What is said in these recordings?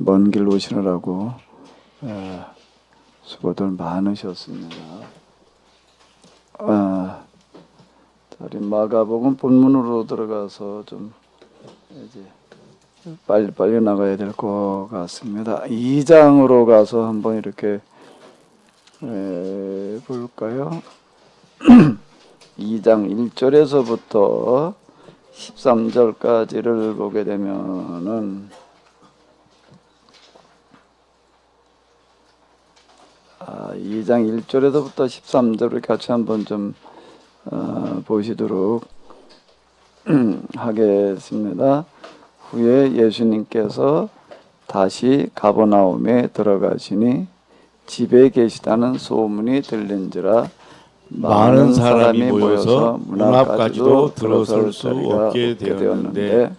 먼 길 오시느라고 수고들 많으셨습니다. 우리 마가복음 본문으로 들어가서 좀 이제 빨리 나가야 될 것 같습니다. 2장으로 가서 한번 이렇게 볼까요? 2장 1절에서부터 13절까지를 보게 되면은 2장 1절에서부터 13절을 같이 한번 좀 보시도록 하겠습니다. 후에 예수님께서 다시 가버나움에 들어가시니 집에 계시다는 소문이 들린지라 많은 사람이 모여서 문 앞까지도 들어설 수 없게 되었는데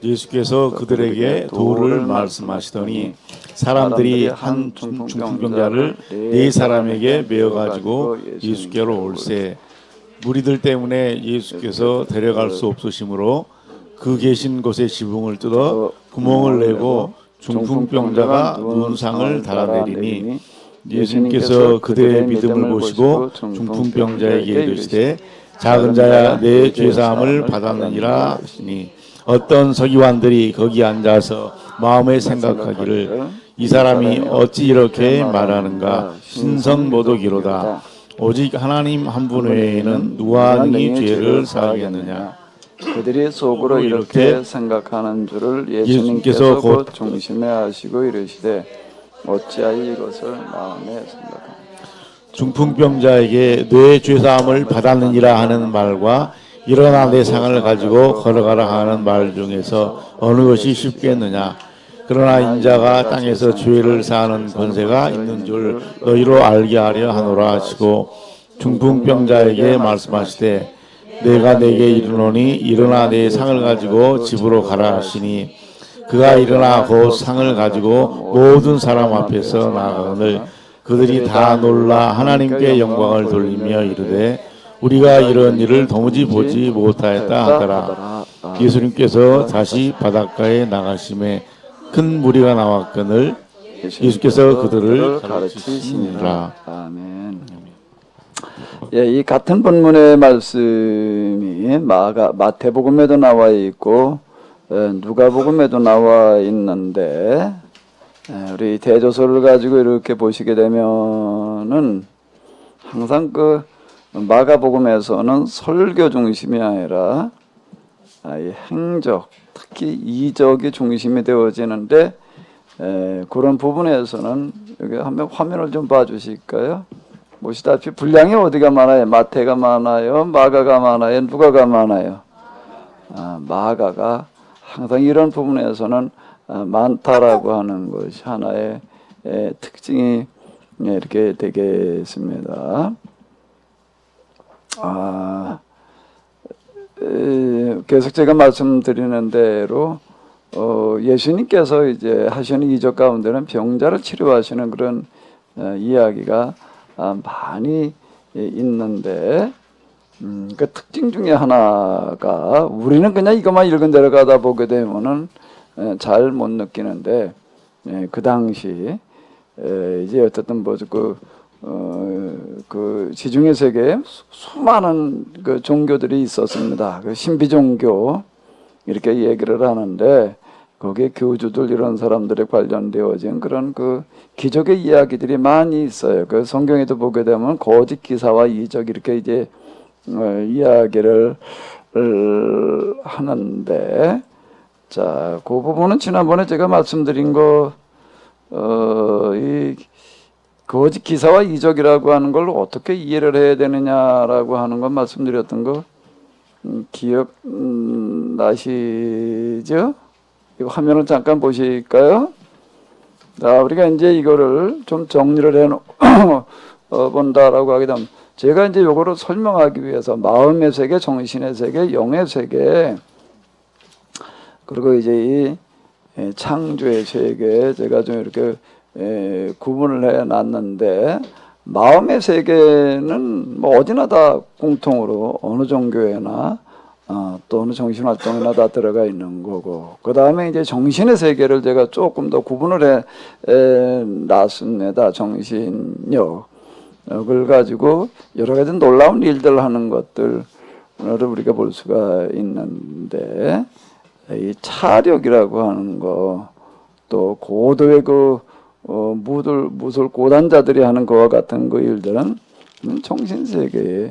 예수께서 그들에게 도를 말씀하시더니 사람들이 한 중풍병자를 네 사람에게 메어가지고 예수께로 올세 무리들 때문에 예수께서 데려갈 수 없으시므로 그 계신 곳의 지붕을 뜯어 구멍을 내고 중풍병자가 누운 상을 달아내리니 예수님께서 그들의 믿음을 보시고 중풍병자에게 이르시되 작은 자야 내 죄사함을 받았느니라 하시니 어떤 서기관들이 거기 앉아서 마음에 생각하기를 이 사람이 어찌 이렇게 말하는가 신성모독이로다 오직 하나님 한 분 외에는 누가 능히 죄를 사하겠느냐. 그들이 속으로 이렇게 생각하는 줄을 예수님께서 곧 중심에 하시고 이르시되 어찌하여 이것을 마음에 생각하느냐. 중풍병자에게 뇌 죄사함을 받았느니라 하는 말과 일어나 내 상을 가지고 걸어가라 하는 말 중에서 어느 것이 쉽겠느냐. 그러나 인자가 땅에서 죄를 사하는 권세가 있는 줄 너희로 알게 하려 하노라 하시고 중풍병자에게 말씀하시되 내가 내게 이르노니 일어나 내 상을 가지고 집으로 가라 하시니 그가 일어나 곧 상을 가지고 모든 사람 앞에서 나아가거늘 그들이 다 놀라 하나님께 영광을 돌리며 이르되 우리가 이런 일을 도무지 보지 못하였다 하더라. 예수님께서 다시 바닷가에 나가심에 큰 무리가 나왔거늘 예수께서 그들을 가르치시니라. 아멘. 예, 이 같은 본문의 말씀이 마태복음에도 나와 있고 누가복음에도 나와 있는데 우리 대조서를 가지고 이렇게 보시게 되면은 항상 그 마가복음에서는 설교 중심이 아니라 이 행적, 특히 이적이 중심이 되어지는데 그런 부분에서는 여기 한번 화면을 좀 봐주실까요? 보시다시피 분량이 어디가 많아요? 마태가 많아요? 마가가 많아요? 누가가 많아요? 마가가 항상 이런 부분에서는 많다라고 하는 것이 하나의 특징이 이렇게 되겠습니다. 계속 제가 말씀드리는 대로 예수님께서 이제 하시는 이적 가운데는 병자를 치료하시는 그런 이야기가 많이 있는데 그 특징 중에 하나가 우리는 그냥 이것만 읽은 대로 가다 보게 되면은 잘 못 느끼는데 그 당시 이제 어쨌든 그 지중해 세계에 수많은 그 종교들이 있었습니다. 그 신비 종교 이렇게 얘기를 하는데 거기에 교주들 이런 사람들에 관련되어진 그런 그 기적의 이야기들이 많이 있어요. 그 성경에도 보게 되면 거짓 기사와 이적 이렇게 이제 이야기를 하는데 자, 그 부분은 지난번에 제가 말씀드린 이 거짓 기사와 이적이라고 하는 걸 어떻게 이해를 해야 되느냐라고 하는 건 말씀드렸던 거 기억 나시죠? 이거 화면을 잠깐 보실까요? 자, 우리가 이제 이거를 좀 정리를 해 본다라고 하게 되면 제가 이제 요거를 설명하기 위해서 마음의 세계, 정신의 세계, 영의 세계 그리고 이제 이 창조의 세계 제가 좀 이렇게 구분을 해 놨는데 마음의 세계는 뭐 어디나 다 공통으로 어느 종교에나 또는 정신활동이나 다 들어가 있는 거고, 그 다음에 이제 정신의 세계를 제가 조금 더 구분을 놨습니다. 정신력을 가지고 여러 가지 놀라운 일들 하는 것들을 우리가 볼 수가 있는데, 이 차력이라고 하는 거, 또 고도의 무술 고단자들이 하는 것과 같은 그 일들은 정신 세계에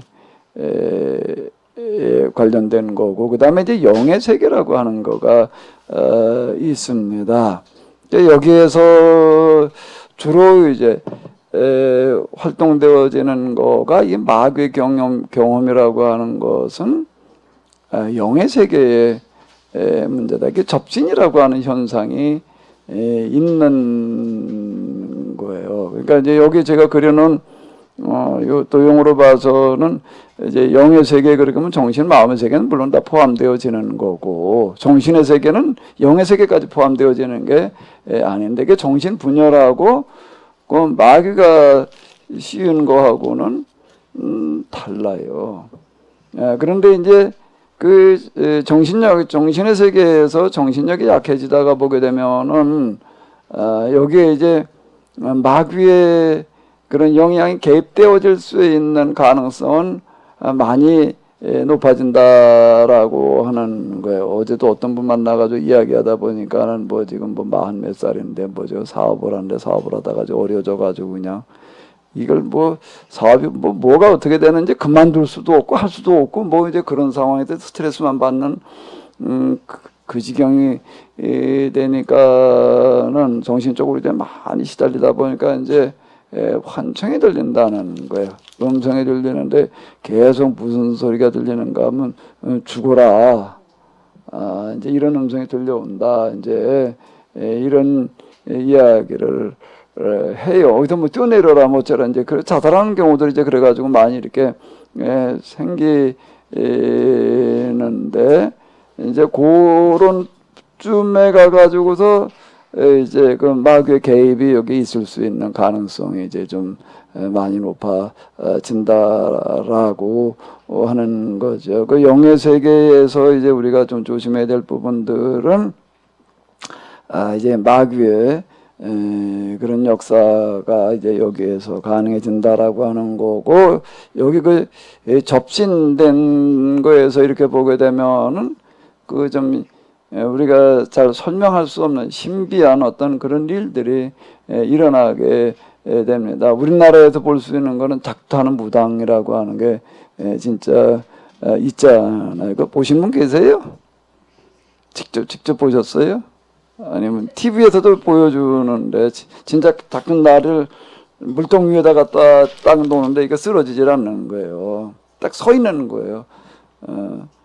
관련된 거고, 그 다음에 이제 영의 세계라고 하는 거가 있습니다. 여기에서 주로 이제 활동되어지는 거가 이 마귀의 경험이라고 하는 것은 영의 세계의 문제다. 이게 접신이라고 하는 현상이 있는 거예요. 그러니까 이제 여기 제가 그려놓은 요 도형으로 봐서는 이제 영의 세계 그러면 정신, 마음의 세계는 물론 다 포함되어지는 거고, 정신의 세계는 영의 세계까지 포함되어지는 게 아닌데, 이게 정신 분열하고 그 마귀가 씌운 거하고는 달라요. 그런데 이제 그 정신의 세계에서 정신력이 약해지다가 보게 되면은 여기에 이제 마귀의 그런 영향이 개입되어질 수 있는 가능성은 많이 높아진다라고 하는 거예요. 어제도 어떤 분 만나가지고 이야기하다 보니까는 뭐 지금 뭐 40 몇 살인데 뭐죠, 사업을 하다가 어려져가지고 그냥 이걸 뭐 사업이 뭐가 어떻게 되는지 그만둘 수도 없고 할 수도 없고 뭐 이제 그런 상황에서 스트레스만 받는 그 지경이 되니까는 정신적으로 이제 많이 시달리다 보니까 이제 환청이 들린다는 거예요. 음성이 들리는데 계속 무슨 소리가 들리는가 하면 죽어라. 이제 이런 음성이 들려온다. 이제 이런 이야기를 해요. 어디서 뭐 뛰어내려라 뭐 어쩌라 이제 그 자살하는 경우들이 이제 그래가지고 많이 이렇게 생기는데, 이제 그런 쯤에 가가지고서 이제 그 마귀의 개입이 여기 있을 수 있는 가능성이 이제 좀 많이 높아진다라고 하는 거죠. 그 영의 세계에서 이제 우리가 좀 조심해야 될 부분들은 이제 마귀의 그런 역사가 이제 여기에서 가능해진다라고 하는 거고, 여기 그 접신된 거에서 이렇게 보게 되면은 그 좀 우리가 잘 설명할 수 없는 신비한 어떤 그런 일들이 일어나게 됩니다. 우리나라에서 볼 수 있는 거는 작두하는 무당이라고 하는 게 진짜 있잖아요. 그거 보신 분 계세요? 직접 보셨어요? 아니면 TV에서도 보여주는데 진짜 작은 나를 물동 위에다 갖다 딱 놓는데 이게 쓰러지질 않는 거예요. 딱 서 있는 거예요.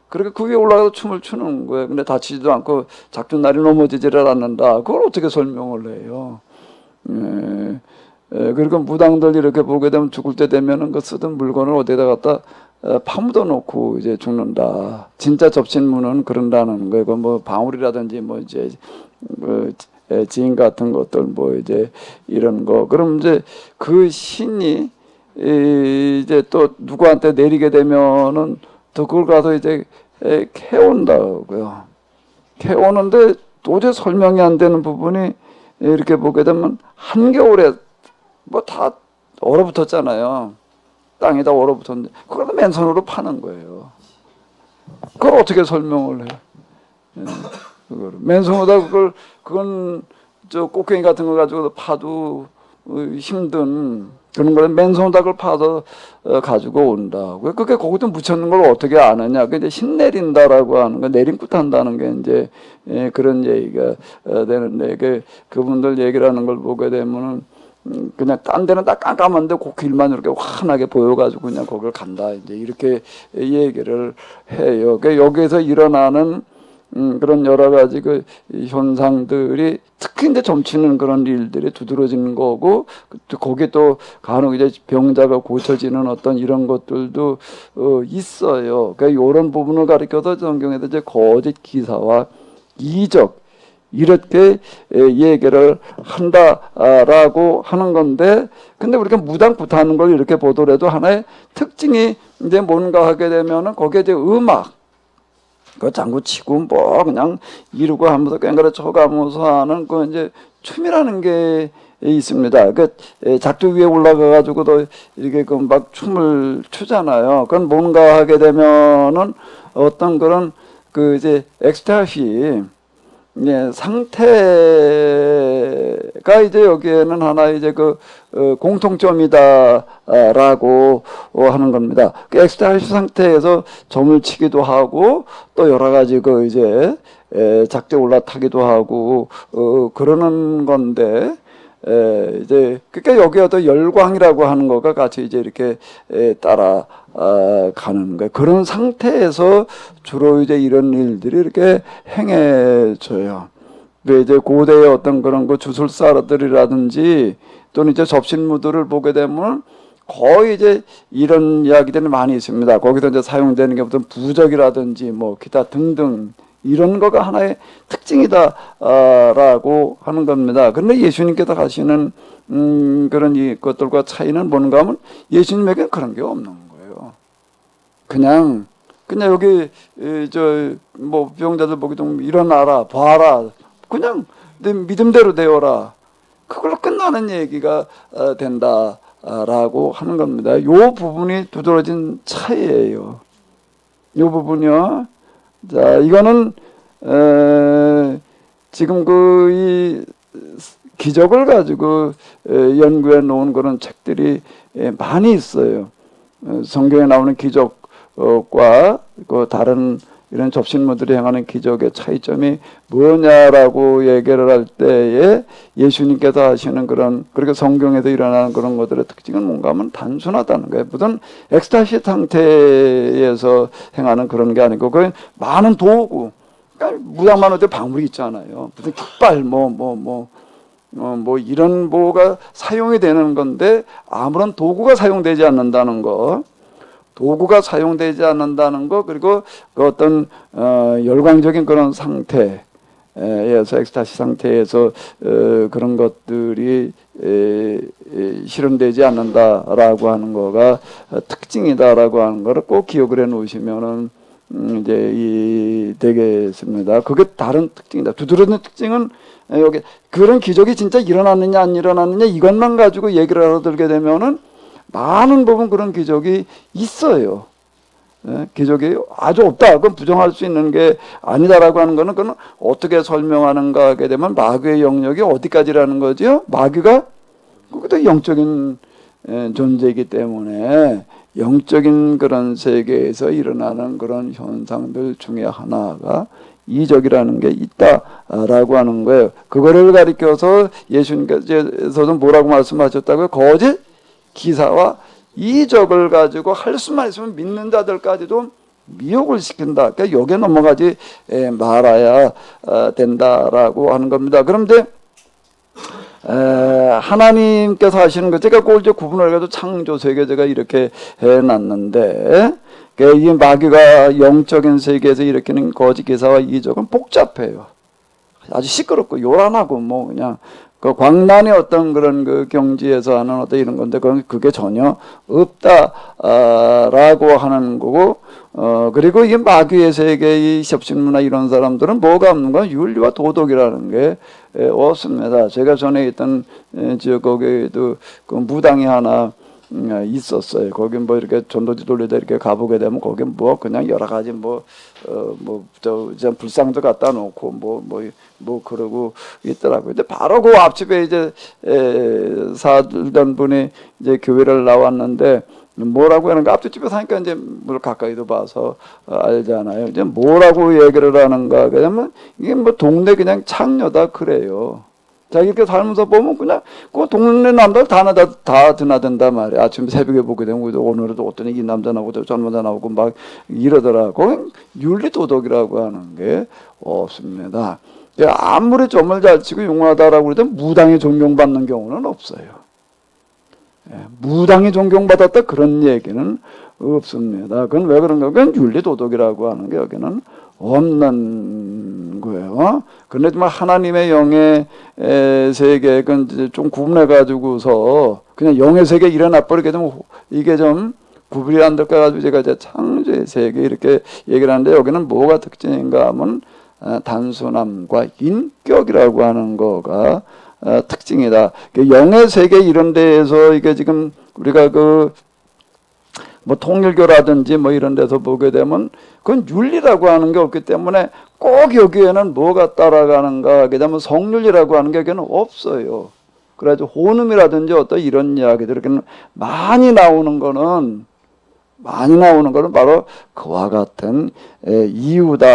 그렇게 그 위에 올라가서 춤을 추는 거예요. 근데 다치지도 않고 작은 날이 넘어지지를 않는다. 그걸 어떻게 설명을 해요? 그리고 무당들 이렇게 보게 되면 죽을 때 되면은 그 쓰던 물건을 어디다 갖다 파묻어 놓고 이제 죽는다. 진짜 접신문은 그런다는 거예요. 뭐 방울이라든지 뭐 이제 지인 같은 것들 뭐 이제 이런 거. 그럼 이제 그 신이 이제 또 누구한테 내리게 되면은 또 그걸 가서 이제 캐온다고요. 캐오는데 도저히 설명이 안 되는 부분이 이렇게 보게 되면 한겨울에 뭐 다 얼어붙었잖아요. 땅에다 얼어붙었는데 그걸 맨손으로 파는 거예요. 그걸 어떻게 설명을 해요? 그걸 맨손으로 그건 저 꽃갱이 같은 거 가지고 파도 힘든 그런 거를 맨손으로 그걸 파서 가지고 온다고요. 그게 거기다 묻혔는 걸 어떻게 아느냐? 그게 이제 신 내린다라고 하는 거, 내림굿 한다는 게 이제 그런 얘기가 되는데, 그분들 얘기를 하는 걸 보게 되면은 그냥 딴 데는 다 깜깜한데 그 길만 이렇게 환하게 보여가지고 그냥 거길 간다. 이제 이렇게 얘기를 해요. 그러니까 여기에서 일어나는 그런 여러 가지 그 현상들이 특히 이제 점치는 그런 일들이 두드러지는 거고, 거기에 또 간혹 이제 병자가 고쳐지는 어떤 이런 것들도 있어요. 그러니까 이런 부분을 가리켜서 성경에서 이제 거짓 기사와 이적 이렇게 얘기를 한다라고 하는 건데, 근데 우리가 무당부터 걸 이렇게 보더라도 하나의 특징이 이제 뭔가 하게 되면은 거기에 이제 음악, 그 장구 치고 뭐 그냥 이루고 하면서 꽹과리 쳐가면서 하는 그 이제 춤이라는 게 있습니다. 그 작두 위에 올라가 가지고도 이렇게 그 막 춤을 추잖아요. 그건 뭔가 하게 되면은 어떤 그런 그 이제 엑스타시 상태가 이제 여기에는 하나 이제 그 공통점이다라고 하는 겁니다. 그 엑스타시 상태에서 점을 치기도 하고 또 여러 가지 그 이제 작게 올라타기도 하고 그러는 건데 이제 그러니까 여기에 또 열광이라고 하는 거가 같이 이제 이렇게 따라 가는 거예요. 그런 상태에서 주로 이제 이런 일들이 이렇게 행해져요. 이제 고대의 어떤 그런 그 주술사들이라든지 또는 이제 접신무들을 보게 되면 거의 이제 이런 이야기들이 많이 있습니다. 거기서 이제 사용되는 게 어떤 부적이라든지 뭐 기타 등등 이런 거가 하나의 특징이다라고 하는 겁니다. 그런데 예수님께서 하시는 그런 이 것들과 차이는 뭔가 하면 예수님에게는 그런 게 없는 거예요. 그냥 여기 저 뭐 병자들 보기도 일어나라 봐라 그냥 내 믿음대로 되어라 그걸로 끝나는 얘기가 된다라고 하는 겁니다. 요 부분이 두드러진 차이예요. 요 부분이요. 자, 이거는 지금 그 이 기적을 가지고 연구해 놓은 그런 책들이 많이 있어요. 성경에 나오는 기적과 그 다른 이런 접신무들이 행하는 기적의 차이점이 뭐냐라고 얘기를 할 때에 예수님께서 하시는 그런 그리고 성경에서 일어나는 그런 것들의 특징은 뭔가 하면 단순하다는 거예요. 무슨 엑스타시 상태에서 행하는 그런 게 아니고 그 많은 도구 그러니까 무당만 어디 방울이 있잖아요. 무슨 깃발 뭐 이런 뭐가 사용이 되는 건데 아무런 도구가 사용되지 않는다는 거. 도구가 사용되지 않는다는 거 그리고 그 어떤 열광적인 그런 상태에서 엑스타시 상태에서 그런 것들이 실현되지 않는다라고 하는 거가 특징이다라고 하는 거를 꼭 기억을 해 놓으시면은 이제 이 되겠습니다. 그게 다른 특징이다. 두드러진 특징은 여기 그런 기적이 진짜 일어났느냐 안 일어났느냐 이것만 가지고 얘기를 알아들게 되면은 많은 부분 그런 기적이 있어요. 기적이 아주 없다. 그건 부정할 수 있는 게 아니다라고 하는 거는 그건 어떻게 설명하는가 하게 되면 마귀의 영역이 어디까지라는 거죠? 마귀가 그것도 영적인 존재이기 때문에 영적인 그런 세계에서 일어나는 그런 현상들 중에 하나가 이적이라는 게 있다라고 하는 거예요. 그거를 가리켜서 예수님께서도 뭐라고 말씀하셨다고요? 거짓 기사와 이적을 가지고 할 수만 있으면 믿는 자들까지도 미혹을 시킨다. 그러니까 여기에 넘어가지 말아야 된다라고 하는 겁니다. 그런데 하나님께서 하시는 것 제가 그걸 이제 구분을 해가지고 창조 세계 제가 이렇게 해놨는데 이 마귀가 영적인 세계에서 일으키는 거짓 기사와 이적은 복잡해요. 아주 시끄럽고 요란하고 뭐 그냥 그 광란의 어떤 그런 그 경지에서 하는 어떤 이런 건데 그게 전혀 없다라고 하는 거고 그리고 이게 마귀의 세계 이 접신문화 이런 사람들은 뭐가 없는 건 윤리와 도덕이라는 게 없습니다. 제가 전에 있던 지역 거기에도 그 무당이 하나 있었어요. 거기 뭐 이렇게 전도지 돌리다 이렇게 가보게 되면 거기 뭐 그냥 여러 가지 불상도 갖다 놓고 뭐 그러고 있더라고요. 근데 바로 그 앞집에 이제 살던 분이 이제 교회를 나왔는데 뭐라고 하는가 앞집에 사니까 이제 물 가까이도 봐서 알잖아요. 이제 뭐라고 얘기를 하는가 그러면 이게 뭐 동네 그냥 창녀다 그래요. 자, 이렇게 살면서 보면 그냥 그 동네 남자들 다 드나든단 말이야. 아침 새벽에 보게 되면 오늘도 어떤 이 남자 나오고 저 남자 나오고 막 이러더라고. 윤리도덕이라고 하는 게 없습니다. 아무리 점을 잘 치고 용하다라고 해도 무당이 존경받는 경우는 없어요. 무당이 존경받았다 그런 얘기는 없습니다. 그건 왜 그런가? 그건 윤리도덕이라고 하는 게 여기는 없는 거예요. 그런데 하나님의 영의 세계, 그건 좀 구분해 가지고서 그냥 영의 세계에 일어나 버리게 되면 이게 좀 구분이 안 될까 가지고 제가 이제 창조의 세계 이렇게 얘기를 하는데 여기는 뭐가 특징인가 하면 단순함과 인격이라고 하는 거가 특징이다. 영의 세계 이런 데에서 이게 지금 우리가 뭐 통일교라든지 뭐 이런 데서 보게 되면 그건 윤리라고 하는 게 없기 때문에 꼭 여기에는 뭐가 따라가는가 하게 되면 성윤리라고 하는 게 여기는 없어요. 그래가지고 혼음이라든지 어떤 이런 이야기들 이렇게 많이 나오는 거는 바로 그와 같은 이유다라고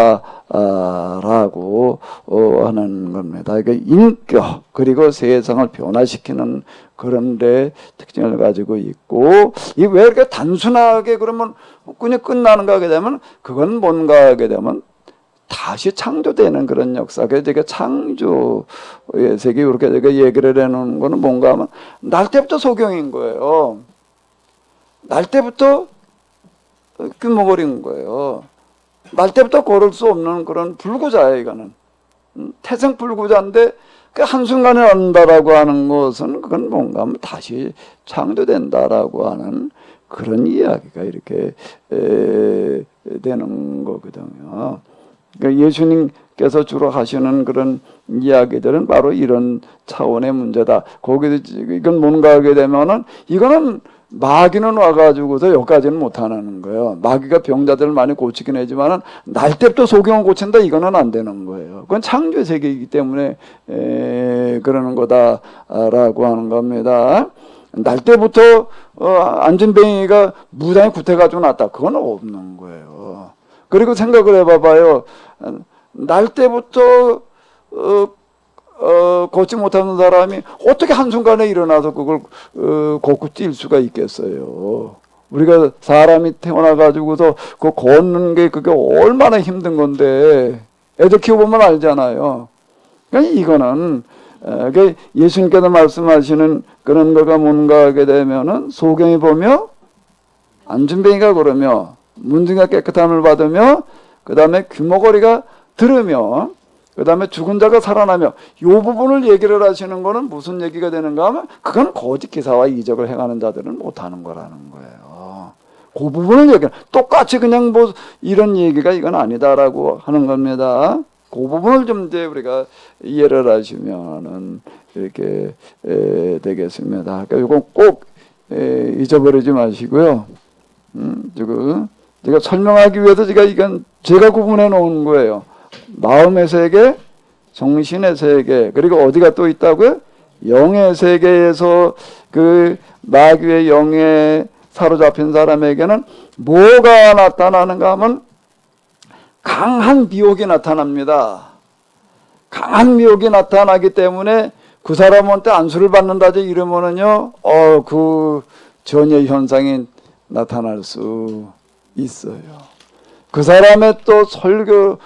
하는 겁니다. 이게 인격 그리고 세상을 변화시키는 그런 데 특징을 가지고 있고 이 왜 이렇게 단순하게 그러면 그냥 끝나는가 하게 되면 그건 뭔가 하게 되면 다시 창조되는 그런 역사. 그래서 이게 창조의 세계 이렇게 얘기를 해놓은 거는 뭔가 하면 날 때부터 소경인 거예요. 날 때부터 규모버린 거예요. 날 때부터 걸을 수 없는 그런 불구자예요, 이거는. 태생 불구자인데 그 한순간에 얻는다라고 하는 것은 그건 뭔가 하면 다시 창조된다라고 하는 그런 이야기가 이렇게 되는 거거든요. 그러니까 예수님께서 주로 하시는 그런 이야기들은 바로 이런 차원의 문제다. 거기서 이건 뭔가 하게 되면은 이거는 마귀는 와가지고서 여기까지는 못하는 거예요. 마귀가 병자들을 많이 고치긴 하지만은 날 때부터 소경을 고친다 이거는 안 되는 거예요. 그건 창조의 세계이기 때문에 그러는 거다라고 하는 겁니다. 날 때부터 안전뱅이가 무당이 구태가지고 났다. 그건 없는 거예요. 그리고 생각을 해봐봐요. 날 때부터 걷지 못하는 사람이 어떻게 한순간에 일어나서 그걸 걷고 뛸 수가 있겠어요. 우리가 사람이 태어나가지고서 그 걷는 게 그게 얼마나 힘든 건데 애들 키워보면 알잖아요. 그러니까 이거는 예수님께서 말씀하시는 그런 거가 뭔가 하게 되면은 소경이 보며 안전뱅이가 걸으며 문둥이가 깨끗함을 받으며 그 다음에 귀머거리가 들으며 그 다음에 죽은 자가 살아나며 이 부분을 얘기를 하시는 거는 무슨 얘기가 되는가 하면 그건 거짓 기사와 이적을 행하는 자들은 못하는 거라는 거예요. 그 부분을 얘기하는 똑같이 그냥 뭐 이런 얘기가 이건 아니다라고 하는 겁니다. 그 부분을 좀 이제 우리가 이해를 하시면은 이렇게 되겠습니다. 그러니까 이건 꼭 잊어버리지 마시고요. 지금 제가 설명하기 위해서 제가 구분해 놓은 거예요. 마음의 세계, 정신의 세계, 그리고 어디가 또 있다고요? 영의 세계에서 그 마귀의 영에 사로잡힌 사람에게는 뭐가 나타나는가 하면 강한 미혹이 나타납니다. 강한 미혹이 나타나기 때문에 그 사람한테 안수를 받는다지 이러면은요, 그 전의 현상이 나타날 수 있어요. 그 사람의 또 설교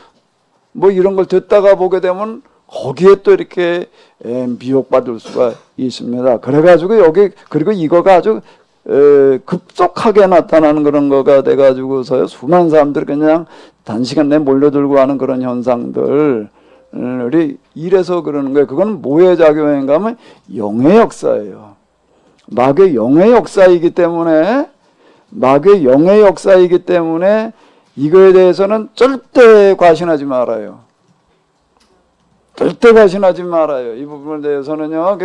뭐 이런 걸 듣다가 보게 되면 거기에 또 이렇게 미혹받을 수가 있습니다. 그래가지고 그리고 이거가 아주 급속하게 나타나는 그런 거가 돼가지고서요 수많은 사람들이 그냥 단시간 내에 몰려들고 하는 그런 현상들이 이래서 그러는 거예요. 그건 뭐의 작용인가 하면 영의 역사예요. 마귀의 영의 역사이기 때문에 이거에 대해서는 절대 과신하지 말아요. 절대 과신하지 말아요. 이 부분에 대해서는요.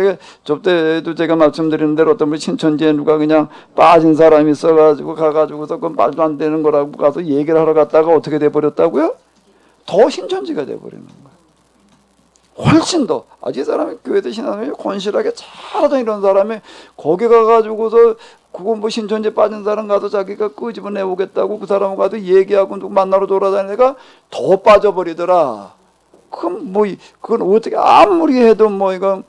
저때도 제가 말씀드린 대로 어떤 분 신천지에 누가 그냥 빠진 사람이 있어가지고 가가지고서 그건 말도 안 되는 거라고 가서 얘기를 하러 갔다가 어떻게 돼버렸다고요? 더 신천지가 돼버리는 거예요. 훨씬 더. 이 사람이 교회도 신앙을 건실하게 잘하던 이런 사람이 거기 가가지고서 그거 뭐 신천지에 빠진 사람 가서 자기가 끄집어내오겠다고 그 사람 가서 얘기하고 누구 만나러 돌아다니다가 더 빠져버리더라. 그건 어떻게 아무리 해도 이건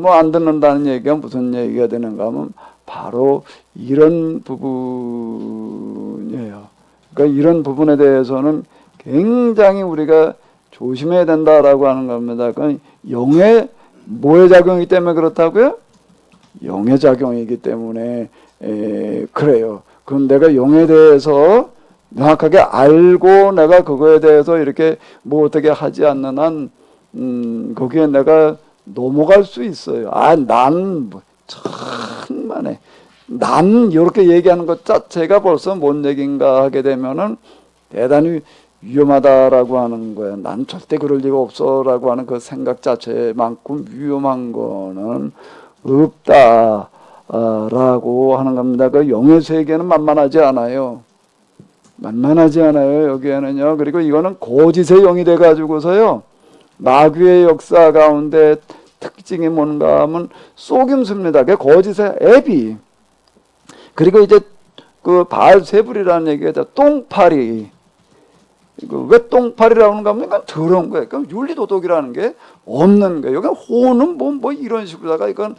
안 듣는다는 얘기가 무슨 얘기가 되는가 하면 바로 이런 부분이에요. 그러니까 이런 부분에 대해서는 굉장히 우리가 조심해야 된다라고 하는 겁니다. 그러니까 영의 뭐의 작용이기 때문에 그렇다고요? 영의 작용이기 때문에 그래요. 그럼 내가 영에 대해서 명확하게 알고 내가 그거에 대해서 이렇게 뭐 어떻게 하지 않는 한 거기에 내가 넘어갈 수 있어요. 난 천만에 난 이렇게 얘기하는 것 자체가 벌써 뭔 얘기인가 하게 되면은 대단히 위험하다라고 하는 거야. 난 절대 그럴 리가 없어라고 하는 그 생각 자체만큼 위험한 거는 없다라고 하는 겁니다. 그 영의 세계는 만만하지 않아요. 만만하지 않아요. 여기에는요. 그리고 이거는 거짓의 영이 돼 가지고서요. 마귀의 역사 가운데 특징이 뭔가 하면 속임수입니다. 그게 거짓의 앱이. 그리고 이제 그 바알세불이라는 얘기가 똥파리. 왜 똥파리라고 하는가 하면 이건 더러운 거예요. 그럼 윤리도덕이라는 게 없는 거예요. 여기 호는 뭐 이런 식으로다가 이건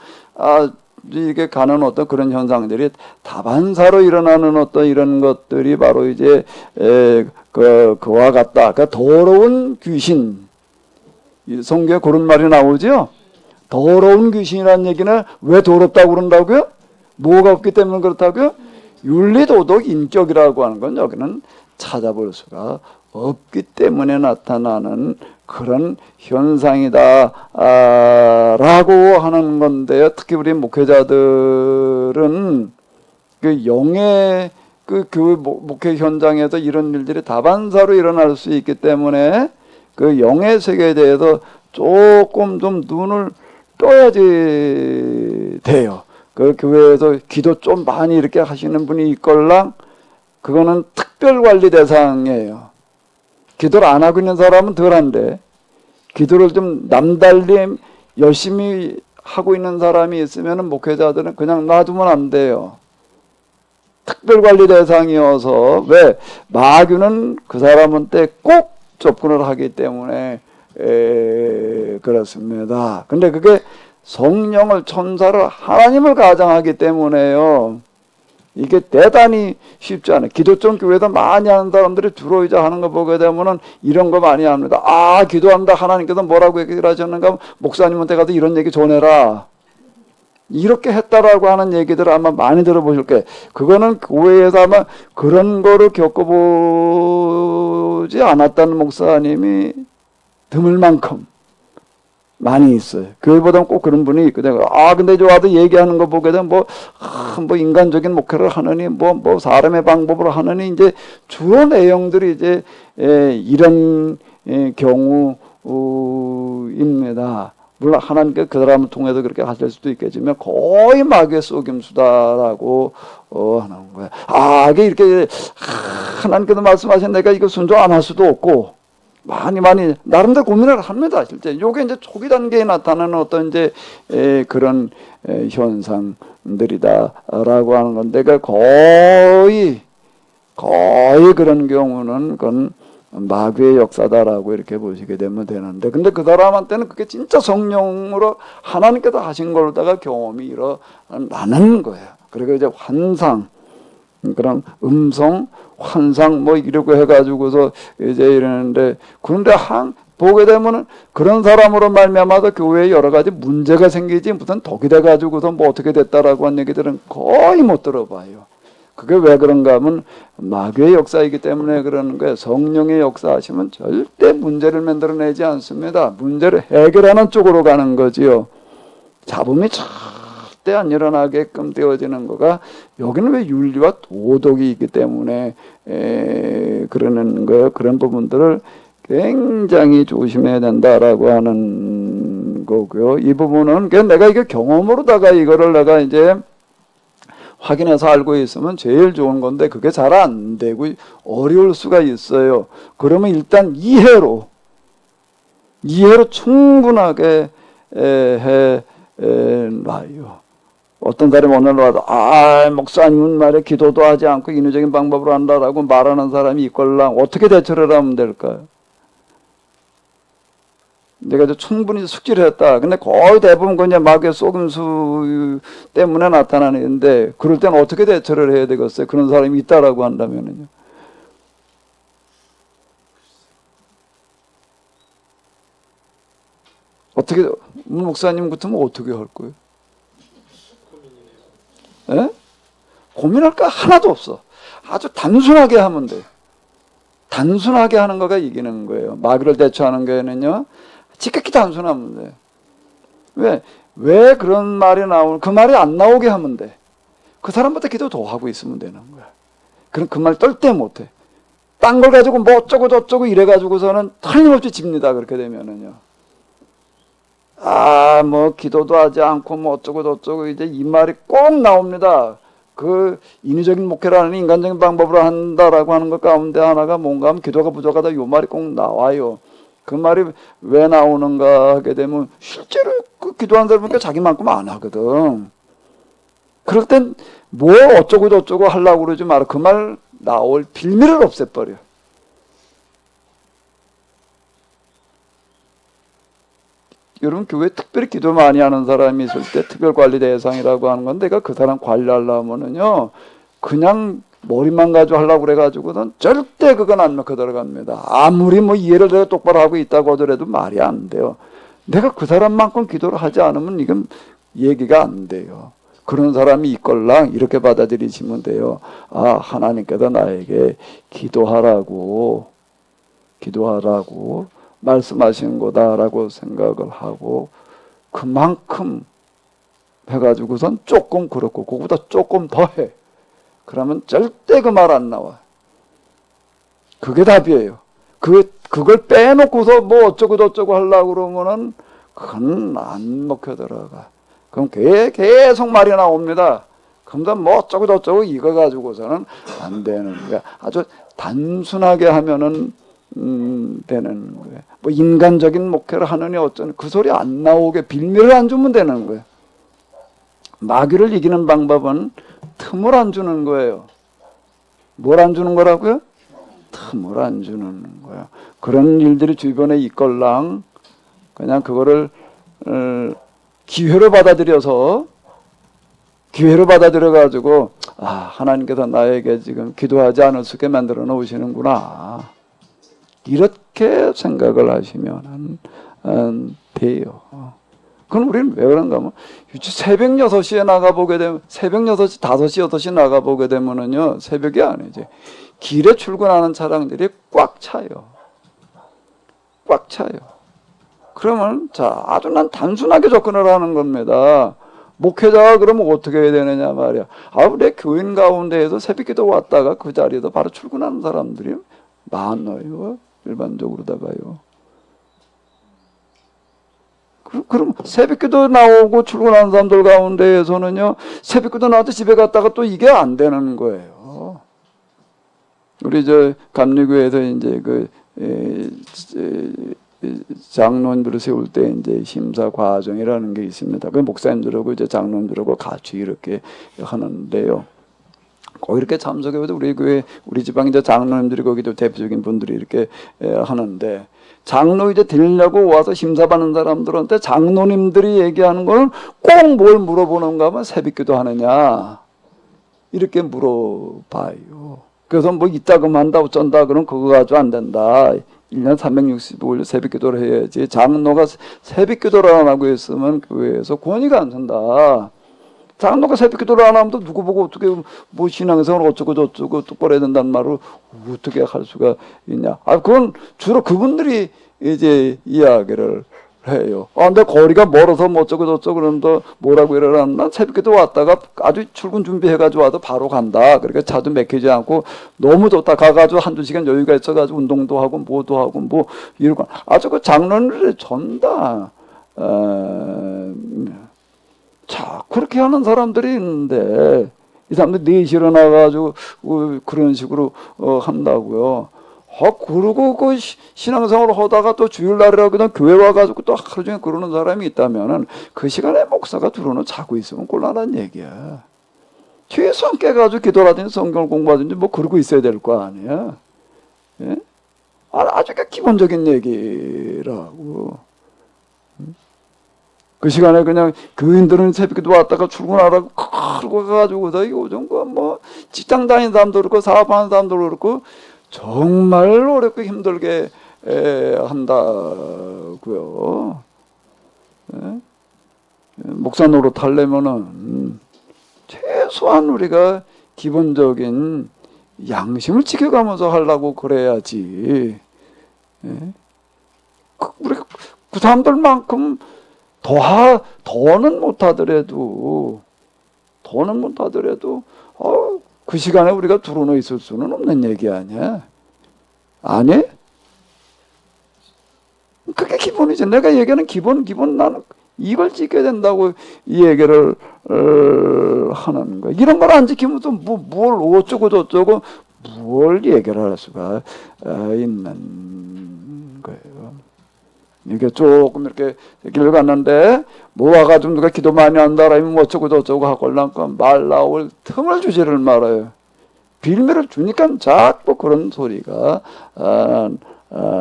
이게 가는 어떤 그런 현상들이 다반사로 일어나는 어떤 이런 것들이 바로 이제 그와 같다. 그러니까 더러운 귀신. 성경에 그런 말이 나오죠. 더러운 귀신이라는 얘기는 왜 더럽다고 그런다고요? 뭐가 없기 때문에 그렇다고요? 윤리도덕 인격이라고 하는 건 여기는 찾아볼 수가 없기 때문에 나타나는 그런 현상이다 라고 하는 건데요. 특히 우리 목회자들은 그 영의 그 교회 목회 현장에서 이런 일들이 다반사로 일어날 수 있기 때문에 그 영의 세계에 대해서 조금 좀 눈을 떠야지 돼요. 그 교회에서 기도 좀 많이 이렇게 하시는 분이 있걸랑 그거는 특별 관리 대상이에요. 기도를 안 하고 있는 사람은 덜한데 기도를 좀 남달리 열심히 하고 있는 사람이 있으면 목회자들은 그냥 놔두면 안 돼요. 특별 관리 대상이어서 왜 마귀는 그 사람한테 꼭 접근을 하기 때문에 그렇습니다. 근데 그게 성령을 천사를 하나님을 가장하기 때문에요. 이게 대단히 쉽지 않아요. 기도점 교회에서 많이 하는 사람들이 주로 이제 하는 거 보게 되면은 이런 거 많이 합니다. 기도한다. 하나님께서 뭐라고 얘기를 하셨는가? 목사님한테 가서 이런 얘기 전해라. 이렇게 했다라고 하는 얘기들을 아마 많이 들어보실 거예요. 그거는 교회에서 아마 그런 거를 겪어보지 않았다는 목사님이 드물 만큼 많이 있어요. 교회보다는 꼭 그런 분이 있거든요. 근데 저 와도 얘기하는 거 보게 되면 뭐 인간적인 목회를 하느니, 뭐 사람의 방법으로 하느니, 이제 주로 내용들이 이제, 이런 경우입니다. 물론 하나님께 그 사람을 통해서 그렇게 하실 수도 있겠지만 거의 마귀의 속임수다라고 하는 거예요. 이게 이렇게 하나님께서 말씀하신 내가 이거 순종 안 할 수도 없고 많이 나름대로 고민을 합니다. 실제 이게 이제 초기 단계에 나타나는 어떤 이제 그런 현상들이다라고 하는 건데 거의 그런 경우는 그건 마귀의 역사다라고 이렇게 보시게 되면 되는데, 근데 그 사람한테는 그게 진짜 성령으로 하나님께서 하신 걸로다가 경험이 일어나는 거예요. 그리고 이제 환상, 그런 음성, 환상 뭐 이러고 해가지고서 이제 이러는데, 그런데 보게 되면은 그런 사람으로 말미암아서 교회에 여러 가지 문제가 생기지 무슨 덕이 돼가지고서 뭐 어떻게 됐다라고 한 얘기들은 거의 못 들어봐요. 그게 왜 그런가 하면 마귀의 역사이기 때문에 그러는 거예요. 성령의 역사하시면 절대 문제를 만들어내지 않습니다. 문제를 해결하는 쪽으로 가는 거지요. 잡음이 절대 안 일어나게끔 되어지는 거가, 여기는 왜 윤리와 도덕이 있기 때문에 그러는 거예요. 그런 부분들을 굉장히 조심해야 된다라고 하는 거고요. 이 부분은 내가 이게 경험으로다가 이거를 내가 이제 확인해서 알고 있으면 제일 좋은 건데 그게 잘 안 되고 어려울 수가 있어요. 그러면 일단 이해로 충분하게 해놔요. 어떤 사람이 오늘 와도 목사님은 말에 기도도 하지 않고 인위적인 방법으로 한다라고 말하는 사람이 있걸랑 어떻게 대처를 하면 될까요? 내가 충분히 숙지를 했다. 근데 거의 대부분 그냥 마귀의 속임수 때문에 나타나는데, 그럴 때는 어떻게 대처를 해야 되겠어요? 그런 사람이 있다라고 한다면요. 어떻게, 목사님 같으면 어떻게 할 거예요? 고민할 거 하나도 없어. 아주 단순하게 하면 돼. 단순하게 하는 거가 이기는 거예요. 마귀를 대처하는 거에는요, 지극히 단순하면 돼. 왜 그런 말이 그 말이 안 나오게 하면 돼. 그 사람보다 기도 더 하고 있으면 되는 거야. 그럼 그 말 떨 때 못해. 딴 걸 가지고 뭐 어쩌고 저쩌고 이래가지고서는 틀림없이 집니다. 그렇게 되면은요. 뭐 기도도 하지 않고 뭐 어쩌고 저쩌고 이제 이 말이 꼭 나옵니다. 그 인위적인 목회라는 인간적인 방법으로 한다라고 하는 것 가운데 하나가 뭔가 하면 기도가 부족하다 이 말이 꼭 나와요. 그 말이 왜 나오는가 하게 되면 실제로 그 기도하는 사람 보니까 자기만큼 안 하거든. 그럴 땐 뭐 어쩌고 저쩌고 하려고 그러지 마라. 그 말 나올 빌미를 없애버려. 여러분 교회 특별히 기도 많이 하는 사람이 있을 때 특별관리 대상이라고 하는 건 내가 그 사람 관리하려면은요 그냥 머리만 가지고 하려고 그래가지고는 절대 그건 안 넣고 들어갑니다. 아무리 뭐 이해를 내가 똑바로 하고 있다고 하더라도 말이 안 돼요. 내가 그 사람만큼 기도를 하지 않으면 이건 얘기가 안 돼요. 그런 사람이 있걸랑 이렇게 받아들이시면 돼요. 하나님께서 나에게 기도하라고 말씀하시는 거다라고 생각을 하고 그만큼 해가지고선 조금 그렇고 그거보다 조금 더 해. 그러면 절대 그 말 안 나와. 그게 답이에요. 그걸 빼놓고서 뭐 어쩌고 저쩌고 하려고 그러면은 그건 안 먹혀 들어가. 그럼 계속 말이 나옵니다. 그럼 뭐 어쩌고 저쩌고 이거 가지고서는 안 되는 거야. 아주 단순하게 하면은 되는 거예요. 뭐 인간적인 목회를 하느니 어쩌는 그 소리 안 나오게 빌미를 안 주면 되는 거예요. 마귀를 이기는 방법은 틈을 안 주는 거예요. 뭘 안 주는 거라고요? 틈을 안 주는 거예요. 그런 일들이 주변에 있걸랑 그냥 그거를 기회로 받아들여 가지고 하나님께서 나에게 지금 기도하지 않을 수 있게 만들어 놓으시는구나. 이렇게 생각을 하시면 돼요. 그럼 우리는 왜 그런가 하면 새벽 6시에 나가보게 되면 새벽 6시, 5시, 6시 나가보게 되면은요 새벽이 아니지. 길에 출근하는 차량들이 꽉 차요. 꽉 차요. 그러면 아주 난 단순하게 접근을 하는 겁니다. 목회자가 그러면 어떻게 해야 되느냐 말이야. 내 교인 가운데에서 새벽기도 왔다가 그 자리에서 바로 출근하는 사람들이 많아요. 일반적으로다가요. 그럼 새벽기도 나오고 출근하는 사람들 가운데에서는요. 새벽기도 나와도 집에 갔다가 또 이게 안 되는 거예요. 우리 감리교회에서 이제 장로님들을 세울 때 이제 심사 과정이라는 게 있습니다. 그 목사님들하고 이제 장로님들하고 같이 이렇게 하는데요. 거기 이렇게 참석해도 우리 교회 우리 지방 이제 장로님들이 거기도 대표적인 분들이 이렇게 하는데 장로 이제 되려고 와서 심사받는 사람들한테 장로님들이 얘기하는 거는 꼭 뭘 물어보는가 하면 새벽기도 하느냐 이렇게 물어봐요. 그래서 뭐 이따금 한다 어쩐다 그러면 그거 가지고 안 된다. 1년 365일 새벽기도를 해야지. 장로가 새벽기도를 안 하고 있으면 교회에서 권위가 안 선다. 장로가 새벽기도를 안 하면 또 누구 보고 어떻게 뭐 신앙생활을 어쩌고 저쩌고 똑바로 해야 된다는 말을 어떻게 할 수가 있냐. 그건 주로 그분들이 이제 이야기를 해요. 근데 거리가 멀어서 뭐 어쩌고 저쩌고 그러는데 뭐라고 이러라면 난 새벽기도 왔다가 아주 출근 준비해가지고 와도 바로 간다. 그러니까 차도 막히지 않고 너무 좋다. 가가지고 한두 시간 여유가 있어가지고 운동도 하고 뭐도 하고 뭐 이러고 아주 그 장로를 전다. 그렇게 하는 사람들이 있는데 이 사람들 4시에 일어나가지고 그런 식으로 한다고요. 그러고 그 신앙생활을 하다가 또 주일날이라 그냥 교회 와가지고 또 하루 종일 그러는 사람이 있다면은 그 시간에 목사가 들어오는 자고 있으면 곤란한 얘기야. 최소한 깨가지고 기도라든지 성경을 공부하든지 뭐 그러고 있어야 될 거 아니야. 예? 아주 기본적인 얘기라고. 그 시간에 그냥 교인들은 새벽에도 왔다가 출근하라고 그러고 가가지고서 요즘 뭐 직장 다니는 사람도 그렇고 사업하는 사람도 그렇고 정말 어렵고 힘들게 한다고요. 예? 목사 노릇 하려면은 최소한 우리가 기본적인 양심을 지켜가면서 하려고 그래야지. 예? 우리가 그 사람들만큼 더는 못하더라도 돈은 못 하더라도 그 시간에 우리가 들어놓 있을 수는 없는 얘기 아니야. 아니? 그게 기본이지. 내가 얘기하는 기본 나는 이걸 지켜야 된다고 이 얘기를 하는 거야. 이런 걸 안 지키면 또 뭘 어쩌고 저쩌고 뭘 얘기를 할 수가 있는 거예요. 이게 조금 이렇게 길을 갔는데 모아가지고 누가 기도 많이 한다라 하면 어쩌고 저쩌고 하걸랑까 말 나올 틈을 주지를 말아요. 빌미를 주니까 자꾸 그런 소리가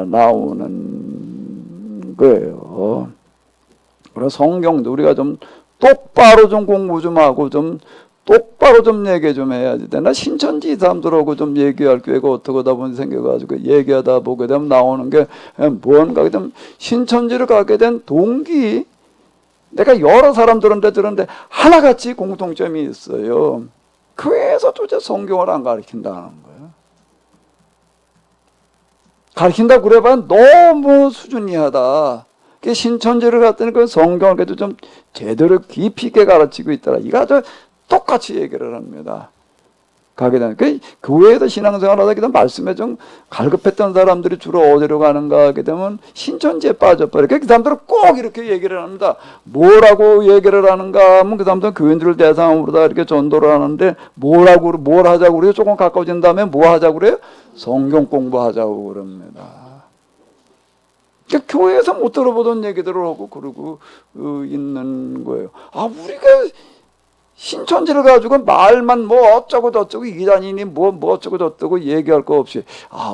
나오는 거예요. 그래서 성경도 우리가 좀 똑바로 좀 공부 좀 하고 좀 똑바로 좀 얘기 좀 해야지 되나. 신천지 이 사람들하고 좀 얘기할 기회가 어떻게 하다 보니 생겨가지고 얘기하다 보게 되면 나오는 게 뭔가 되면 신천지를 가게 된 동기, 내가 여러 사람들한테 들었는데 하나같이 공통점이 있어요. 교회에서 도대체 성경을 안 가르친다는 거예요. 가르친다 그래봐야 너무 수준 이하다. 신천지를 갔더니 그 성경을 그래도 좀 제대로 깊이 있게 가르치고 있더라. 이거 아주 똑같이 얘기를 합니다. 가게 되면 그 교회에서 신앙생활하다 보면 말씀에 좀 갈급했던 사람들이 주로 어디로 가는가 하게 되면 신천지에 빠져버려. 그 사람들은 꼭 이렇게 얘기를 합니다. 뭐라고 얘기를 하는가 하면 그 사람들은 교인들을 대상으로 다 이렇게 전도를 하는데 뭘 하자고 그래요? 조금 가까워진 다음에 뭐 하자고 그래요? 성경 공부하자고 그럽니다. 그러니까 교회에서 못 들어보던 얘기들을 하고 그러고 있는 거예요. 우리가 신천지를 가지고 말만 뭐 어쩌고 저쩌고 이단이니 뭐 어쩌고 저쩌고 얘기할 거 없이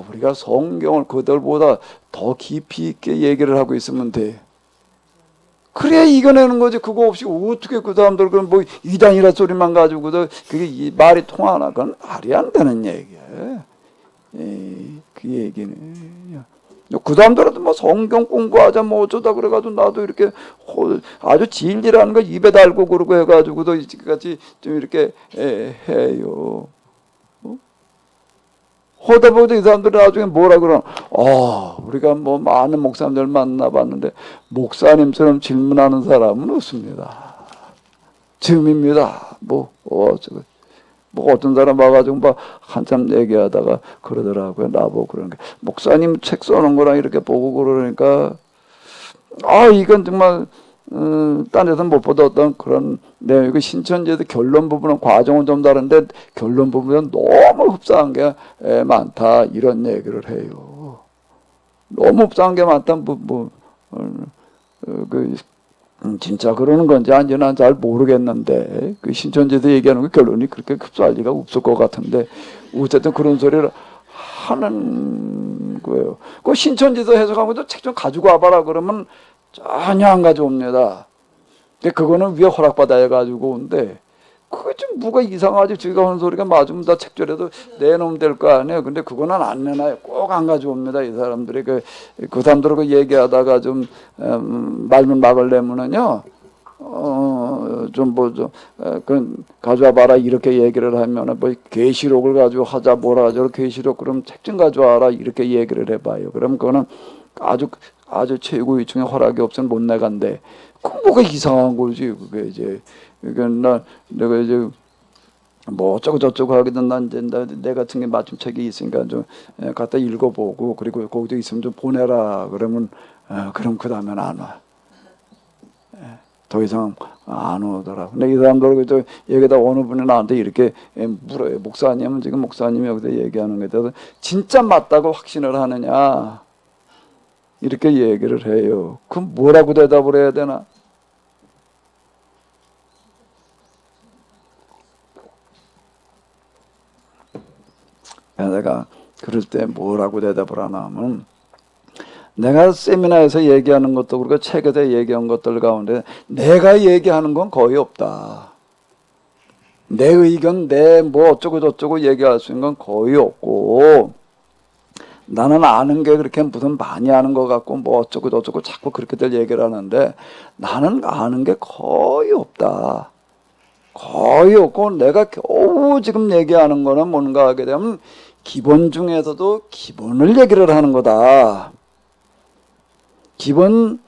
우리가 성경을 그들보다 더 깊이 있게 얘기를 하고 있으면 돼. 그래야 이겨내는 거지. 그거 없이 어떻게 그 사람들 뭐 이단이라 소리만 가지고 그게 말이 통하나. 그건 말이 안 되는 얘기야. 그 얘기는. 그 사람들한테 뭐 성경 공부하자 뭐 어쩌다 그래가지고 나도 이렇게 아주 진리라는 거 입에 달고 그러고 해가지고도 같이 좀 이렇게 해요. 하다 보니 이 사람들이 나중에 뭐라 그러나, 우리가 뭐 많은 목사님들 만나봤는데 목사님처럼 질문하는 사람은 없습니다. 지금입니다. 어쩌고. 어떤 사람 와가지고 한참 얘기하다가 그러더라고요. 나보고 그러는 게 목사님 책 써놓은 거랑 이렇게 보고 그러니까 이건 정말 딴 데서 못 보던 어떤 그런 내용. 신천지에도 결론 부분은 과정은 좀 다른데 결론 부분은 너무 흡사한 게 많다 이런 얘기를 해요. 너무 흡사한 게 많다. 진짜 그러는 건지 아닌지 난 잘 모르겠는데 그 신천지에서 얘기하는 거 결론이 그렇게 흡사할 리가 없을 것 같은데 어쨌든 그런 소리를 하는 거예요. 그 신천지에서 해석한 것도 책 좀 가지고 와봐라 그러면 전혀 안 가져옵니다. 근데 그거는 위에 허락받아야 가지고 온데 그게 좀 뭐가 이상하지. 저희가 하는 소리가 맞으면 다 책절에도 내놓으면 될 거 아니에요. 근데 그거는 안 내놔요. 꼭 안 가져옵니다. 이 사람들이 그 사람들하고 얘기하다가 좀 말문 막을 내면은요. 그 가져와 봐라 이렇게 얘기를 하면은 뭐 계시록을 가지고 하자 뭐라 하자 계시록 그럼 책 좀 가져와라 이렇게 얘기를 해봐요. 그럼 그거는 아주 최고위 중에 허락이 없으면 못 나간대. 그 뭐가 이상한 거지 그게 이제. 그러니까 내가 이제 뭐 어쩌고 저쩌고 하기든 난 이제 내 같은 게 맞춤책이 있으니까 좀 갖다 읽어보고 그리고 거기도 있으면 좀 보내라 그러면 그럼 그 다음엔 안 와. 더 이상 안 오더라. 근데 이 사람들 또 여기다 어느 분이 나한테 이렇게 물어요. 목사님은 지금 목사님이 여기서 얘기하는 거에 대해서 진짜 맞다고 확신을 하느냐 이렇게 얘기를 해요. 그럼 뭐라고 대답을 해야 되나? 내가 그럴 때 뭐라고 대답을 하나 하면 내가 세미나에서 얘기하는 것도 그렇고 책에서 얘기한 것들 가운데 내가 얘기하는 건 거의 없다. 내 의견, 내 뭐 어쩌고 저쩌고 얘기할 수 있는 건 거의 없고 나는 아는 게 그렇게 무슨 많이 아는 것 같고 뭐 어쩌고 저쩌고 자꾸 그렇게들 얘기를 하는데 나는 아는 게 거의 없다. 거의 없고 내가 겨우 지금 얘기하는 거는 뭔가 하게 되면 기본 중에서도 기본을 얘기를 하는 거다. 그건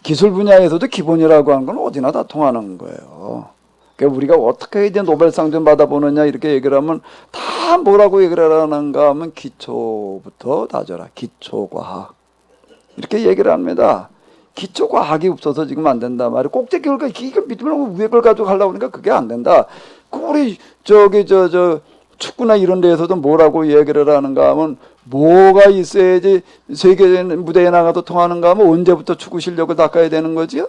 기술 분야에서도 기본이라고 하는 건 어디나 다 통하는 거예요. 그러니까 우리가 어떻게 이제 노벨상 좀 받아보느냐 이렇게 얘기를 하면 다 뭐라고 얘기를 하는가 하면 기초부터 다져라. 기초과학. 이렇게 얘기를 합니다. 기초과학이 없어서 지금 안 된다 말이야. 꼭대기 걸 이거 밑으로 위에 걸 가지고 하려고 하니까 그게 안 된다. 그 우리 저기 저 축구나 이런 데에서도 뭐라고 얘기를 하는가 하면 뭐가 있어야지 세계 무대에 나가도 통하는가 하면 언제부터 축구 실력을 닦아야 되는 거지요?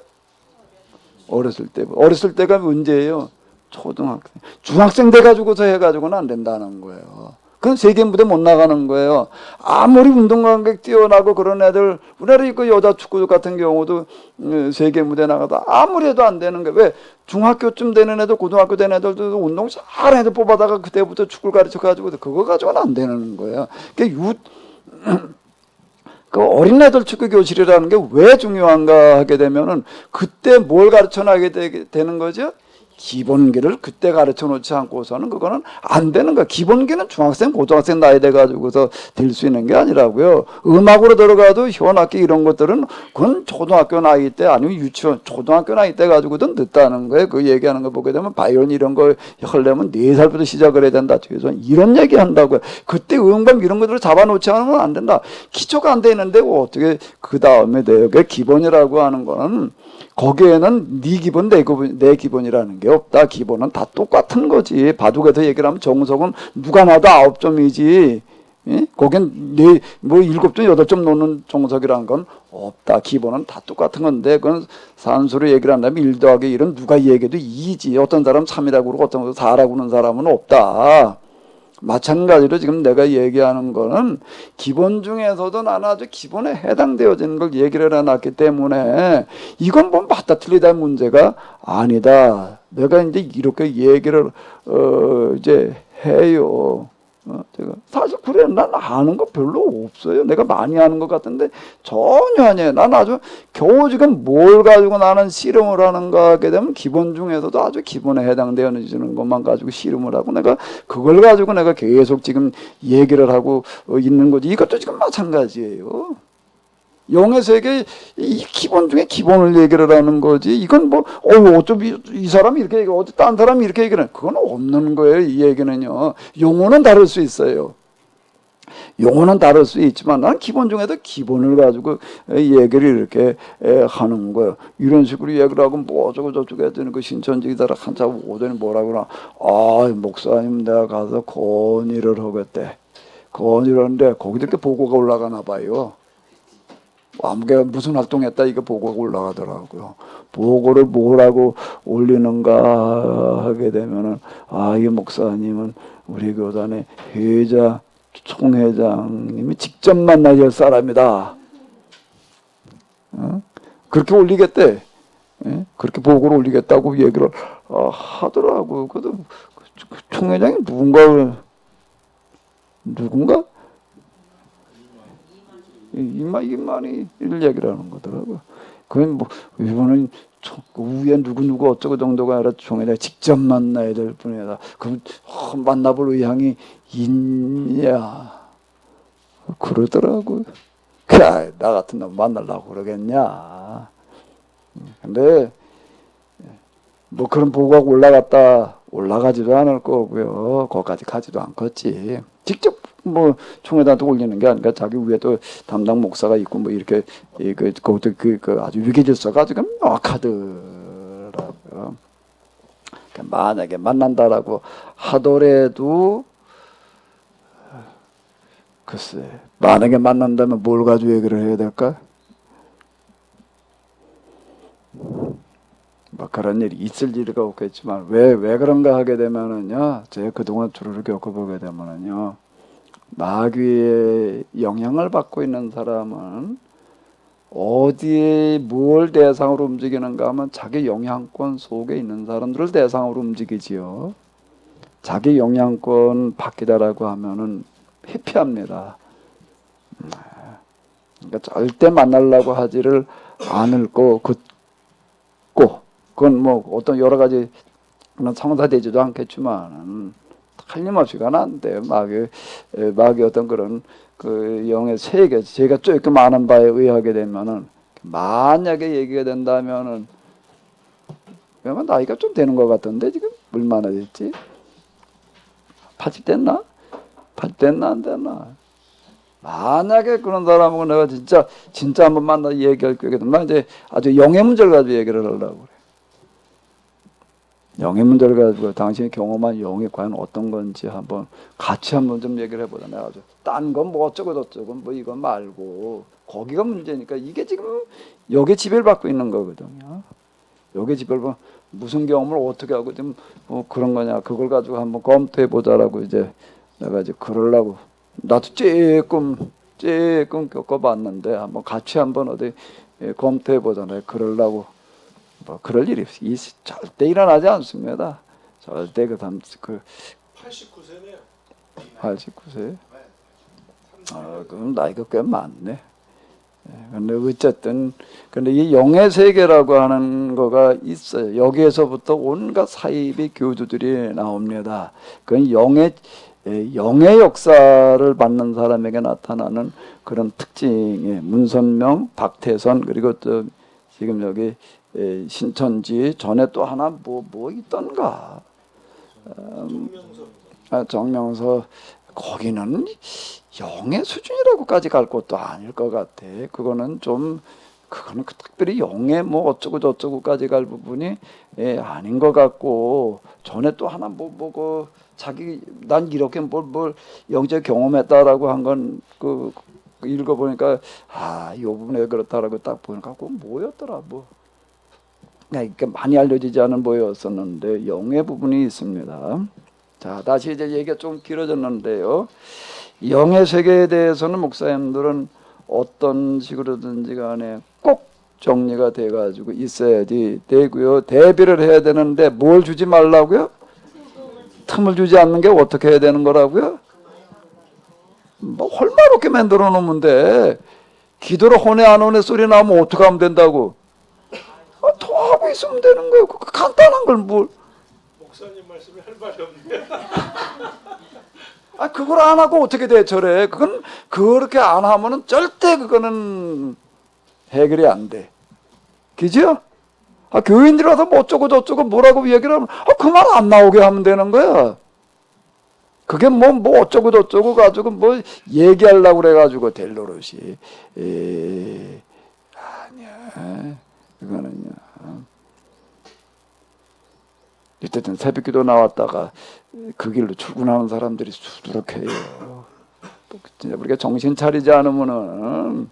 어렸을 때. 어렸을 때가 문제예요. 초등학생. 중학생 돼가지고서 해가지고는 안 된다는 거예요. 그건 세계 무대 못 나가는 거예요. 아무리 운동감각 뛰어나고 그런 애들, 우리나라 그 여자 축구 같은 경우도 세계 무대 나가도 아무리 해도 안 되는 거예요. 왜? 중학교쯤 되는 애들, 고등학교 되는 애들도 운동 잘한 애들 뽑아다가 그때부터 축구를 가르쳐가지고 그거 가지고는 안 되는 거예요. 그러니까 그 어린애들 축구 교실이라는 게 왜 중요한가 하게 되면은 그때 뭘 가르쳐 나게 되는 거죠? 기본기를 그때 가르쳐 놓지 않고서는 그거는 안 되는 거야. 기본기는 중학생, 고등학생 나이 돼 가지고서 될 수 있는 게 아니라고요. 음악으로 들어가도 현악기 이런 것들은 그건 초등학교 나이 때 아니면 유치원, 초등학교 나이 때 가지고도 늦다는 거예요. 그 얘기하는 거 보게 되면 바이올린 이런 거 하려면 4살부터 시작을 해야 된다. 뒤에서 이런 얘기 한다고요. 그때 음감 이런 것들을 잡아놓지 않으면 안 된다. 기초가 안 돼 있는데 어떻게 그 다음에 돼요. 그 기본이라고 하는 거는 거기에는 네 기본, 내 기본이라는 게 없다. 기본은 다 똑같은 거지. 바둑에서 얘기를 하면 정석은 누가 나도 9점이지. 예? 거긴 뭐 7점, 8점 놓는 정석이라는 건 없다. 기본은 다 똑같은 건데, 그건 산수로 얘기를 한다면 1 더하기 1은 누가 얘기해도 2지. 어떤 사람 3이라고 그러고 어떤 사람 4라고 하는 사람은 없다. 마찬가지로 지금 내가 얘기하는 거는 기본 중에서도 나는 아주 기본에 해당되어지는 걸 얘기를 해놨기 때문에 이건 뭐 맞다 틀리다 문제가 아니다. 내가 이제 이렇게 얘기를 이제 해요. 제가 사실 그래 난 아는 거 별로 없어요. 내가 많이 아는 것 같은데 전혀 아니에요. 난 아주 겨우 지금 뭘 가지고 나는 씨름을 하는가 하게 되면 기본 중에서도 아주 기본에 해당되어지는 것만 가지고 씨름을 하고 내가 그걸 가지고 내가 계속 지금 얘기를 하고 있는 거지. 이것도 지금 마찬가지예요. 영의 세계 이 기본 중에 기본을 얘기를 하는 거지. 이건 뭐 어차피 이 사람이 이렇게 얘기하고 어디 딴 사람이 이렇게 얘기를 해. 그건 없는 거예요. 이 얘기는요. 용어는 다를 수 있어요. 용어는 다를 수 있지만 난 기본 중에도 기본을 가지고 얘기를 이렇게 하는 거예요. 이런 식으로 얘기를 하고 뭐 어쩌고 저쩌고 해야 되는 거 신천지기다라 한참 오더니 뭐라 그러나 목사님 내가 가서 건의를 하겠대. 건의를 하는데 거기도 이렇게 보고가 올라가나 봐요. 아무개가 무슨 활동했다 이거 보고가 올라가더라고요. 보고를 뭐라고 올리는가 하게 되면은 이 목사님은 우리 교단의 회장, 총회장님이 직접 만나야 할 사람이다. 그렇게 올리겠대. 그렇게 보고를 올리겠다고 얘기를 하더라고요. 그래도 총회장이 누군가? 이만희 일 얘기를 하는 거더라고요. 그건 뭐 이거는 위에 누구 어쩌고 정도가 아니라 총회장 직접 만나야 될 분이다. 그럼 만나볼 의향이 있냐 그러더라고요. 나 같은 놈 만나려고 그러겠냐. 근데 뭐 그런 보고가 올라가지도 않을 거고요. 거기까지 가지도 않겠지. 직접 뭐 총회장한테 올리는 게 아니라 자기 위에 또 담당 목사가 있고 뭐 이렇게 그것도 그 아주 위계 질서가 지금 명확하더라고요. 그러니까 만약에 만난다라고 하더라도 글쎄 만약에 만난다면 뭘 가지고 얘기를 해야 될까? 뭐 그런 일이 있을 리가 없겠지만 왜 그런가 하게 되면은요, 제가 그동안 주로를 겪어보게 되면은요, 마귀의 영향을 받고 있는 사람은 어디에 뭘 대상으로 움직이는가 하면 자기 영향권 속에 있는 사람들을 대상으로 움직이지요. 자기 영향권 바뀌다라고 하면은 회피합니다. 그러니까 절대 만나려고 하지를 않을 그건 뭐 어떤 여러 가지 성사되지도 않겠지만 틀림없이 가는 안 돼요. 마귀 어떤 그런 그 영의 세계 제가 조금 아는 바에 의하게 되면은 만약에 얘기가 된다면은 그러면 나이가 좀 되는 것 같던데 지금 얼마나 됐지? 80 됐나? 80 됐나 안 됐나? 만약에 그런 사람하고 내가 진짜 한번 만나 얘기할 거게 되면 이제 아주 영의 문제를 가지고 얘기를 하려고 그래. 영의 문제를 가지고 당신이 경험한 영이 과연 어떤 건지 한번 같이 한번 좀 얘기를 해보자. 내가 아주 딴 건 뭐 어쩌고 저쩌고 뭐 이거 말고 거기가 문제니까 이게 지금 여기 지배를 받고 있는 거거든요. 여기 지배를 받고 무슨 경험을 어떻게 하고 좀 뭐 그런 거냐 그걸 가지고 한번 검토해 보자라고 이제 내가 이제 그러려고 나도 조금 겪어봤는데 한번 같이 한번 어디 검토해 보잖아요. 그러려고 뭐 그럴 일이 절대 일어나지 않습니다. 절대 그 89세네요. 89세. 그럼 나이가 꽤 많네. 근데 어쨌든 근데 이 영의 세계라고 하는 거가 있어요. 여기에서부터 온갖 사이비 교주들이 나옵니다. 그건 영의 역사를 받는 사람에게 나타나는 그런 특징이 문선명, 박태선 그리고 또 지금 여기 신천지 전에 또 하나 뭐 있던가 정명서 거기는 영의 수준이라고까지 갈 것도 아닐 것 같아. 그거는 특별히 영의 뭐 어쩌고 저쩌고까지 갈 부분이 아닌 것 같고 전에 또 하나 그 자기 난 이렇게 뭘 영적 경험했다라고 한 건 그 읽어보니까 이 부분에 그렇다라고 딱 보니까 그건 뭐였더라 뭐. 그러니까 많이 알려지지 않은 뭐였었는데 영의 부분이 있습니다. 자 다시 이제 얘기가 좀 길어졌는데요. 영의 세계에 대해서는 목사님들은 어떤 식으로든지 간에 꼭 정리가 돼가지고 있어야지 되고요. 대비를 해야 되는데 뭘 주지 말라고요? 틈을 주지 않는 게 어떻게 해야 되는 거라고요? 뭐 헐마롭게 만들어 놓으면 돼. 기도로 혼내 안 혼내 소리 나면 어떻게 하면 된다고? 토하고 있으면 되는 거예요. 그 간단한 걸 뭘? 목사님 말씀에 할 말이 없네요. 그걸 안 하고 어떻게 대처를 해? 그건 그렇게 안 하면은 절대 그거는 해결이 안 돼. 그죠? 교인들이라서 뭐 어쩌고 저쩌고 뭐라고 얘기를 하면 그 말 안 나오게 하면 되는 거야. 그게 뭐 어쩌고 저쩌고 가지고 뭐 얘기하려고 그래가지고 될 노릇이 아니야. 그거는요. 이때는 새벽기도 나왔다가 그 길로 출근하는 사람들이 수두룩해요. 진짜 우리가 정신 차리지 않으면은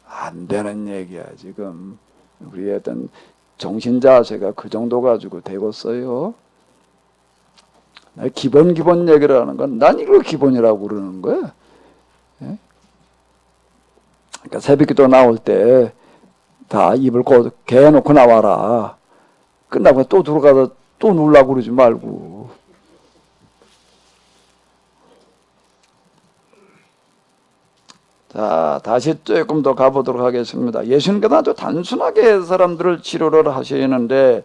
안 되는 얘기야 지금. 우리의 어떤 정신 자세가 그 정도 가지고 되겠어요. 기본 얘기를 하는 건 난 이걸 기본이라고 그러는 거야. 예? 그러니까 새벽기도 나올 때 다 입을 개놓고 나와라. 끝나고 또 들어가서 또 놀라고 그러지 말고. 자, 다시 조금 더 가보도록 하겠습니다. 예수님께서 아주 단순하게 사람들을 치료를 하시는데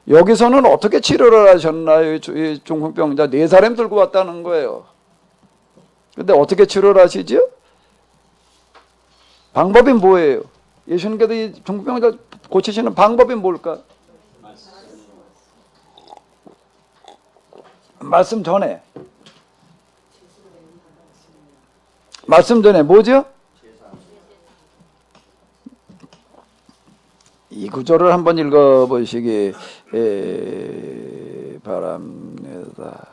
여기서는 어떻게 치료를 하셨나요? 이 중풍병자 4사람 들고 왔다는 거예요. 근데 어떻게 치료를 하시죠? 방법이 뭐예요? 예수님께서 이 중풍병자 고치시는 방법이 뭘까? 말씀 전에 뭐죠? 이 구절을 한번 읽어보시기 바랍니다.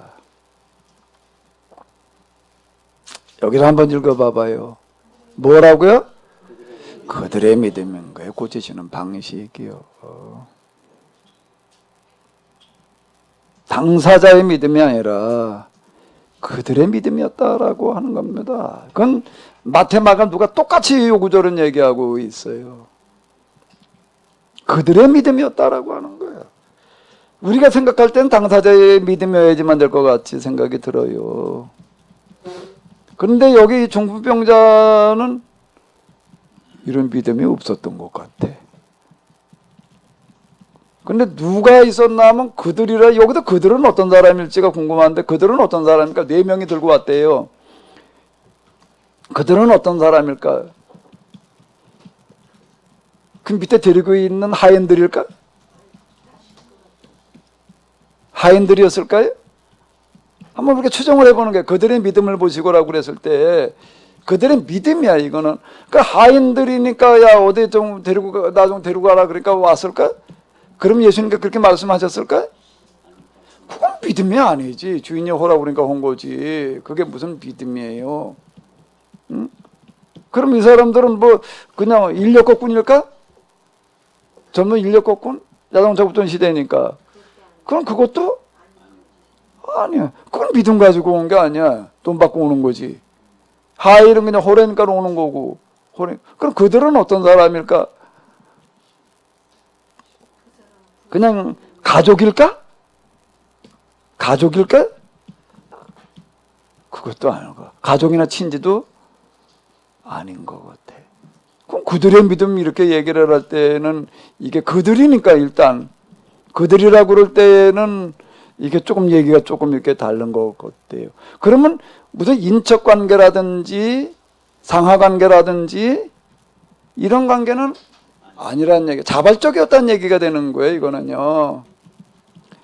여기서 한번 읽어봐봐요. 뭐라고요? 그들의 믿음인 거예요. 고치시는 방식이요. 당사자의 믿음이 아니라 그들의 믿음이었다라고 하는 겁니다. 그건 마태마가 누가 똑같이 이 구절은 얘기하고 있어요. 그들의 믿음이었다라고 하는 거예요. 우리가 생각할 땐 당사자의 믿음이어야지만 될 것 같이 생각이 들어요. 그런데 여기 중풍병자는 이런 믿음이 없었던 것 같아. 근데 누가 있었나 하면 그들이라. 여기도 그들은 어떤 사람일지가 궁금한데 그들은 어떤 사람일까? 4명이 들고 왔대요. 그들은 어떤 사람일까? 그 밑에 데리고 있는 하인들일까? 하인들이었을까요? 한번 그렇게 추정을 해보는 거예요. 그들의 믿음을 보시고라고 그랬을 때 그들의 믿음이야 이거는. 그러니까 하인들이니까 야 어디 좀 데리고 나 좀 데리고 가라 그러니까 왔을까? 그럼 예수님께 그렇게 말씀하셨을까? 그건 믿음이 아니지. 주인이 호라고 그러니까 온 거지. 그게 무슨 믿음이에요? 응? 그럼 이 사람들은 뭐 그냥 인력거꾼일까? 전부 인력거꾼? 자동차 붙던 시대니까. 그럼 그것도 아니야. 그건 믿음 가지고 온 게 아니야. 돈 받고 오는 거지. 하일은 그냥 호래니까 오는 거고. 호래. 그럼 그들은 어떤 사람일까? 그냥 가족일까? 가족일까? 그것도 아니고 가족이나 친지도 아닌 것 같아. 그럼 그들의 믿음 이렇게 얘기를 할 때는 이게 그들이니까 일단 그들이라고 그럴 때는 이게 조금 얘기가 조금 이렇게 다른 것 같아요. 그러면 무슨 인척 관계라든지 상하 관계라든지 이런 관계는 아니라는 얘기, 자발적이었다는 얘기가 되는 거예요. 이거는요.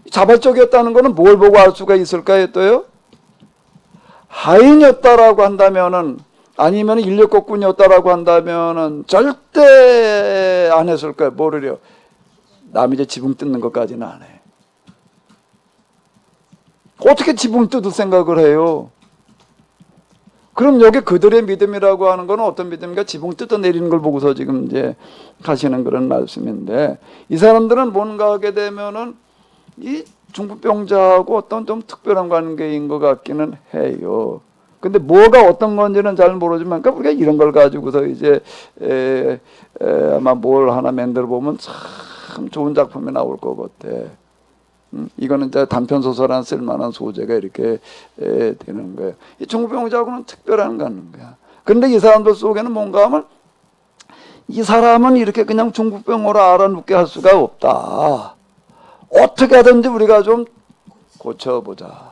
자발적이었다는 거는 뭘 보고 알 수가 있을까요? 또요? 하인이었다라고 한다면은 아니면 인력거꾼이었다라고 한다면은 절대 안 했을 거예요. 뭐를요? 남이 이제 지붕 뜯는 것까지는 안 해. 어떻게 지붕 뜯을 생각을 해요? 그럼 여기 그들의 믿음이라고 하는 건 어떤 믿음인가? 지붕 뜯어내리는 걸 보고서 지금 이제 하시는 그런 말씀인데 이 사람들은 뭔가 하게 되면은 이 중풍병자하고 어떤 좀 특별한 관계인 것 같기는 해요. 근데 뭐가 어떤 건지는 잘 모르지만 그러니까 우리가 이런 걸 가지고서 이제 아마 뭘 하나 만들어 보면 참 좋은 작품이 나올 것 같아. 이거는 이제 단편 소설한 쓸만한 소재가 이렇게 되는 거예요. 이 중풍병자하고는 특별한 거야. 그런데 이 사람들 속에는 뭔가 하면 이 사람은 이렇게 그냥 중풍병으로 알아눕게 할 수가 없다. 어떻게 하든지 우리가 좀 고쳐보자.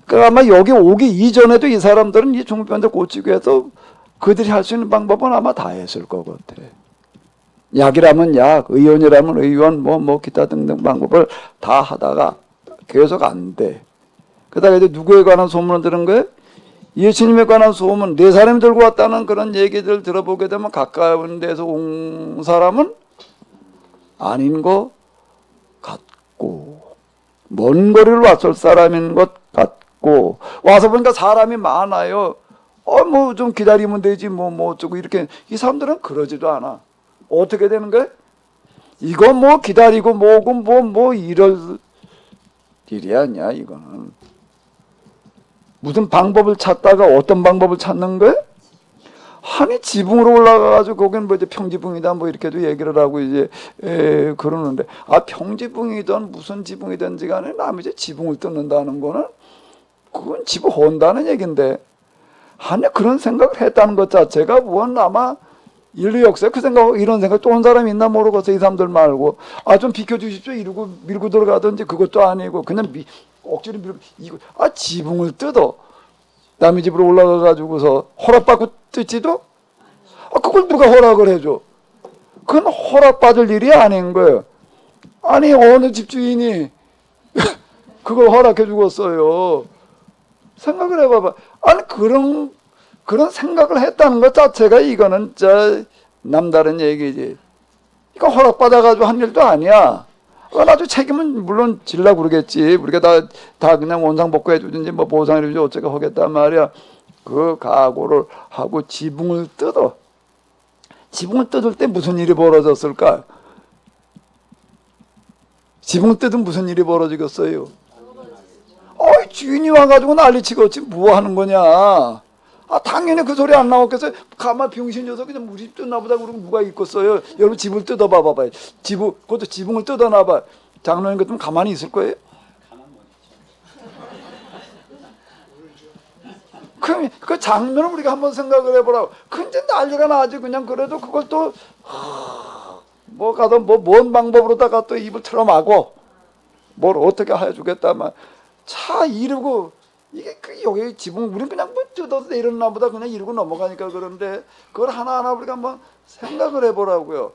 그러니까 아마 여기 오기 이전에도 이 사람들은 이 중풍병자 고치기 위해서 그들이 할 수 있는 방법은 아마 다 했을 것 같아. 약이라면 약, 의원이라면 의원, 뭐 기타 등등 방법을 다 하다가 계속 안 돼. 그러다가 이제 누구에 관한 소문을 들은 거예요? 예수님에 관한 소문, 네 사람이 들고 왔다는 그런 얘기들 들어보게 되면 가까운 데서 온 사람은 아닌 것 같고, 먼 거리를 왔을 사람인 것 같고, 와서 보니까 사람이 많아요. 뭐 좀 기다리면 되지, 뭐 어쩌고 이렇게. 이 사람들은 그러지도 않아. 어떻게 되는 거야? 이거 뭐 기다리고 뭐고 뭐 이럴 일이 아니야 이거는. 무슨 방법을 찾다가 어떤 방법을 찾는 거야? 아니 지붕으로 올라가가지고 거기는 뭐 이제 평지붕이다 뭐 이렇게도 얘기를 하고 이제 그러는데 평지붕이든 무슨 지붕이든지 간에 남이 이제 지붕을 뜯는다는 거는 그건 집을 헌다는 얘긴데 아니 그런 생각을 했다는 것 자체가 뭔 아마 인류 역사에 그 생각, 이런 생각 또 한 사람이 있나 모르겠어. 이 사람들 말고. 좀 비켜주십시오. 이러고 밀고 들어가든지 그것도 아니고, 그냥 억지로 밀고, 지붕을 뜯어. 남의 집으로 올라가가지고서 허락받고 뜯지도? 그걸 누가 허락을 해줘? 그건 허락받을 일이 아닌 거예요. 아니, 어느 집주인이 그걸 허락해 주겠어요. 생각을 해봐봐. 아니, 그런 생각을 했다는 것 자체가 이거는 남다른 얘기지. 이거 허락받아가지고 한 일도 아니야. 나도 책임은 물론 질라고 그러겠지. 우리가 다 그냥 원상복구 해주든지 뭐 보상해주든지 어쩌고 하겠단 말이야. 그 각오를 하고 지붕을 뜯어. 지붕을 뜯을 때 무슨 일이 벌어졌을까? 지붕을 뜯으면 무슨 일이 벌어지겠어요? 주인이 와가지고 난리치겠지. 뭐 하는 거냐? 당연히 그 소리 안 나왔겠어요. 가만 병신 녀석 그냥 우리 집 뜯나보다 그러고 누가 있겠어요. 여러분 집을 뜯어봐봐요. 그것도 지붕을 뜯어놔봐. 장로님 같으면 가만히 있을 거예요? 그 장면을 우리가 한번 생각을 해보라고. 근데 난리가 나지. 그냥 그래도 그걸 또 뭐 가서 뭔 방법으로다가 또 입을 틀어막고 뭘 어떻게 해주겠다만 차 이러고 이게 여기 지붕 우리는 그냥 뭐 뜯어서 내렸나 보다 그냥 이러고 넘어가니까 그런데 그걸 하나하나 우리가 한번 생각을 해보라고요.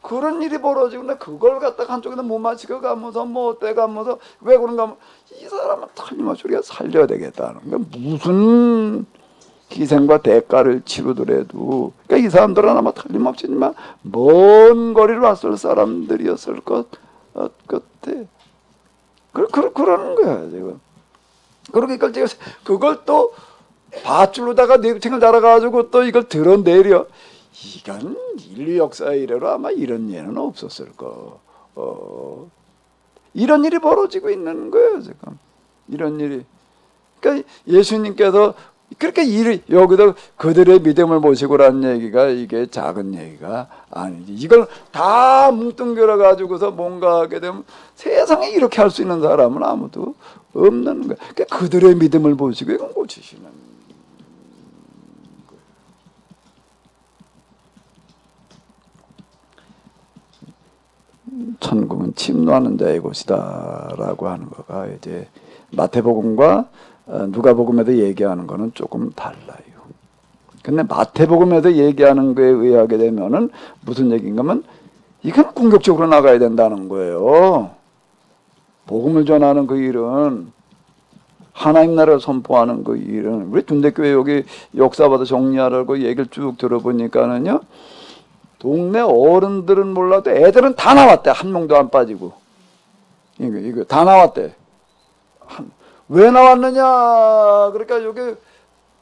그런 일이 벌어지고 그걸 갖다가 한쪽에다 못 맞추고 가면서 뭐 빼가면서 왜 그런가 하면 이 사람은 틀림없이 우리가 살려야 되겠다는 거야. 무슨 희생과 대가를 치르더라도 그러니까 이 사람들은 아마 틀림없이지만 먼 거리를 왔을 사람들이었을 것 같아. 그러는 거야 지금. 그러니까 제가 그걸 또 밧줄로다가 내부층을 달아가지고 또 이걸 드러내려. 이건 인류 역사 이래로 아마 이런 예는 없었을 거. 이런 일이 벌어지고 있는 거예요 지금. 이런 일이. 그러니까 예수님께서 그렇게 여기다 그들의 믿음을 보시고라는 얘기가 이게 작은 얘기가 아니지. 이걸 다 뭉뚱그려 가지고서 뭔가 하게 되면 세상에 이렇게 할 수 있는 사람은 아무도 없는 거야. 그러니까 그들의 믿음을 보시고 이건 고치시는 거예요. 천국은 침노하는 자의 곳이다라고 하는 거가 이제 마태복음과 누가복음에서 얘기하는 거는 조금 달라요. 근데 마태복음에서 얘기하는 거에 의하게 되면은 무슨 얘기인가면 이건 공격적으로 나가야 된다는 거예요. 복음을 전하는 그 일은 하나님 나라를 선포하는 그 일은 우리 둔대교회 여기 역사받아 정리하라고 얘기를 쭉 들어보니까는요. 동네 어른들은 몰라도 애들은 다 나왔대. 한 명도 안 빠지고. 이거 다 나왔대. 왜 나왔느냐? 그러니까 여기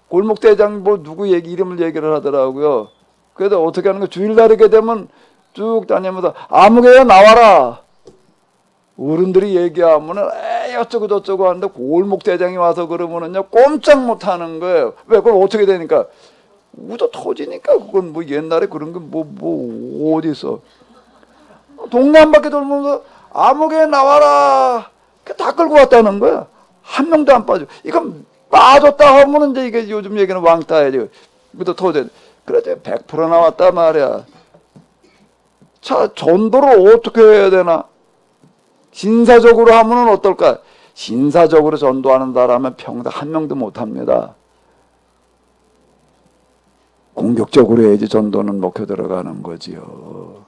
골목대장 뭐 누구 이름을 얘기를 하더라고요. 그래서 어떻게 하는 거 주일날이게 되면 쭉 다니면서 아무개야 나와라. 어른들이 얘기하면은 에이 어쩌고 저쩌고 하는데 골목대장이 와서 그러면은요 꼼짝 못 하는 거예요. 왜? 그럼 어떻게 되니까? 우도 터지니까 그건 뭐 옛날에 그런 게 뭐 어디 있어? 동네 한 바퀴 돌면서 아무개 나와라. 다 끌고 왔다는 거야. 한 명도 안 빠져. 이건 빠졌다 하면은 이제 이게 요즘 얘기는 왕따야. 우도 터져. 그래도 100% 나왔단 말이야. 자, 전도를 어떻게 해야 되나? 신사적으로 하면은 어떨까? 신사적으로 전도하는 사람은 평생 한 명도 못 합니다. 공격적으로 해야지 전도는 먹혀 들어가는 거지요.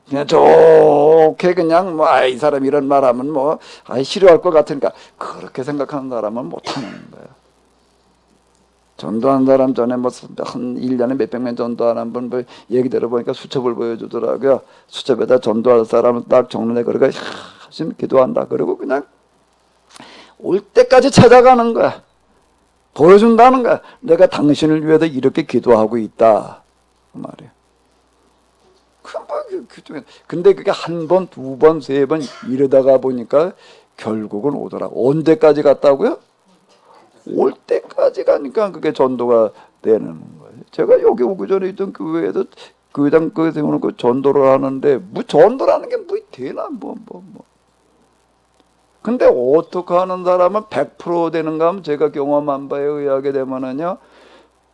그냥 좋게 그냥 이 사람 이런 말하면 싫어할 것 같으니까 그렇게 생각하는 사람은 못하는 거야. 전도한 사람 전에 한 1년에 몇백 명 전도하는 분 얘기 들어보니까 수첩을 보여주더라고요. 수첩에다 전도할 사람은 딱 정론해 그러고 열심히 기도한다. 그리고 그냥 올 때까지 찾아가는 거야. 보여준다는 거야. 내가 당신을 위해서 이렇게 기도하고 있다. 그 말이야. 근데 그게 한 번, 두 번, 세 번 이러다가 보니까 결국은 오더라고. 언제까지 갔다고요? 올 때까지 가니까 그게 전도가 되는 거예요. 제가 여기 오기 전에 있던 교회에서 교회장 그 세우는 전도를 하는데 뭐 전도라는 게 뭐 되나 뭐. 근데 어떻게 하는 사람은 100% 되는가 하면 제가 경험한 바에 의하게 되면은요.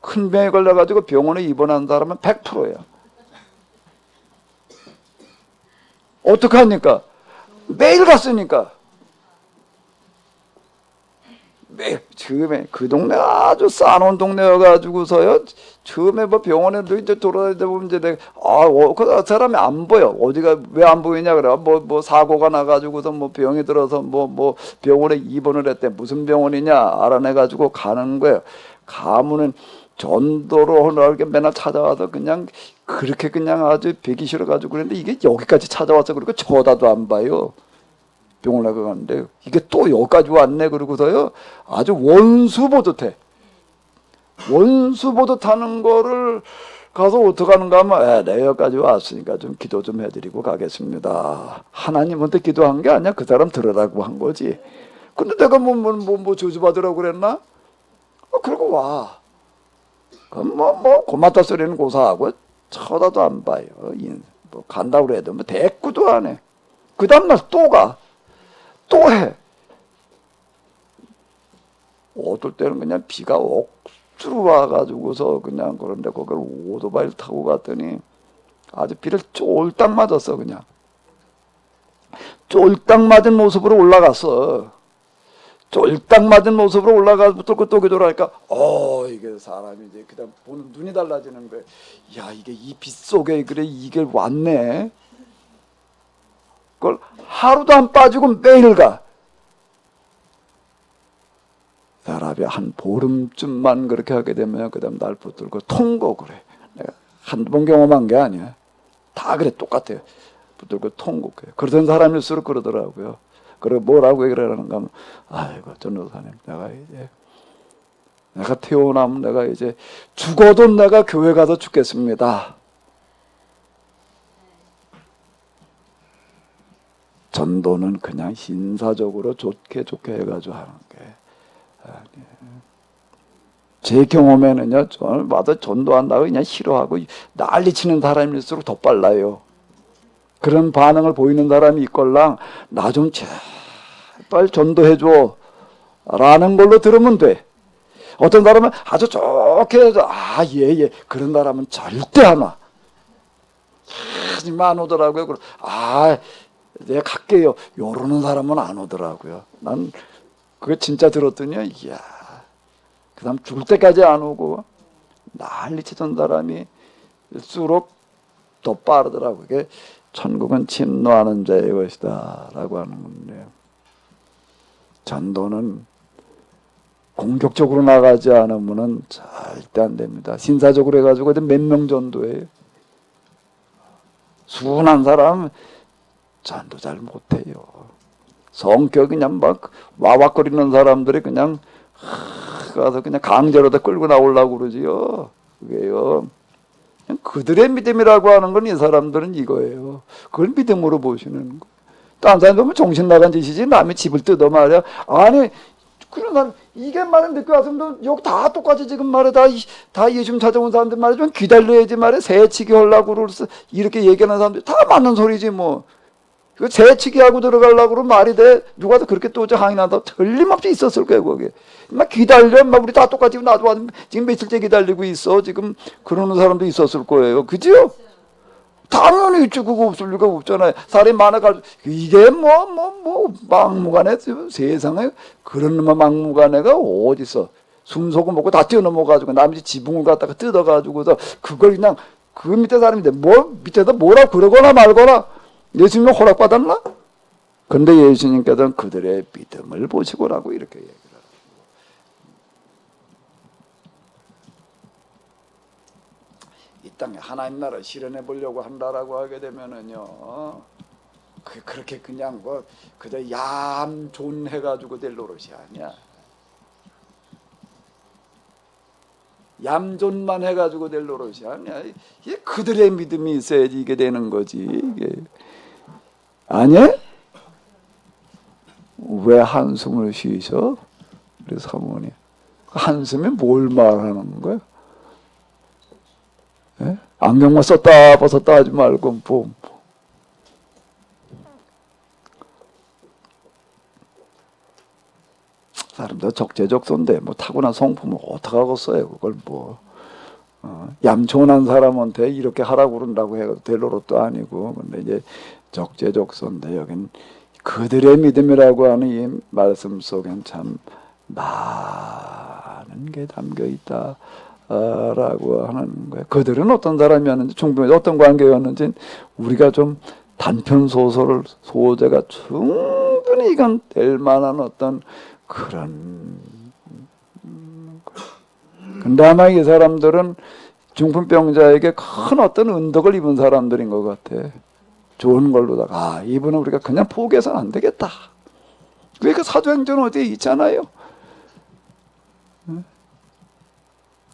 큰 병에 걸려가지고 병원에 입원한 사람은 100%예요. 어떻게 합니까? 매일 갔으니까. 매일 처음에 그 동네 아주 싸놓은 동네여가지고서요. 처음에 뭐 병원에도 이제 돌아다니다 보면 이제 내가 그 사람이 안 보여. 어디가 왜 안 보이냐 그래. 뭐 사고가 나가지고서 뭐 병이 들어서 뭐 병원에 입원을 했대. 무슨 병원이냐 알아내가지고 가는 거예요. 가면은 전도로 하게 맨날 찾아와서 그냥 그렇게 그냥 아주 배기 싫어가지고 그랬는데 이게 여기까지 찾아와서 그리고 쳐다도 안 봐요. 병원 나가는데 이게 또 여기까지 왔네 그러고서요 아주 원수 보듯 해. 원수 보듯 하는 거를 가서 어떻게 하는가 하면 내가 여기까지 왔으니까 좀 기도 좀 해드리고 가겠습니다. 하나님한테 기도한 게 아니야. 그 사람 들으라고 한 거지. 근데 내가 뭐 저주받으라고 그랬나? 그러고 와. 그럼 고맙다 소리는 고사하고 쳐다도 안 봐요. 간다고 해도 대꾸도 안 해. 그 다음날 또 가. 또 해. 어떨 때는 그냥 비가 억수로 와가지고서 그냥 그런데 거기를 오토바이를 타고 갔더니 아주 비를 쫄딱 맞았어. 그냥 쫄딱 맞은 모습으로 올라갔어. 쫄딱 맞은 모습으로 올라가서 또 기도하니까 이게 사람이 이제 그다음 보는 눈이 달라지는 거예요. 야, 이게 이 빛 속에 그래 이게 왔네. 그걸 하루도 안 빠지고 매일 가. 사람이 한 보름쯤만 그렇게 하게 되면 그다음 날 붙들고 통곡을 해. 내가 한두 번 경험한 게 아니야. 다 그래 똑같아요. 붙들고 통곡해요. 그러던 사람일수록 그러더라고요. 그리고 뭐라고 그러는가 하면 아이고 전도사님 내가 태어나면 내가 이제 죽어도 내가 교회 가서 죽겠습니다. 전도는 그냥 신사적으로 좋게 해가지고 하는 게 제 경험에는요, 저마다 전도한다고 그냥 싫어하고 난리치는 사람일수록 더 빨라요. 그런 반응을 보이는 사람이 있걸랑 나 좀 제발 전도해줘 라는 걸로 들으면 돼. 어떤 사람은 아주 좋게 해서 예 그런 사람은 절대 안 와. 하지만 안 오더라고요. 내가 갈게요. 요러는 사람은 안 오더라고요. 난 그거 진짜 들었더니 이야, 그 사람 죽을 때까지 안 오고 난리치던 사람이 일수록 더 빠르더라고요. 그게 천국은 침노하는 자의 것이다 라고 하는 건데요. 전도는 공격적으로 나가지 않으면 절대 안 됩니다. 신사적으로 해가지고 몇 명 전도해요. 순한 사람 전도 잘 못해요. 성격이 그냥 막 와왁거리는 사람들이 그냥 가서 그냥 강제로다 끌고 나오려고 그러지요. 그게요. 그들의 믿음이라고 하는 건 이 사람들은 이거예요. 그걸 믿음으로 보시는 거. 딴 사람 보면 정신 나간 짓이지 남의 집을 뜯어 말이야. 아니 그런 사람 이게 말은 늦게 와서 여기 다 똑같이 지금 말해 다 예수님 찾아온 사람들 말이야 좀 기다려야지 말이야. 새치기 하려고 이렇게 얘기하는 사람들 다 맞는 소리지 뭐. 그 새치기 하고 들어가려고 그러면 말이 돼. 누가 더 그렇게 또 항의한다. 틀림없이 있었을 거예요 거기. 막 기다려. 막 우리 다 똑같이 나도 지금 며칠째 기다리고 있어. 지금 그러는 사람도 있었을 거예요. 그죠? 당연히 있죠. 그거 없을 리가 없잖아요. 사람이 많아가지고 이게 막무가내 세상에 그런 놈의 막무가내가 어디서 숨소고 먹고 다 뛰어넘어가지고 남의 지붕을 갖다가 뜯어가지고서 그걸 그냥 그 밑에 사람인데 밑에다 뭐라 그러거나 말거나 예수님은 허락받았나? 그런데 예수님께서는 그들의 믿음을 보시고라고 이렇게 얘기를 하고 이 땅에 하나님 나라 실현해 보려고 한다라고 하게 되면은요 그렇게 그냥 그저 얌존해가지고 될 노릇이 아니야. 얌존만 해가지고 될 노릇이 아니야. 이게 그들의 믿음이 있어야지 이게 되는 거지. 이게 아니야? 왜 한숨을 쉬셔? 우리 사모님 한숨이 뭘 말하는 거야? 예? 안경만 썼다 벗었다 하지 말고 사람들 적재적소인데 타고난 성품을 어떡하겠어요 그걸 얌촌한 사람한테 이렇게 하라고 그런다고 해도 될 노릇도 아니고. 근데 이제 적재적소인데 여긴 그들의 믿음이라고 하는 이 말씀 속엔 참 많은 게 담겨 있다 라고 하는 거예요. 그들은 어떤 사람이었는지 충분히 어떤 관계였는지 우리가 좀 단편 소재가 충분히 이건 될 만한 어떤 그런. 근데 아마 이 사람들은 중풍병자에게 큰 어떤 은덕을 입은 사람들인 것 같아. 좋은 걸로다가 이분은 우리가 그냥 포기해서는 안 되겠다. 그러니까 사도행전 어디에 있잖아요.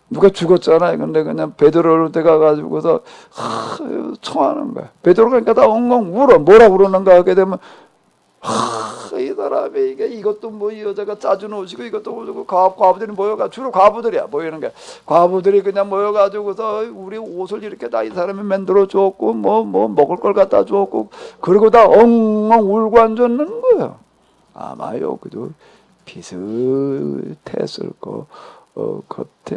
누가 죽었잖아요. 근데 그냥 베드로를 데가가지고서 청하는 거야. 베드로가 그러니까 다 엉엉 울어. 뭐라 그러는가 하게 되면 이 사람이 이것도 이 여자가 짜주놓으시고 이것도 모시고 과부들이 모여가 주로 과부들이야 모이는 게. 과부들이 그냥 모여가지고서 우리 옷을 이렇게 다 이 사람이 만들어 줬고 먹을 걸 갖다 줬고 그리고 다 엉엉 울고 앉았는 거야. 아마요 그도 비슷했을 거 같아.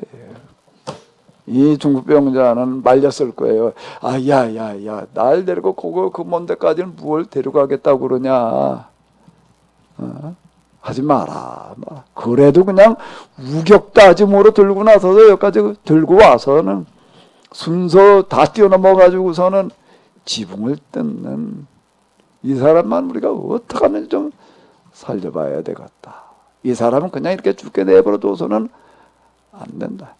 이 중풍병자는 말렸을 거예요. 야야야 날 데리고 그 먼 데까지는 뭘 데려가겠다고 그러냐. 하지 마라. 그래도 그냥 우격다짐으로 들고 나서도 여기까지 들고 와서는 순서 다 뛰어넘어가지고서는 지붕을 뜯는 이 사람만 우리가 어떻게 하면 좀 살려봐야 되겠다. 이 사람은 그냥 이렇게 죽게 내버려둬서는 안 된다.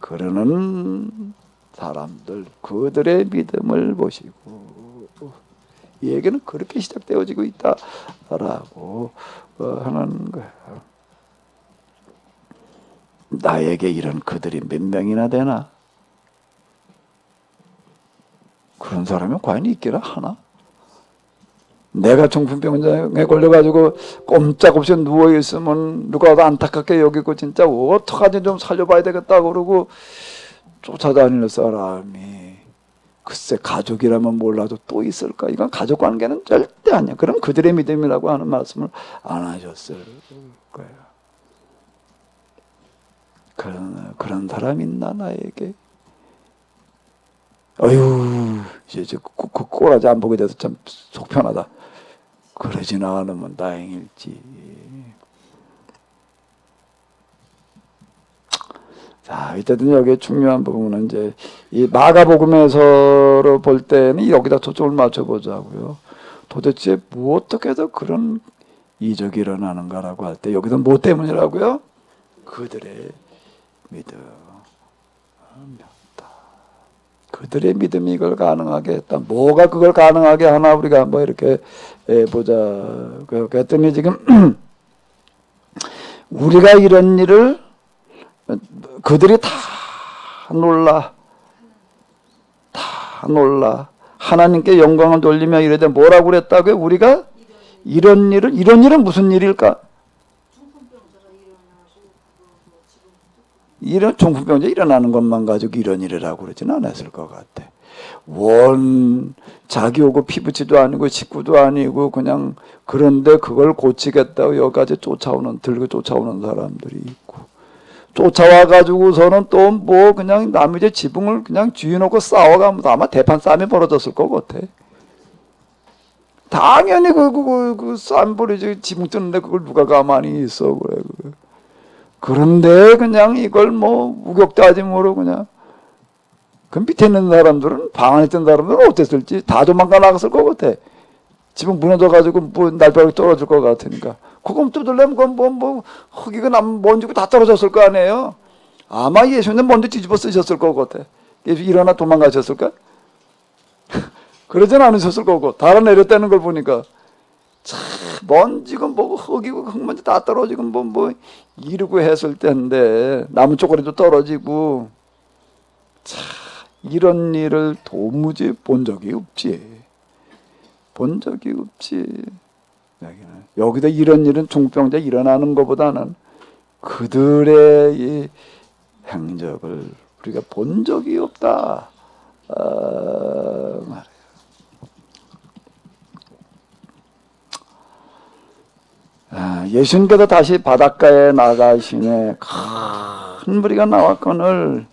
그러는 사람들, 그들의 믿음을 보시고 이 얘기는 그렇게 시작되어지고 있다라고 하는 거예요. 나에게 이런 그들이 몇 명이나 되나? 그런 사람이 과연 있기나 하나? 내가 중풍병자에 걸려가지고 꼼짝없이 누워있으면 누가 안타깝게 여기고 진짜 어떡하지 좀 살려봐야 되겠다 그러고 쫓아다니는 사람이 글쎄 가족이라면 몰라도 또 있을까? 이건 가족 관계는 절대 아니야. 그럼 그들의 믿음이라고 하는 말씀을 안 하셨을 거예요. 그런 사람 있나 나에게? 어휴 이제 그 꼬라지 안 보게 돼서 참 속편하다. 그러진 않으면 다행일지. 자, 이때는 여기 중요한 부분은 이제 이 마가복음에서로 볼 때는 여기다 초점을 맞춰보자고요. 도대체 뭐 어떻게 해서 그런 이적이 일어나는가라고 할 때 여기서 뭐 때문이라고요? 그들의 믿음. 그들의 믿음이 이걸 가능하게 했다. 뭐가 그걸 가능하게 하나 우리가 뭐 이렇게 보자. 그랬더니 지금 우리가 이런 일을 그들이 다 놀라 하나님께 영광을 돌리며 이래되 뭐라고 그랬다고요? 우리가 이런 일은 무슨 일일까? 이런 중풍병자 일어나는 것만 가지고 이런 일이라고 그러지는 않았을 것 같아. 자기 오고 피부치도 아니고 식구도 아니고 그냥 그런데 그걸 고치겠다고 여기까지 들고 쫓아오는 사람들이 있고 쫓아와가지고서는 또 뭐 그냥 남의 집 지붕을 그냥 쥐어놓고 싸워가면 아마 대판 싸움이 벌어졌을 것 같아. 당연히 그 싸움 벌이지 지붕 뜯는데 그걸 누가 가만히 있어 그래. 그런데 그냥 이걸 뭐 우격다짐으로 그냥 그 밑에 있는 사람들은 방 안에 있던 사람들은 어땠을지 다 도망가 나갔을 것 같아. 지붕 무너져가지고 뭐 날벼락이 떨어질 것 같으니까. 그거 뜯으려면 그건 뭐 흙이고 나무 먼지고 다 떨어졌을 거 아니에요. 아마 예수님 먼저 뒤집어 쓰셨을 것 같아. 예수 일어나 도망가셨을까? 그러진 않으셨을 거고 달아 내렸다는 걸 보니까 참 먼지고 뭐 흙이고 흙먼지 다 떨어지고 뭐 이러고 했을 때인데 나무 쪼가리도 떨어지고 참 이런 일을 도무지 본 적이 없지. 여기다 이런 일은 중풍병자 일어나는 것보다는 그들의 이 행적을 우리가 본 적이 없다 말이에요. 예수님께서 다시 바닷가에 나가시네 큰 무리가 나왔거늘.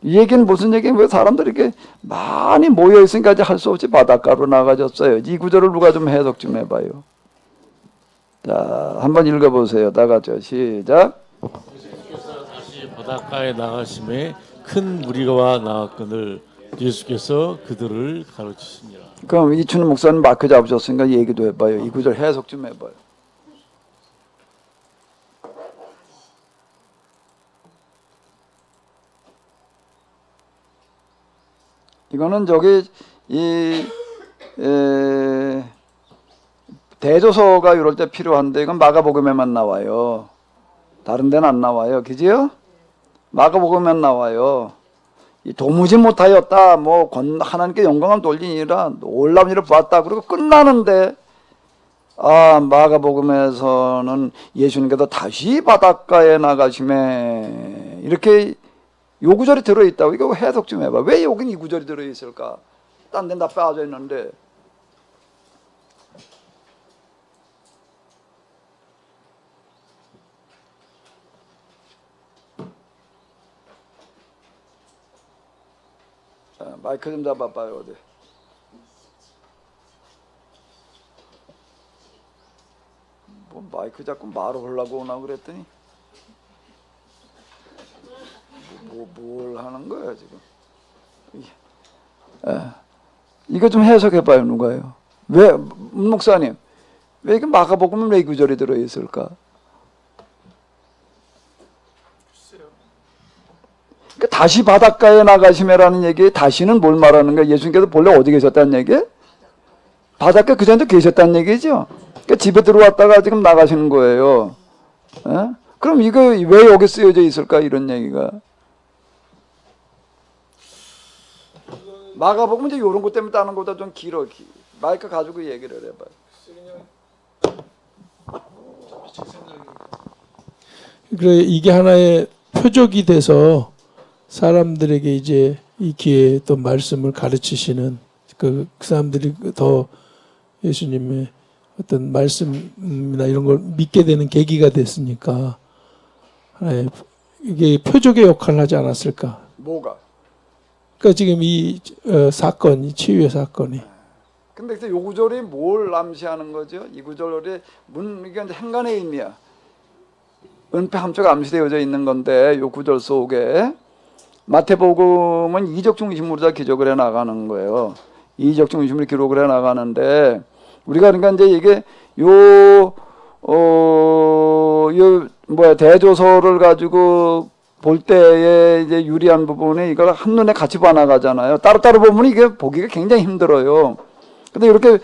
이 얘기는 무슨 얘기예요? 왜 사람들이 이렇게 많이 모여 있으니까 할 수 없이 바닷가로 나가졌어요. 이 구절을 누가 좀 해석 좀 해봐요. 자, 한번 읽어보세요. 다 같이요. 시작. 예수께서 다시 바닷가에 나가심에 큰 무리가 나왔거늘 예수께서 그들을 가르치시니라. 그럼 이춘희 목사님 마크 잡으셨으니까 얘기도 해봐요. 이 구절 해석 좀 해봐요. 이거는 저기 대조서가 이럴 때 필요한데 이건 마가복음에만 나와요. 다른 데는 안 나와요. 그지요? 마가복음에만 나와요. 도무지 못하였다. 뭐 하나님께 영광을 돌리니라 놀라운 일을 보았다. 그리고 끝나는데 마가복음에서는 예수님께서 다시 바닷가에 나가심에 이렇게 요 구절이 들어있다고. 이거 해석 좀 해봐. 왜 여긴 이 구절이 들어있을까? 딴 데는 다 빠져 있는데. 자, 마이크 좀 잡아봐요. 어디. 마이크 자꾸 말을 하려고 오나 그랬더니 뭘 하는 거야 지금? 이거 좀 해석해봐요. 누가요? 왜 목사님 왜 이게 마가복음은 왜 이 구절이 들어있을까? 글쎄요. 그러니까 다시 바닷가에 나가시매라는 얘기에 다시는 뭘 말하는 거야? 예수님께서 본래 어디 계셨다는 얘기? 바닷가 그 전에도 계셨다는 얘기죠. 그러니까 집에 들어왔다가 지금 나가시는 거예요. 에? 그럼 이거 왜 여기 쓰여져 있을까? 이런 얘기가. 마가복음 이제 이런 것 때문에 따는 것보다 좀 길어. 마이크 가지고 얘기를 해봐. 제 생각이 그래 이게 하나의 표적이 돼서 사람들에게 이제 이 기회에 또 말씀을 가르치시는 그 사람들이 더 예수님의 어떤 말씀이나 이런 걸 믿게 되는 계기가 됐으니까 하나의 이게 표적의 역할을 하지 않았을까? 뭐가? 그러니까 지금 이 사건이 치유의 사건이 근데 이 구절이 뭘 암시하는 거죠? 이 구절이 이게 이제 행간의 의미야. 은폐 함수가 암시되어져 있는 건데 이 구절 속에 마태복음은 이적 중심으로 다 기록을 해 나가는 거예요. 이적 중심으로 기록을 해 나가는데 우리가 그러니까 이제 이게 대조서를 가지고 볼 때에 이제 유리한 부분이 이걸 한눈에 같이 봐 나가잖아요. 따로따로 보면 이게 보기가 굉장히 힘들어요. 근데 이렇게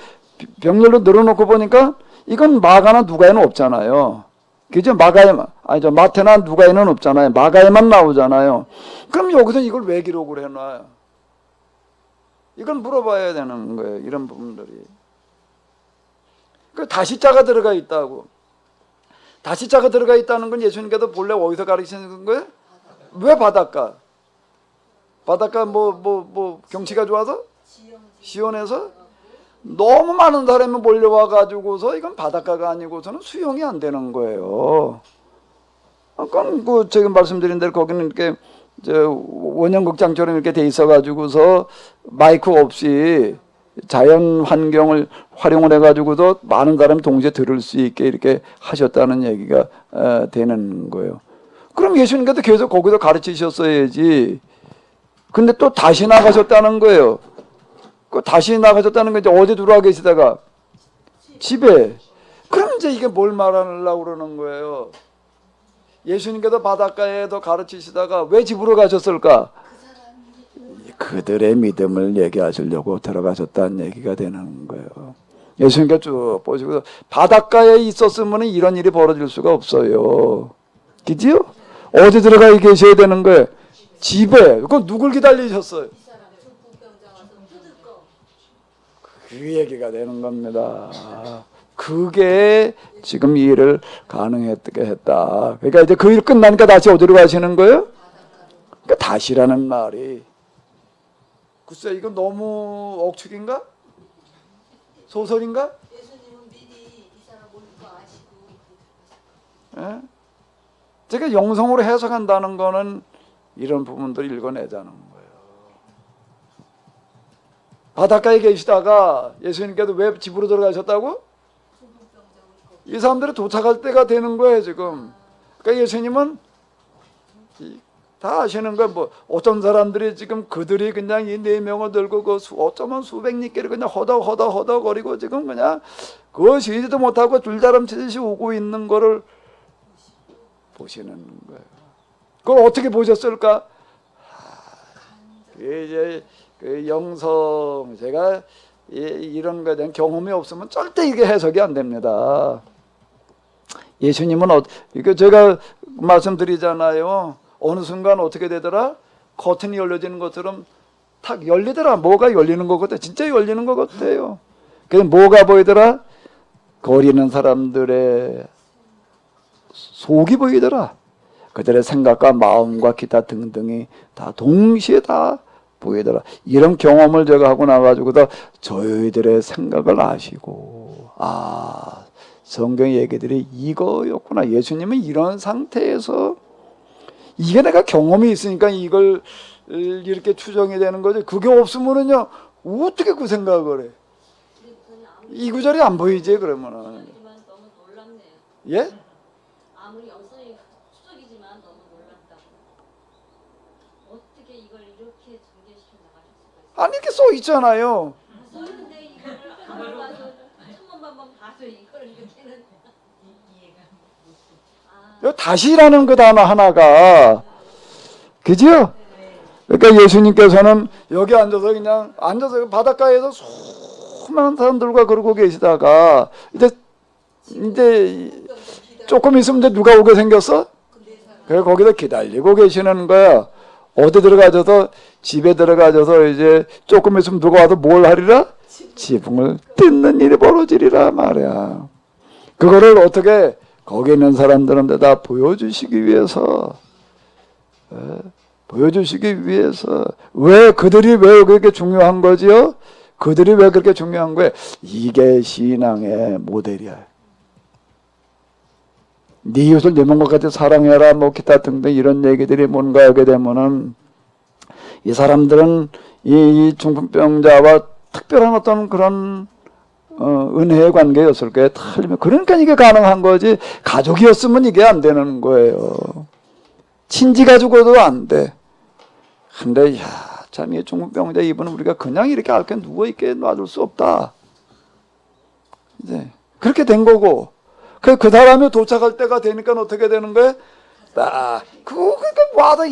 병렬로 늘어놓고 보니까 이건 마가나 누가에는 없잖아요. 그죠? 마태나 누가에는 없잖아요. 마가에만 나오잖아요. 그럼 여기서 이걸 왜 기록을 해놔요? 이건 물어봐야 되는 거예요. 이런 부분들이. 그 다시자가 들어가 있다고. 다시자가 들어가 있다는 건 예수님께서 본래 어디서 가르치는 거예요? 왜 바닷가? 바닷가 경치가 좋아서? 시원해서? 너무 많은 사람이 몰려와 가지고서 이건 바닷가가 아니고서는 수용이 안 되는 거예요. 그건 지금 말씀드린 대로 거기는 이렇게 원형극장처럼 이렇게 돼 있어 가지고서 마이크 없이 자연 환경을 활용을 해 가지고도 많은 사람이 동시에 들을 수 있게 이렇게 하셨다는 얘기가 되는 거예요. 그럼 예수님께서 계속 거기서 가르치셨어야지. 근데 또 다시 나가셨다는 거예요. 다시 나가셨다는 건 이제 어디 들어와 계시다가 집에. 그럼 이제 이게 뭘 말하려고 그러는 거예요? 예수님께서 바닷가에도 가르치시다가 왜 집으로 가셨을까? 그들의 믿음을 얘기하시려고 들어가셨다는 얘기가 되는 거예요. 예수님께서 쭉 보시고 바닷가에 있었으면 이런 일이 벌어질 수가 없어요. 그지요? 어디 들어가 계셔야 되는 거예요? 집에. 그건 누굴 기다리셨어요? 그 얘기가 되는 겁니다. 그게 지금 이 일을 가능했게 했다. 그러니까 이제 그 일 끝나니까 다시 어디로 가시는 거예요? 그러니까 다시라는 말이 글쎄 이건 너무 억측인가? 소설인가? 예수님은 미리 이 사람 올 거 아시고. 예? 제가 영성으로 해석한다는 거는 이런 부분들을 읽어내자는 거예요. 바닷가에 계시다가 예수님께서 왜 집으로 들어가셨다고? 이 사람들이 도착할 때가 되는 거예요 지금. 그러니까 예수님은 다 아시는 거예요. 어떤 사람들이 지금 그들이 그냥 이 4명을 들고 어쩌면 수백 리끼를 그냥 허덕거리고 지금 그냥 그거 쉬지도 못하고 줄다람 치듯이 오고 있는 거를 보시는 거예요. 그걸 어떻게 보셨을까? 이제 그 영성 제가 이런 거에 대한 경험이 없으면 절대 이게 해석이 안 됩니다. 예수님은 이거 제가 말씀드리잖아요. 어느 순간 어떻게 되더라? 커튼이 열려지는 것처럼 탁 열리더라. 뭐가 열리는 것 같아. 진짜 열리는 것 같아요. 그게 뭐가 보이더라? 거리는 사람들의 속이 보이더라. 그들의 생각과 마음과 기타 등등이 다 동시에 다 보이더라. 이런 경험을 제가 하고 나가지고도 저희들의 생각을 아시고 성경 얘기들이 이거였구나. 예수님은 이런 상태에서 이게 내가 경험이 있으니까 이걸 이렇게 추정이 되는 거죠. 그게 없으면은요 어떻게 그 생각을 해? 이 구절이 안 보이지 그러면은. 너무 놀랍네요. 예? 아무리 영성이 추적이지만 너무 놀랍다고. 어떻게 이걸 이렇게 전개시켜 나가실 수가 있어요? 아니 이렇게 써 있잖아요. 써있는데 이거를 아무리 봐도 천번만번 봐도 이걸 이렇게는 이해가 아, 요 다시라는 그 단어 하나가 그죠? 그러니까 예수님께서는 여기 앉아서 그냥 앉아서 바닷가에서 수많은 사람들과 그러고 계시다가 이제 조금 있으면 이제 누가 오게 생겼어? 그래 거기서 기다리고 계시는 거야. 어디 들어가셔서 집에 들어가셔서 이제 조금 있으면 누가 와서 뭘 하리라? 지붕을 뜯는 일이 벌어지리라 말이야. 그거를 어떻게 거기 있는 사람들한테 다 보여주시기 위해서 보여주시기 위해서 왜 그들이 왜 그렇게 중요한 거지요? 그들이 왜 그렇게 중요한 거예요? 이게 신앙의 모델이야. 네 이웃을 네 몸과 같이 사랑해라 뭐 기타 등등 이런 얘기들이 뭔가 하게 되면은 이 사람들은 이 중풍병자와 특별한 어떤 그런 은혜의 관계였을 거예요. 틀리면 그러니까 이게 가능한 거지. 가족이었으면 이게 안 되는 거예요. 친지 가지고도 안 돼. 근데 참 이 중풍병자 이분은 우리가 그냥 이렇게 앓게 누워 있게 놔둘 수 없다. 이제 그렇게 된 거고. 그 사람이 도착할 때가 되니까 어떻게 되는 거야? 그러니까 와서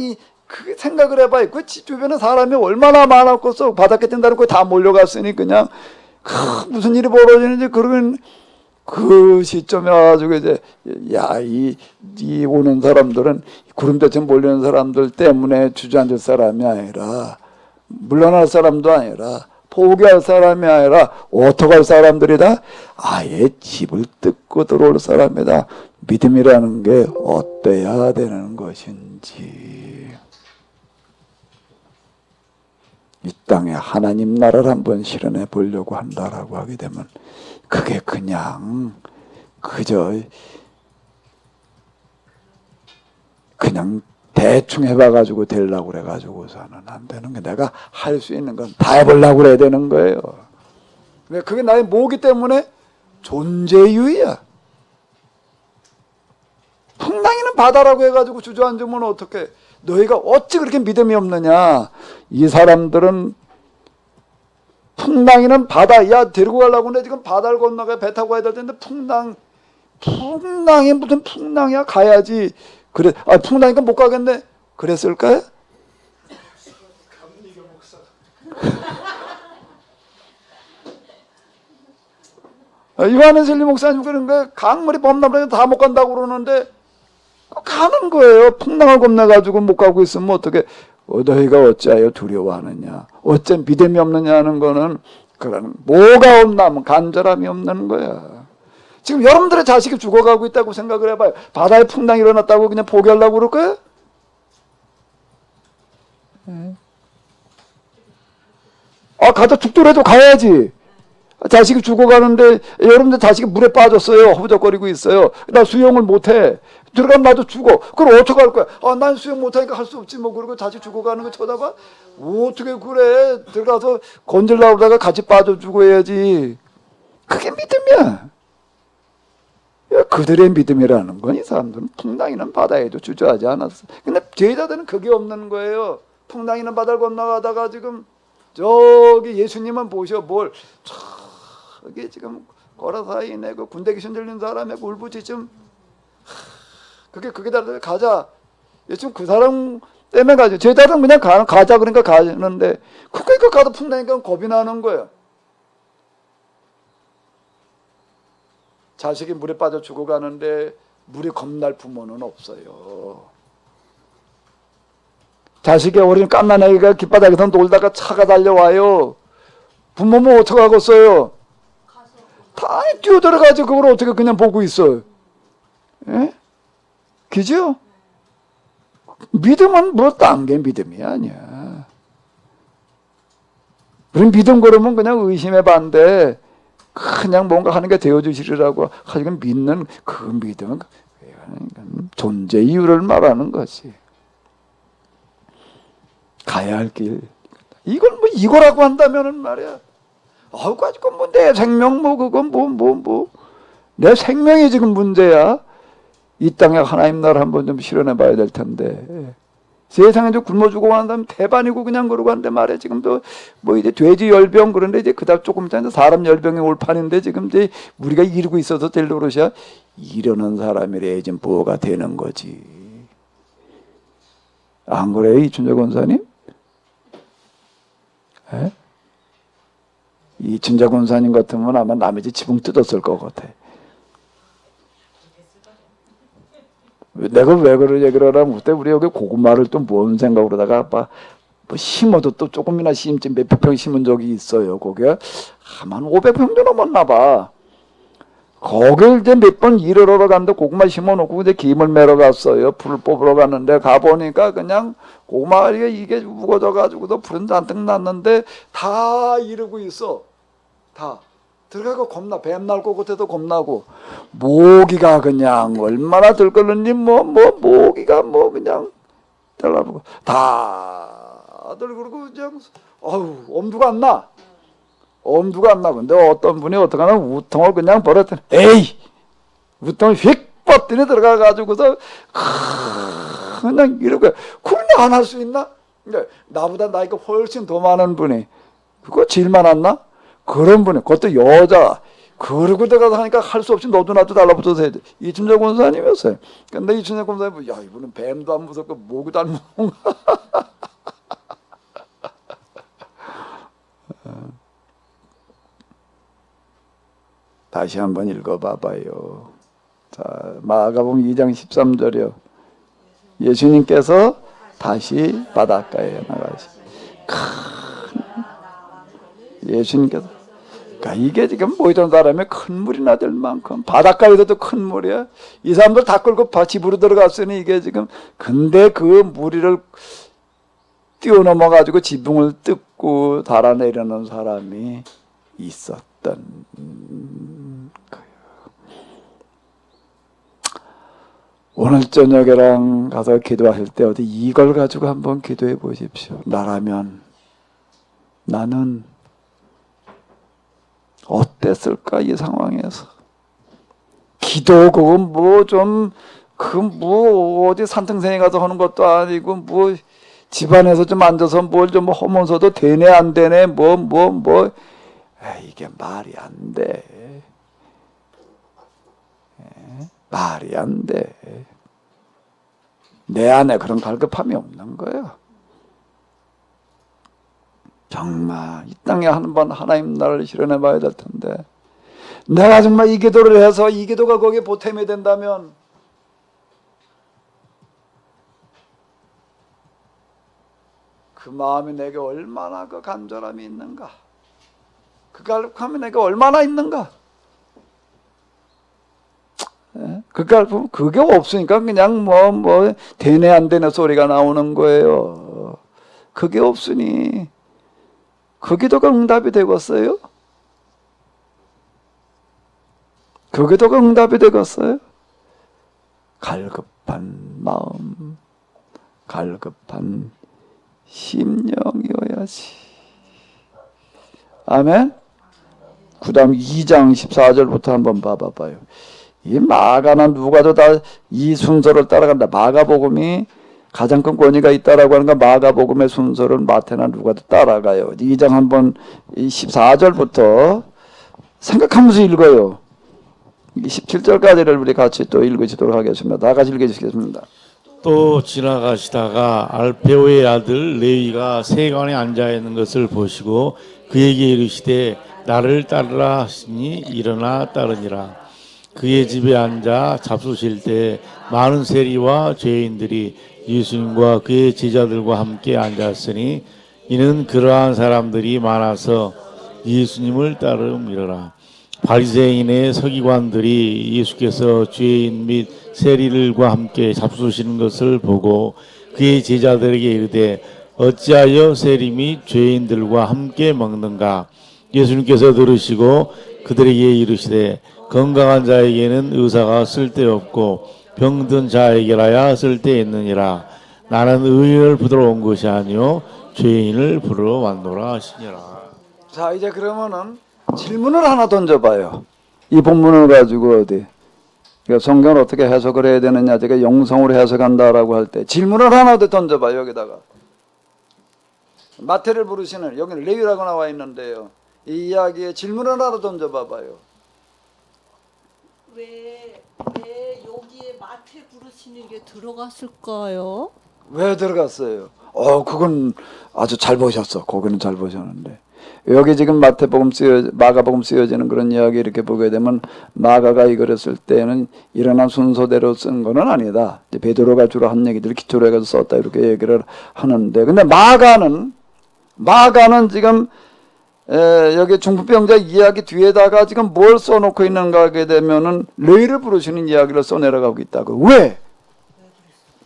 그 생각을 해봐요. 그 집 주변에 사람이 얼마나 많았겠어. 바닷가 뛴다고 다 몰려갔으니 그냥 무슨 일이 벌어지는지 그러면 그 시점에 와가지고 이제 이 오는 사람들은 구름대처럼 몰리는 사람들 때문에 주저앉을 사람이 아니라 물러날 사람도 아니라 포기할 사람이 아니라 어떡할 사람들이다? 아예 집을 뜯고 들어올 사람이다. 믿음이라는 게 어때야 되는 것인지. 이 땅에 하나님 나라를 한번 실현해 보려고 한다라고 하게 되면 그게 그냥 대충 해봐가지고 되려고 그래가지고서는 안 되는 게 내가 할 수 있는 건 다 해보려고 그래야 되는 거예요. 왜? 그게 나의 뭐기 때문에 존재유의야. 풍랑이는 바다라고 해가지고 주저앉으면 어떡해. 너희가 어찌 그렇게 믿음이 없느냐. 이 사람들은 풍랑이는 바다. 야 데리고 가려고 하는데 지금 바다를 건너가 배 타고 가야 될 텐데 풍랑이 무슨 풍랑이야. 가야지. 그래. 풍랑이니까 못 가겠네. 그랬을까요? 감리교 목사. 요한슬리 목사님 그런 거 강물이 범람하면 다 못 간다고 그러는데 가는 거예요. 풍랑을 겁내가지고 못 가고 있으면 어떻게 너희가 어찌하여 두려워하느냐. 어째 믿음이 없느냐 하는 거는 그런 뭐가 없나 하면 간절함이 없는 거야. 지금 여러분들의 자식이 죽어가고 있다고 생각을 해봐요. 바다에 풍랑이 일어났다고 그냥 포기하려고 그럴 거예요? 가다 죽더라도 가야지. 자식이 죽어가는데 여러분들 자식이 물에 빠졌어요. 허우적거리고 있어요. 나 수영을 못해. 들어가면 나도 죽어. 그럼 어떻게 할 거야? 난 수영 못하니까 할 수 없지 뭐. 그리고 자식 죽어가는 거 쳐다봐? 어떻게 그래. 들어가서 건질라고 하다가 같이 빠져 죽어야지. 그게 믿음이야. 그들의 믿음이라는 건 이 사람들은 풍랑이는 바다에도 주저하지 않았어. 근데 제자들은 그게 없는 거예요. 풍랑이는 바다를 건너가다가 지금 저기 예수님은 보셔 저기 지금 거라사이네 그 군대 귀신 들린 사람의 울부짖음 그게 다들 가자. 예수님 그 사람 때문에 가죠. 제자들은 그냥 가자 그러니까 가는데 그러니까 가도 풍랑이니까 겁이 나는 거예요. 자식이 물에 빠져 죽어가는데 물이 겁날 부모는 없어요. 자식이 어린 깐난아기가 길바닥에서 놀다가 차가 달려와요. 부모는 어떡하겠어요? 다 뛰어들어가지고 그걸 어떻게 그냥 보고 있어요? 예? 그죠? 믿음은 뭐 딴 게 믿음이 아니야. 우리 믿음 그러면 그냥 의심의 반대 그냥 뭔가 하는 게 되어주시리라고 하지만 믿는 그 믿음은 존재 이유를 말하는 것이 가야 할 길. 이걸 뭐 이거라고 한다면은 말이야. 가지고 뭐 내 생명 뭐 그건 뭐. 내 생명이 지금 문제야. 이 땅에 하나님 나라 한번 좀 실현해 봐야 될 텐데. 세상에 좀 굶어 죽어가는 사람 대반이고 그냥 그러고 하는데 말이야. 지금도 뭐 이제 돼지 열병 그런데 이제 그다음 조금 있다 사람 열병이 올 판인데 지금 이제 우리가 이러고 있어서 될 노릇이야. 이러는 사람이래 지금 부호가 되는 거지. 안 그래요, 이춘재 권사님? 에? 이춘재 권사님 같으면 아마 남의 집 지붕 뜯었을 것 같아. 내가 왜 그러 얘기를 하라면 그때 우리 여기 고구마를 또 뭔 생각으로다가 뭐 심어도 또 조금이나 심지 몇백 평 심은 적이 있어요. 거기에 한 500평 정도 넘었나 봐. 거길 이제 몇 번 일을 하러 갔는데 고구마 심어놓고 이제 김을 매러 갔어요. 풀을 뽑으러 갔는데 가보니까 그냥 고구마가 이게 우거져가지고도 풀은 잔뜩 났는데 다 이러고 있어. 다. 들어가고 겁나. 뱀 날 것 같아도 겁나고. 모기가 그냥 얼마나 들끓는지 모기가 그냥 달라붙고. 다들 그러고 그냥 엄두가 안 나. 엄두가 안 나. 근데 어떤 분이 어떡하나 우통을 그냥 버렸더니 에이! 우통을 휙 뻗더니 들어가가지고서 그냥 이러고 그걸 안 할 수 있나? 나보다 나이가 훨씬 더 많은 분이 그거 질만 않나? 그런 분이 그것도 여자 그러고 들어가서 하니까 할 수 없이 너도 나도 달라붙어서 해야 돼. 이춘재 권사님이었어요. 근데 이춘재 권사님 야 이분은 뱀도 안 무섭고 모기도 안 무서운가? 다시 한번 읽어봐봐요. 자, 마가복음 2장 13절이요. 예수님께서 다시 바닷가에 나가시. 예수님께서 그러니까 이게 지금 모이던 사람의 큰 물이나 될 만큼 바닷가에서도 큰 물이야. 이 사람들 다 끌고 집으로 들어갔으니 이게 지금 근데 그 무리를 뛰어넘어 가지고 지붕을 뜯고 달아내려는 사람이 있었던 거예요. 오늘 저녁에랑 가서 기도하실 때 어디 이걸 가지고 한번 기도해 보십시오. 나라면 나는 어땠을까 이 상황에서. 기도 그건 어디 산등생에 가서 하는 것도 아니고 집안에서 좀 앉아서 뭘 좀 하면서도 되네 안 되네 이게 말이 안 돼. 말이 안 돼. 내 안에 그런 갈급함이 없는 거예요. 정말 이 땅에 한번 하나님 나라를 실현해 봐야 될 텐데 내가 정말 이 기도를 해서 이 기도가 거기에 보탬이 된다면 그 마음이 내게 얼마나 그 간절함이 있는가, 그 갈급함이 내게 얼마나 있는가. 그 갈급 그게 없으니까 그냥 되네 안 되네 소리가 나오는 거예요. 그게 없으니 그 기도가 응답이 되겠어요? 그 기도가 응답이 되겠어요? 갈급한 마음, 갈급한 심령이어야지. 아멘? 그 다음 2장 14절부터 한번 봐봐요. 이 마가나 누가도 다 이 순서를 따라간다. 마가복음이 가장 큰 권위가 있다라고 하는 건 마가복음의 순서를 마태나 누가도 따라가요. 2장 한번 14절부터 생각하면서 읽어요. 17절까지를 우리 같이 또 읽으시도록 하겠습니다. 다 같이 읽으시겠습니다. 또 지나가시다가 알페오의 아들 레위가 세관에 앉아 있는 것을 보시고 그에게 이르시되 나를 따르라 하시니 일어나 따르니라. 그의 집에 앉아 잡수실 때 많은 세리와 죄인들이 예수님과 그의 제자들과 함께 앉았으니 이는 그러한 사람들이 많아서 예수님을 따름이러라. 바리새인의 서기관들이 예수께서 죄인 및 세리들과 함께 잡수시는 것을 보고 그의 제자들에게 이르되 어찌하여 세리 및 죄인들과 함께 먹는가. 예수님께서 들으시고 그들에게 이르시되 건강한 자에게는 의사가 쓸데없고 병든 자에게라야 쓸데있느니라. 나는 의인을 부르러 온 것이 아니요 죄인을 부르러 왔노라 하시니라. 자, 이제 그러면은 질문을 하나 던져봐요. 이 본문을 가지고 어디 그러니까 성경을 어떻게 해석을 해야 되느냐 제가 영성으로 해석한다라고 할 때 질문을 하나 더 던져봐. 여기다가 마태를 부르시는 여기는 레위라고 나와 있는데요. 이 이야기에 질문을 하나 던져봐봐요. 왜 여기에 마태 부르시는 게 들어갔을까요? 왜 들어갔어요? 그건 아주 잘 보셨어. 거기는 잘 보셨는데 여기 지금 마가복음 쓰여지는 그런 이야기 이렇게 보게 되면 마가가 이거를 쓸 때는 일어난 순서대로 쓴 거는 아니다. 이제 베드로가 주로 한 얘기들을 기초로 해서 썼다 이렇게 얘기를 하는데 근데 마가는 지금 여기 중풍병자 이야기 뒤에다가 지금 뭘 써놓고 있는가 하게 되면은 레위를 부르시는 이야기를 써내려가고 있다고. 왜?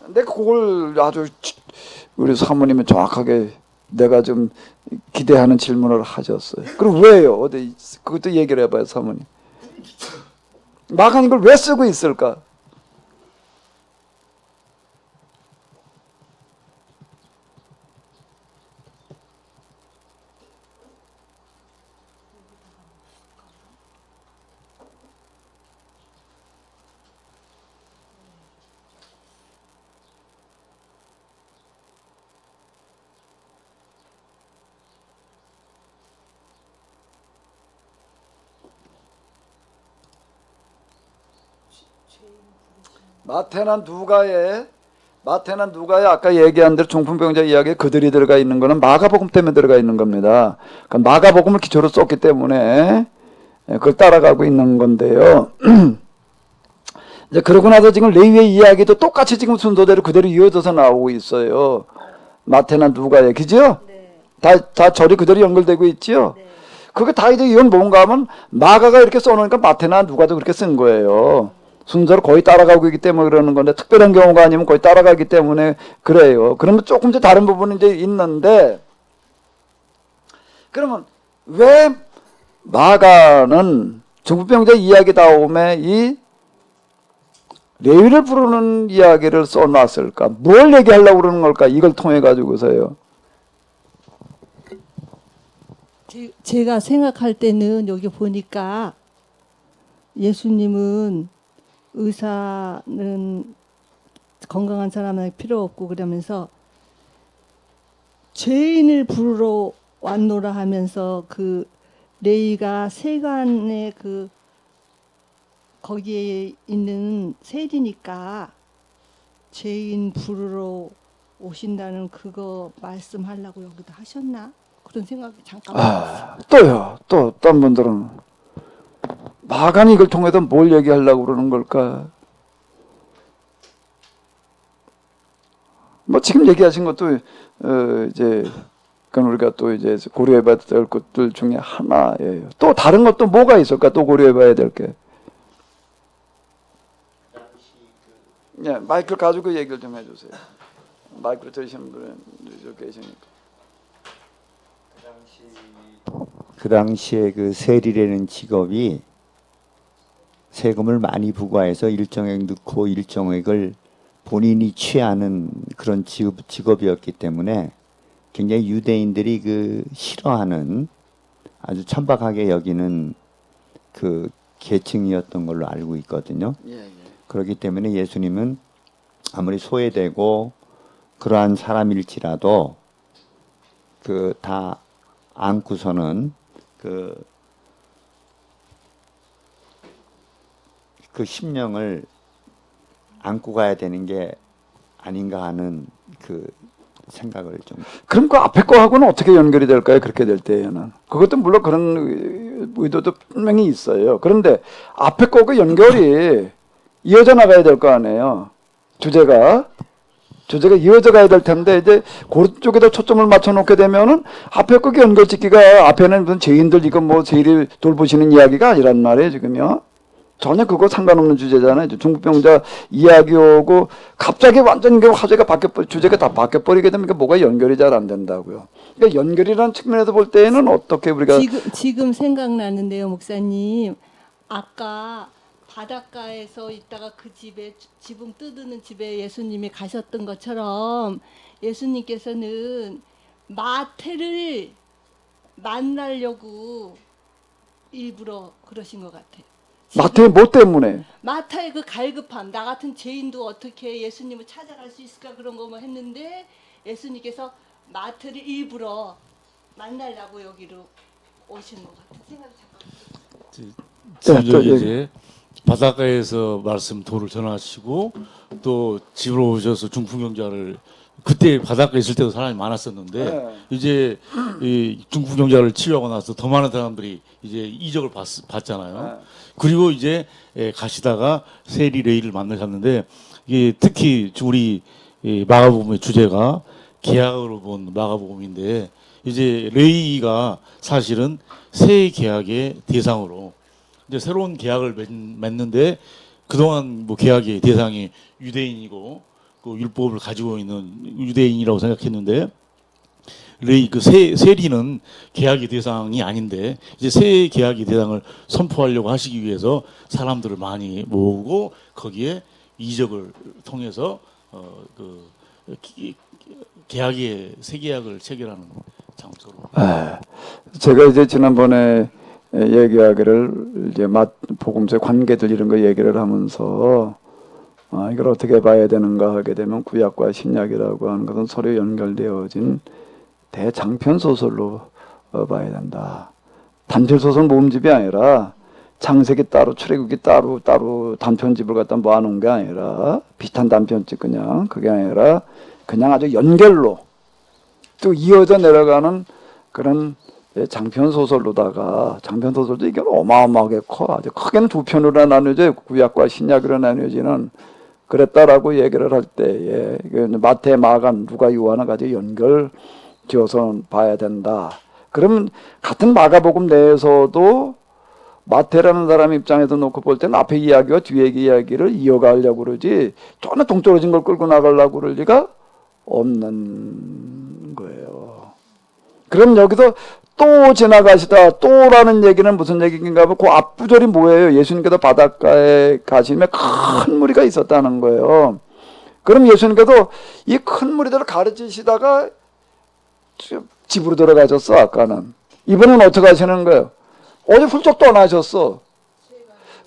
내가 그걸 아주 우리 사모님이 정확하게 내가 좀 기대하는 질문을 하셨어요. 그럼 왜요? 어디 그것도 얘기를 해봐요, 사모님. 마가는 이걸 왜 쓰고 있을까? 마태는 누가의 아까 얘기한 대로 중풍병자 이야기에 그들이 들어가 있는 거는 마가복음 때문에 들어가 있는 겁니다. 그러니까 마가복음을 기초로 썼기 때문에 그걸 따라가고 있는 건데요. 이제 그러고 나서 지금 레위의 이야기도 똑같이 지금 순서대로 그대로 이어져서 나오고 있어요. 마태나 누가의 그죠? 네. 다 절이 그대로 연결되고 있지요. 네. 그게 다 이제 이건 뭔가 하면 마가가 이렇게 써놓으니까 마태나 누가도 그렇게 쓴 거예요. 순서를 거의 따라가고 있기 때문에 그러는 건데 특별한 경우가 아니면 거의 따라가기 때문에 그래요. 그러면 조금 이제 다른 부분이 이제 있는데 그러면 왜 마가는 중풍병자 이야기 다음에 이 레위를 부르는 이야기를 써놨을까? 뭘 얘기하려고 그러는 걸까? 이걸 통해 가지고서요. 제가 생각할 때는 여기 보니까 예수님은 의사는 건강한 사람은 필요 없고 그러면서 죄인을 부르러 왔노라 하면서 그 레위가 세간의 그 거기에 있는 세리니까 죄인 부르러 오신다는 그거 말씀하려고 여기다 하셨나? 그런 생각이 잠깐 또요. 또 어떤 분들은 마가는 이걸 통해서 뭘 얘기하려고 그러는 걸까? 뭐 지금 얘기하신 것도 이제 그건 우리가 또 이제 고려해봐야 될 것들 중에 하나예요. 또 다른 것도 뭐가 있을까? 또 고려해봐야 될 게. 예, 마이크를 가지고 얘기를 좀 해주세요. 마이크를 들으시는 분은 계시니까. 그 당시에 그 세리라는 직업이 세금을 많이 부과해서 일정액 넣고 일정액을 본인이 취하는 그런 직업이었기 때문에 굉장히 유대인들이 그 싫어하는 아주 천박하게 여기는 그 계층이었던 걸로 알고 있거든요. 그렇기 때문에 예수님은 아무리 소외되고 그러한 사람일지라도 그 다 안고서는 그 심령을 안고 가야 되는 게 아닌가 하는 그 생각을 좀. 그럼 그 앞에 거하고는 어떻게 연결이 될까요? 그렇게 될 때에는. 그것도 물론 그런 의도도 분명히 있어요. 그런데 앞에 거하고 연결이 이어져 나가야 될 거 아니에요. 주제가 이어져 가야 될 텐데 이제 그 쪽에다 초점을 맞춰 놓게 되면은 앞에 거기 연결짓기가 앞에는 무슨 죄인들 이거 뭐 죄를 돌보시는 이야기가 아니란 말이에요 지금요. 전혀 그거 상관없는 주제잖아요. 중풍병자 이야기하고 갑자기 완전 그 화제가 주제가 다 바뀌어버리게 되면 뭐가 연결이 잘 안 된다고요. 그러니까 연결이라는 측면에서 볼 때는 어떻게 우리가 지금 생각나는데요, 목사님. 아까 바닷가에서 있다가 그 집에 지붕 뜯는 집에 예수님이 가셨던 것처럼 예수님께서는 마태를 만나려고 일부러 그러신 것 같아요. 마태의 뭐 때문에? 마타의 그 갈급함, 나 같은 죄인도 어떻게 예수님을 찾아갈 수 있을까 그런 거 뭐 했는데 예수님께서 마태를 일부러 만나려고 여기로 오신 것 같은 생각이 잠깐. 지금 저 얘기. 이제 바닷가에서 말씀 도를 전하시고 또 집으로 오셔서 중풍경자를 그때 바닷가에 있을 때도 사람이 많았었는데 네. 이제 이 중풍경자를 치유하고 나서 더 많은 사람들이 이제 이적을 봤잖아요. 네. 그리고 이제 가시다가 세리 레이를 만나셨는데 이게 특히 우리 이 마가복음의 주제가 계약으로 본 마가복음인데 이제 레이가 사실은 새 계약의 대상으로 이제 새로운 계약을 맺는데 그동안 뭐 계약의 대상이 유대인이고 그 율법을 가지고 있는 유대인이라고 생각했는데 레이 그 세리는 계약의 대상이 아닌데 이제 새 계약의 대상을 선포하려고 하시기 위해서 사람들을 많이 모으고 거기에 이적을 통해서 계약의 새 계약을 체결하는 장소로. 제가 이제 지난번에 얘기하기를 이제 복음서의 관계들 이런 거 얘기를 하면서 이걸 어떻게 봐야 되는가 하게 되면 구약과 신약이라고 하는 것은 서로 연결되어진 대장편 소설로 봐야 된다. 단편 소설 모음집이 아니라 창세기 따로 출애굽기 따로 단편집을 갖다 모아놓은 게 아니라 비슷한 단편집 그게 아니라 그냥 아주 연결로 또 이어져 내려가는 그런 장편 소설로다가 장편 소설도 이게 어마어마하게 커 아주 크게는 두 편으로 나뉘어져 구약과 신약으로 나뉘어지는 그랬다라고 얘기를 할 때에 마태, 마가, 누가, 요한을 가지고 연결 지어서 봐야 된다. 그러면 같은 마가복음 내에서도 마태라는 사람 입장에서 놓고 볼 때는 앞에 이야기와 뒤에 이야기를 이어가려고 그러지 전혀 동떨어진 걸 끌고 나가려고 그럴 리가 없는 거예요. 그럼 여기서 또 지나가시다 또라는 얘기는 무슨 얘기인가 하면 그 앞부절이 뭐예요? 예수님께서 바닷가에 가시며 큰 무리가 있었다는 거예요. 그럼 예수님께서 이 큰 무리들을 가르치시다가 집으로 들어가셨어. 아까는. 이번엔 어떻게 하시는 거예요? 어디 훌쩍 떠나셨어.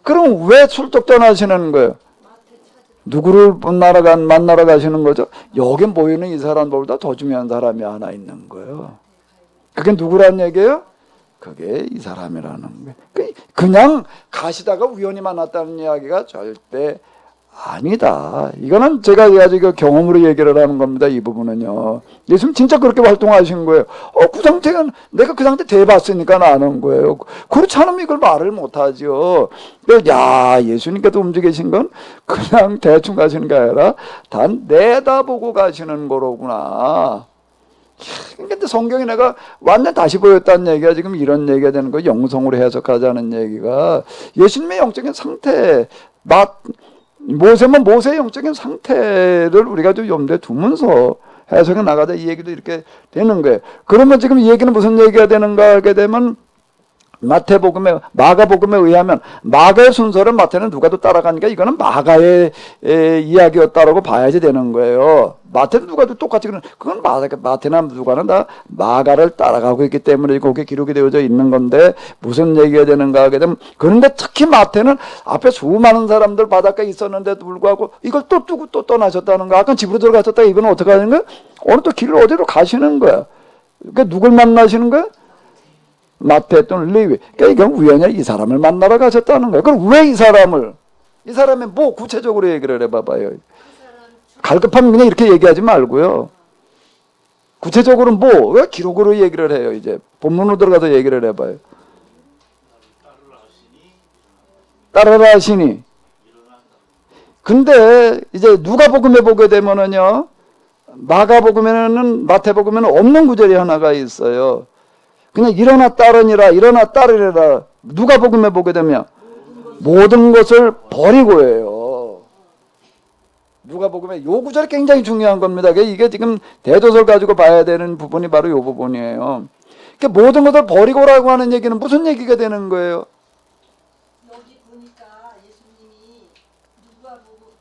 그럼 왜 훌쩍 떠나시는 거예요? 누구를 만나러 가시는 거죠? 여기 모이는 이 사람보다 더 중요한 사람이 하나 있는 거예요. 그게 누구란 얘기예요? 그게 이 사람이라는 거예요. 그냥 가시다가 우연히 만났다는 이야기가 절대 아니다. 이거는 제가 아주 경험으로 얘기를 하는 겁니다. 이 부분은요. 예수님 진짜 그렇게 활동하신 거예요. 그 상태는 내가 그 상태 대봤으니까 아는 거예요. 그렇지 않으면 이걸 말을 못하죠. 야, 예수님께서 움직이신 건 그냥 대충 가시는 게 아니라 단 내다보고 가시는 거로구나. 근데 성경이 내가 완전 다시 보였다는 얘기가 지금 이런 얘기가 되는 거예요. 영성으로 해석하자는 얘기가 예수님의 영적인 상태, 모세면 모세의 영적인 상태를 우리가 좀 염두에 두면서 해석해 나가자 이 얘기도 이렇게 되는 거예요. 그러면 지금 이 얘기는 무슨 얘기가 되는가 하게 되면 마가복음에 의하면 마가의 순서를 마태는 누가 또 따라가니까 이거는 마가의 이야기였다라고 봐야지 되는 거예요. 마태는 누가도 똑같이 그건 마태나 누가는 다 마가를 따라가고 있기 때문에 거기에 기록이 되어져 있는 건데 무슨 얘기가 되는가 하게 되면 그런데 특히 마태는 앞에 수많은 사람들 바닷가에 있었는데도 불구하고 이걸 또 두고 또 떠나셨다는 거야. 아까 집으로 들어가셨다가 이번엔 어떻게 하는 거야? 오늘 또 길을 어디로 가시는 거야. 그러니까 누굴 만나시는 거야? 마태 또는 레위. 그러니까 이건 우연히 이 사람을 만나러 가셨다는 거예요. 그럼 왜 이 사람을? 이 사람이 뭐 구체적으로 얘기를 해봐봐요. 갈급하면 그냥 이렇게 얘기하지 말고요. 구체적으로 왜 기록으로 얘기를 해요. 이제 본문으로 들어가서 얘기를 해봐요. 따르라 하시니. 근데 이제 누가복음에 보게 되면은요. 마가복음에는 마태복음에는 없는 구절이 하나가 있어요. 그냥 일어나 따르니라 누가복음에 보게 되면 모든 것을 버리고예요. 누가복음에 요 구절이 굉장히 중요한 겁니다. 이게 지금 대조설 가지고 봐야 되는 부분이 바로 요 부분이에요. 그러니까 모든 것을 버리고라고 하는 얘기는 무슨 얘기가 되는 거예요? 여기 보니까 예수님이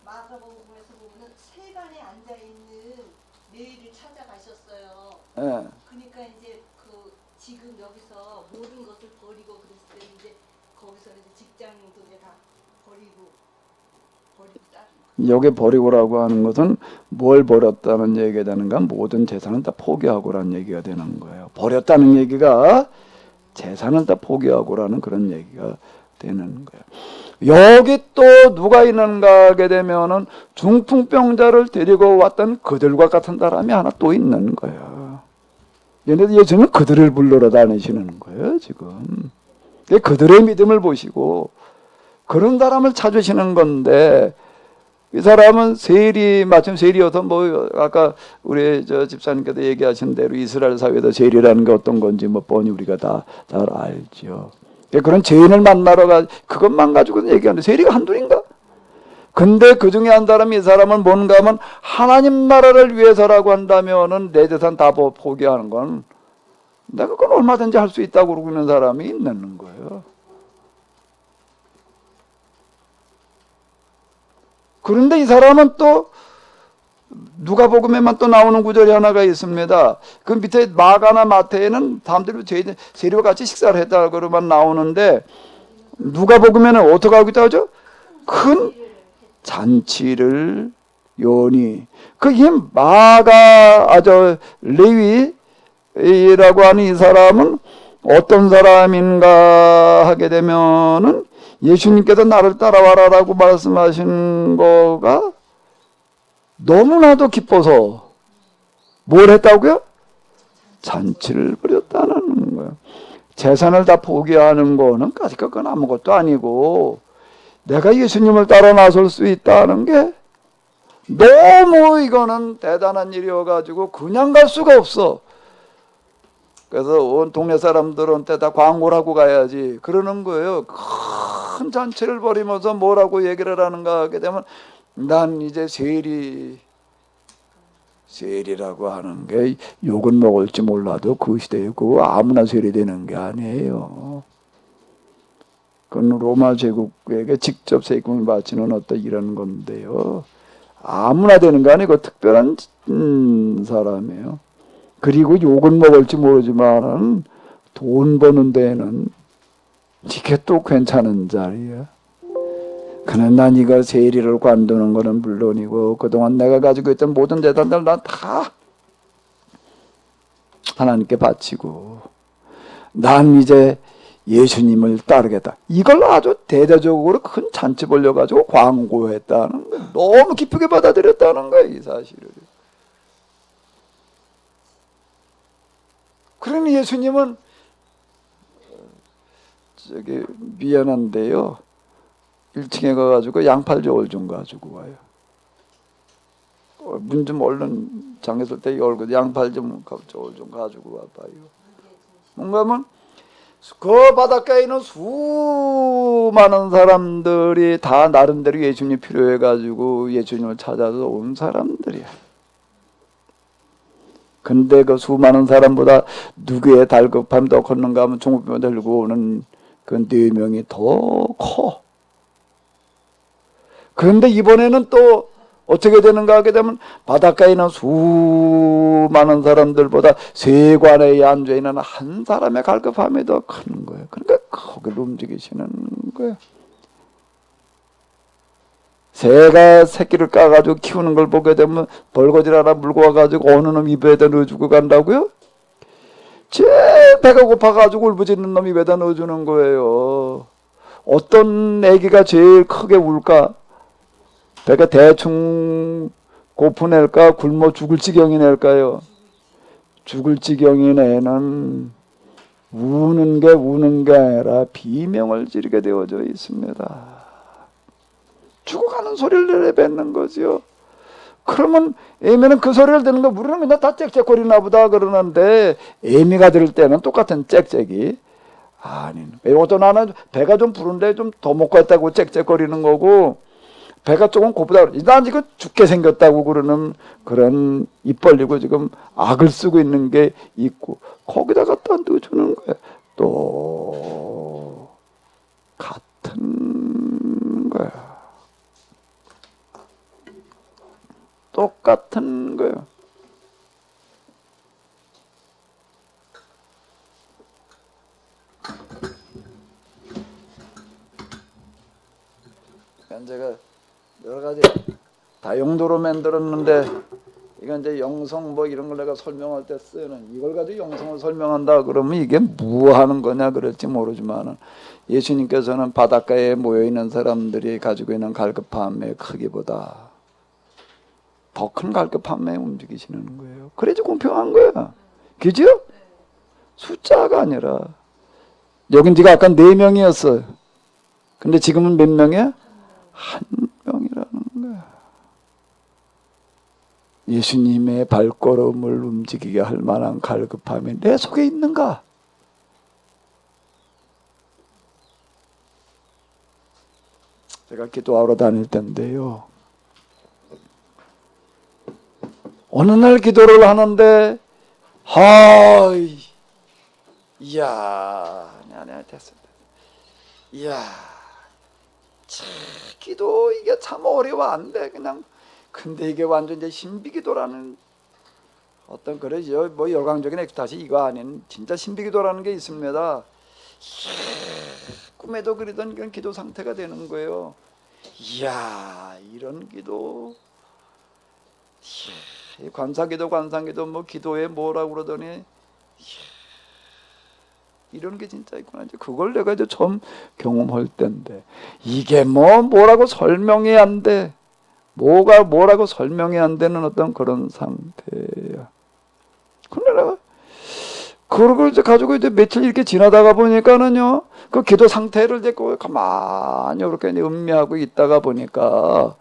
마가복음에서 보면은 세간에 앉아 있는 레위를 찾아가셨어요. 예. 그러니까 이제 지금 여기서 모든 것을 버리고 그랬을 때 이제 거기서 이제 직장도 이제 다 여기 버리고라고 하는 것은 뭘 버렸다는 얘기가 되는가? 모든 재산은 다 포기하고라는 얘기가 되는 거예요. 버렸다는 얘기가 재산을 다 포기하고라는 그런 얘기가 되는 거예요. 여기 또 누가 있는가 하게 되면은 중풍병자를 데리고 왔던 그들과 같은 사람이 하나 또 있는 거예요. 얘네들 예수님은 그들을 불러러 다니시는 거예요, 지금. 그들의 믿음을 보시고 그런 사람을 찾으시는 건데, 이 사람은 세리, 마침 세리여서 뭐 아까 우리 저 집사님께서 얘기하신 대로 이스라엘 사회에서 세리라는 게 어떤 건지 뭐 뻔히 우리가 다 잘 알죠. 그런 죄인을 만나러 가, 그것만 가지고 얘기하는데 세리가 한둘인가? 근데 그 중에 한 사람이 이 사람은 뭔가 하면 하나님 나라를 위해서라고 한다면은 내 재산 다 포기하는 건 내가 그건 얼마든지 할 수 있다고 그러고 있는 사람이 있는 거예요. 그런데 이 사람은 또 누가복음에만 또 나오는 구절이 하나가 있습니다. 그 밑에 마가나 마태에는 사람들이 세리와 같이 식사를 했다고만 나오는데 누가복음에는 어떻게 하고 있다고 하죠? 큰 잔치를 요니. 이 마가 레위라고 하는 이 사람은 어떤 사람인가 하게 되면은 예수님께서 나를 따라와라라고 말씀하신 거가 너무나도 기뻐서 뭘 했다고요? 잔치를 벌였다는 거예요. 재산을 다 포기하는 거는 그건 아무것도 아니고 내가 예수님을 따라 나설 수 있다는 게 너무 이거는 대단한 일이어가지고 그냥 갈 수가 없어. 그래서 온 동네 사람들한테 다 광고를 하고 가야지 그러는 거예요. 큰 잔치를 벌이면서 뭐라고 얘기를 하는가 하게 되면 난 이제 세리라고 하는 게 욕은 먹을지 몰라도 그 시대에 그거 아무나 세리되는 게 아니에요. 그건 로마 제국에게 직접 세금을 바치는 어떤 이런 건데요. 아무나 되는 게 아니고 특별한 사람이에요. 그리고 욕은 먹을지 모르지만 돈 버는 데에는 이게 또 괜찮은 자리야. 그는 난 이거 세리를 관두는 거는 물론이고 그동안 내가 가지고 있던 모든 재산들 난 다 하나님께 바치고 난 이제 예수님을 따르겠다. 이걸 아주 대대적으로 큰 잔치 벌려가지고 광고했다는 거예요. 너무 기쁘게 받아들였다는 거예요, 이 사실을. 그러니 예수님은 미안한데요. 1층에 가가지고 양팔 저울 좀 가지고 와요. 문 좀 얼른 장에 쓸 때 열고 양팔 저울 좀 가지고 와봐요. 뭔가 하면 그 바닷가에 있는 수많은 사람들이 다 나름대로 예수님이 필요해가지고 예수님을 찾아서 온 사람들이야. 근데 그 수많은 사람보다 누구의 달급함 더 컸는가 하면 종업병 들고 오는 그 4명이 더 커. 그런데 이번에는 또 어떻게 되는가 하게 되면 바닷가에 있는 수많은 사람들보다 세관에 앉아있는 한 사람의 갈급함이 더 큰 거예요. 그러니까 거기를 움직이시는 거예요. 새가 새끼를 까가지고 키우는 걸 보게 되면 벌거지 하나 물고 와가지고 어느 놈 입에다 넣어주고 간다고요? 제일 배가 고파가지고 울부짖는 놈 입에다 넣어주는 거예요. 어떤 애기가 제일 크게 울까? 배가 대충 고프낼까? 굶어 죽을 지경이 낼까요? 죽을 지경인 애는 우는 게 아니라 비명을 지르게 되어져 있습니다. 죽어가는 소리를 내뱉는 거지요. 그러면 애미는 그 소리를 듣는 거 우리는 그냥 다 짹짹거리나 보다 그러는데 애미가 들을 때는 똑같은 짹짹이 아닌. 어떤 하나 배가 좀 부른데 좀 더 먹고 했다고 짹짹거리는 거고 배가 조금 고프다 그러지. 난 지금 죽게 생겼다고 그러는 그런 입 벌리고 지금 악을 쓰고 있는 게 있고 거기다 갖다 넣어주는 거야. 또 같은 거야. 똑같은 거예요. 제가 여러 가지 다용도로 만들었는데 이건 이제 영성 뭐 이런 걸 내가 설명할 때 쓰는 이걸 가지고 영성을 설명한다 그러면 이게 뭐 하는 거냐 그럴지 모르지만은 예수님께서는 바닷가에 모여 있는 사람들이 가지고 있는 갈급함의 크기보다 더 큰 갈급함에 움직이시는 거예요. 그래야지 공평한 거야. 그죠? 숫자가 아니라 여긴 네가 아까 4명이었어. 근데 지금은 몇 명이야? 1명이라는 거야. 예수님의 발걸음을 움직이게 할 만한 갈급함이 내 속에 있는가? 제가 기도하러 다닐 때인데요. 어느 날 기도를 하는데 이야, 아니야, 됐어. 이야, 참 기도 이게 참 어려워 안 돼. 그냥 근데 이게 완전 이제 신비기도라는 어떤 그러죠. 뭐 열광적인 엑스타시 이거 아닌 진짜 신비기도라는 게 있습니다. 꿈에도 그리던 그런 기도 상태가 되는 거예요. 이야, 이런 기도. 이야, 관상기도 뭐 기도에 뭐라고 그러더니 이런 게 진짜 있구나. 이제 그걸 내가 이제 처음 경험할 때인데 이게 뭐라고 설명이 안 돼. 뭐라고 설명이 안 되는 어떤 그런 상태야. 근데 내가 그걸 이제 가지고 이제 며칠 이렇게 지나다가 보니까는요, 그 기도 상태를 이제 가만히 이렇게 음미하고 있다가 보니까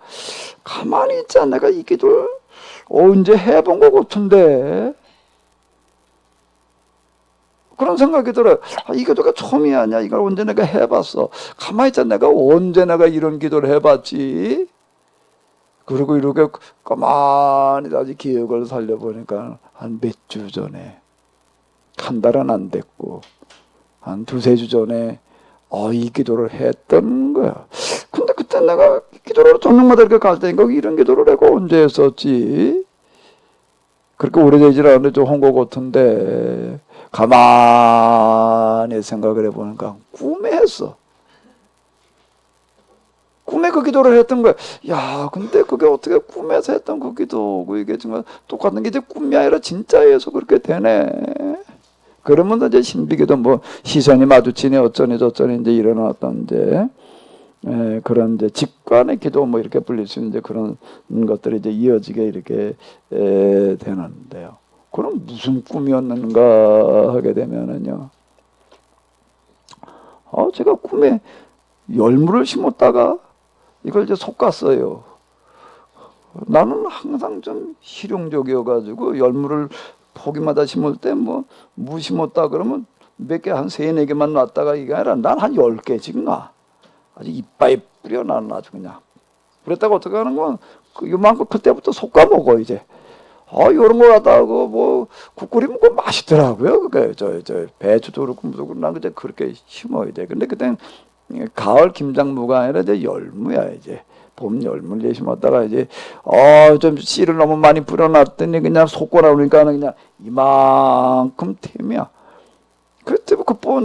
가만히 있지 않아. 내가 이 기도를 언제 해본 것 같은데 그런 생각이 들어요. 이 기도가 처음이 아니야. 이걸 언제 내가 해봤어. 가만히 있자. 내가 언제 내가 이런 기도를 해봤지. 그리고 이렇게 가만히 다시 기억을 살려보니까 한 몇 주 전에, 한 달은 안 됐고 한 2-3주 전에 이 기도를 했던 거야. 근데 그때 내가 기도를 저녁마다 이렇게 갈 때니까 이런 기도를 내가 언제 했었지? 그렇게 오래되질 않은데 좀 한 것 같은데 가만히 생각을 해보니까 꿈에 했어. 꿈에 그 기도를 했던 거야. 야, 근데 그게 어떻게 꿈에서 했던 그 기도고 이게 정말 똑같은 게 이제 꿈이 아니라 진짜에서 그렇게 되네. 그러면 이제 신비기도 뭐 시선이 마주치니 어쩌니 저쩌니 이제 일어났던 이제 그런 이제 직관의 기도 뭐 이렇게 불릴 수 있는 이제 그런 것들이 이제 이어지게 이렇게 되는데요. 그럼 무슨 꿈이었는가 하게 되면은요. 제가 꿈에 열무를 심었다가 이걸 이제 솎았어요. 나는 항상 좀 실용적이어가지고 열무를 포기마다 심을 때 무 심었다 그러면 몇 개 한 3-4개만 놨다가 이게 아니라 난 한 10개씩 놔. 아주 이빠이 뿌려 나는 아주 그냥. 그랬다가 어떻게 하는 건 요만큼 클 때부터 솎아 먹어 이제. 요런 거 갖다가 뭐 국 끓이면 그 맛있더라고요. 그게 저 배추도 그렇고 무도 그렇고 난 그때 그렇게 심어야 돼. 근데 그땐 가을 김장무가 아니라 이제 열무야 이제. 봄 열무를 이제 심었다가 이제 좀 씨를 너무 많이 뿌려놨더니 그냥 솟고 나오니까 그냥 이만큼 템이야. 그때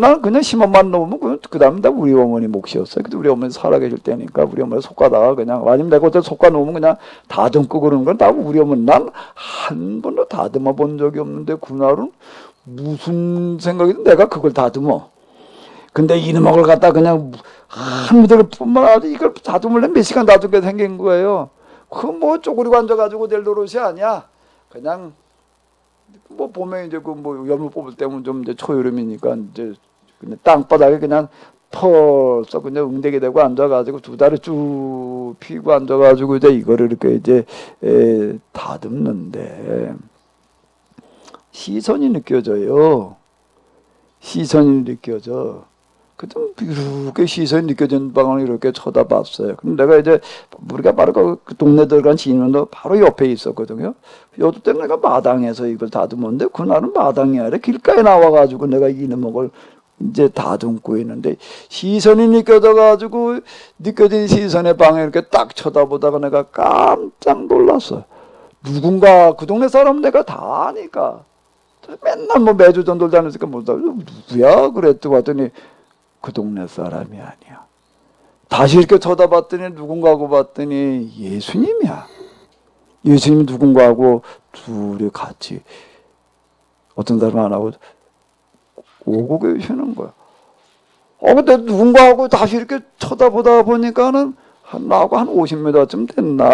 나는 그냥 심어만 놓으면 그 다음에 다 우리 어머니 몫이었어요. 근데 우리 어머니 살아계실 때니까 우리 어머니 솎아다가 그냥 아니면 내가 어떤 솎아 놓으면 그냥 다듬고 그러는 건 다 우리 어머니. 난 한 번도 다듬어 본 적이 없는데 그날은 무슨 생각이든 내가 그걸 다듬어. 근데 이놈을 갖다 그냥 한 무대를 뿐만 아니라 이걸 다듬으려면 몇 시간 다듬게 생긴 거예요. 그 뭐 쪼그리고 앉아가지고 될 노릇이 아니야. 그냥 뭐 봄에 이제 그 뭐 열무 뽑을 때면 좀 이제 초여름이니까 이제 그냥 땅바닥에 그냥 펄썩 그냥 응대게 되고 앉아가지고 2다리 쭉 피고 앉아가지고 이제 이거를 이렇게 이제 다듬는데 시선이 느껴져요. 시선이 느껴져. 그때 이렇게 시선이 느껴지는 방을 이렇게 쳐다봤어요. 그럼 내가 이제 우리가 바로 그 동네 들어간 진원도 바로 옆에 있었거든요. 요도 때는 내가 마당에서 이걸 다듬었는데 그날은 마당이 아니라 길가에 나와가지고 내가 이놈을 이제 다듬고 있는데 시선이 느껴져가지고 느껴진 시선의 방에 이렇게 딱 쳐다보다가 내가 깜짝 놀랐어. 누군가 그 동네 사람 내가 다 아니까 맨날 뭐 매주 전돌 다녔으니까 누구야 그랬더니 그 동네 사람이 아니야. 다시 이렇게 쳐다봤더니 누군가하고 봤더니 예수님이야. 예수님이 누군가하고 둘이 같이 어떤 사람 안 하고 오고 계시는 거야. 근데 누군가하고 다시 이렇게 쳐다보다 보니까는 나하고 한 50m쯤 됐나.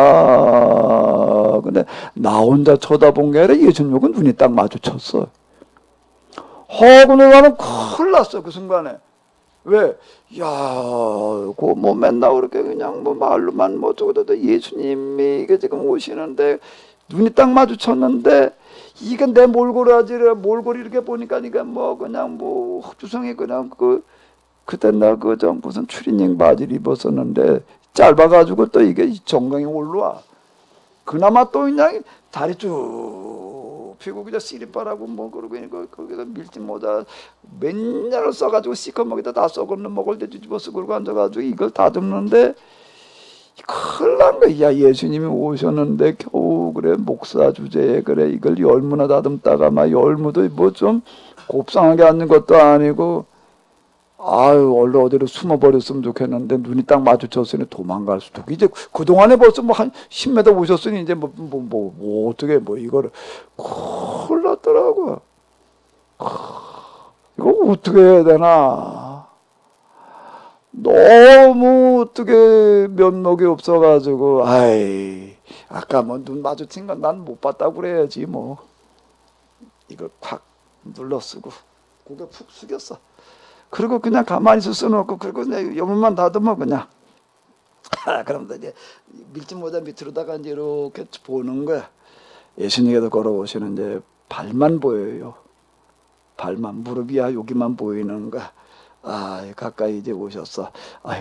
근데 나 혼자 쳐다본 게 아니라 예수님하고 눈이 딱 마주쳤어. 근데 나는 큰일 났어, 그 순간에. 왜? 뭐 맨날 그렇게 그냥 뭐 말로만 뭐 저거도 예수님이 이게 지금 오시는데 눈이 딱 마주쳤는데 이게 내 몰골이 이렇게 보니까 이게 뭐 그냥 뭐 헛주성이 그냥 그때 나 무슨 추리닝 바지를 입었었는데 짧아가지고 또 이게 정강이 올라와. 그나마 또 그냥 다리 쭉 펴고 그냥 씨리빠라고 뭐 그러고 거기서 밀짚 모자 몇 년을 써가지고 시커멓게다 다 썩었는 먹을 때 뒤집어서 그러고 앉아가지고 이걸 다듬는데 큰일 난 거야. 야, 예수님이 오셨는데 겨우 그래 목사 주제에 그래 이걸 열무나 다듬다가 막 열무도 뭐 좀 곱상하게 앉는 것도 아니고 얼른 어디로 숨어버렸으면 좋겠는데 눈이 딱 마주쳤으니 도망갈 수도 있고 이제 그동안에 벌써 뭐 한 10m 오셨으니 이제 뭐 어떻게 뭐 이거를 큰일 났더라고요. 이거 어떻게 해야 되나. 너무 어떻게 면목이 없어가지고 아까 뭐 눈 마주친 건 난 못 봤다고 그래야지 뭐. 이걸 콱 눌러쓰고 고개 푹 숙였어. 그리고 그냥 가만히 있어 써놓고 그리고 그냥 여문만 다듬어 그냥. 그러면서 이제 밀짚 모자 밑으로다가 이제 이렇게 보는 거야. 예수님께서 걸어오시는 이제 발만 보여요. 발만 무릎이야 여기만 보이는 거야. 가까이 이제 오셨어.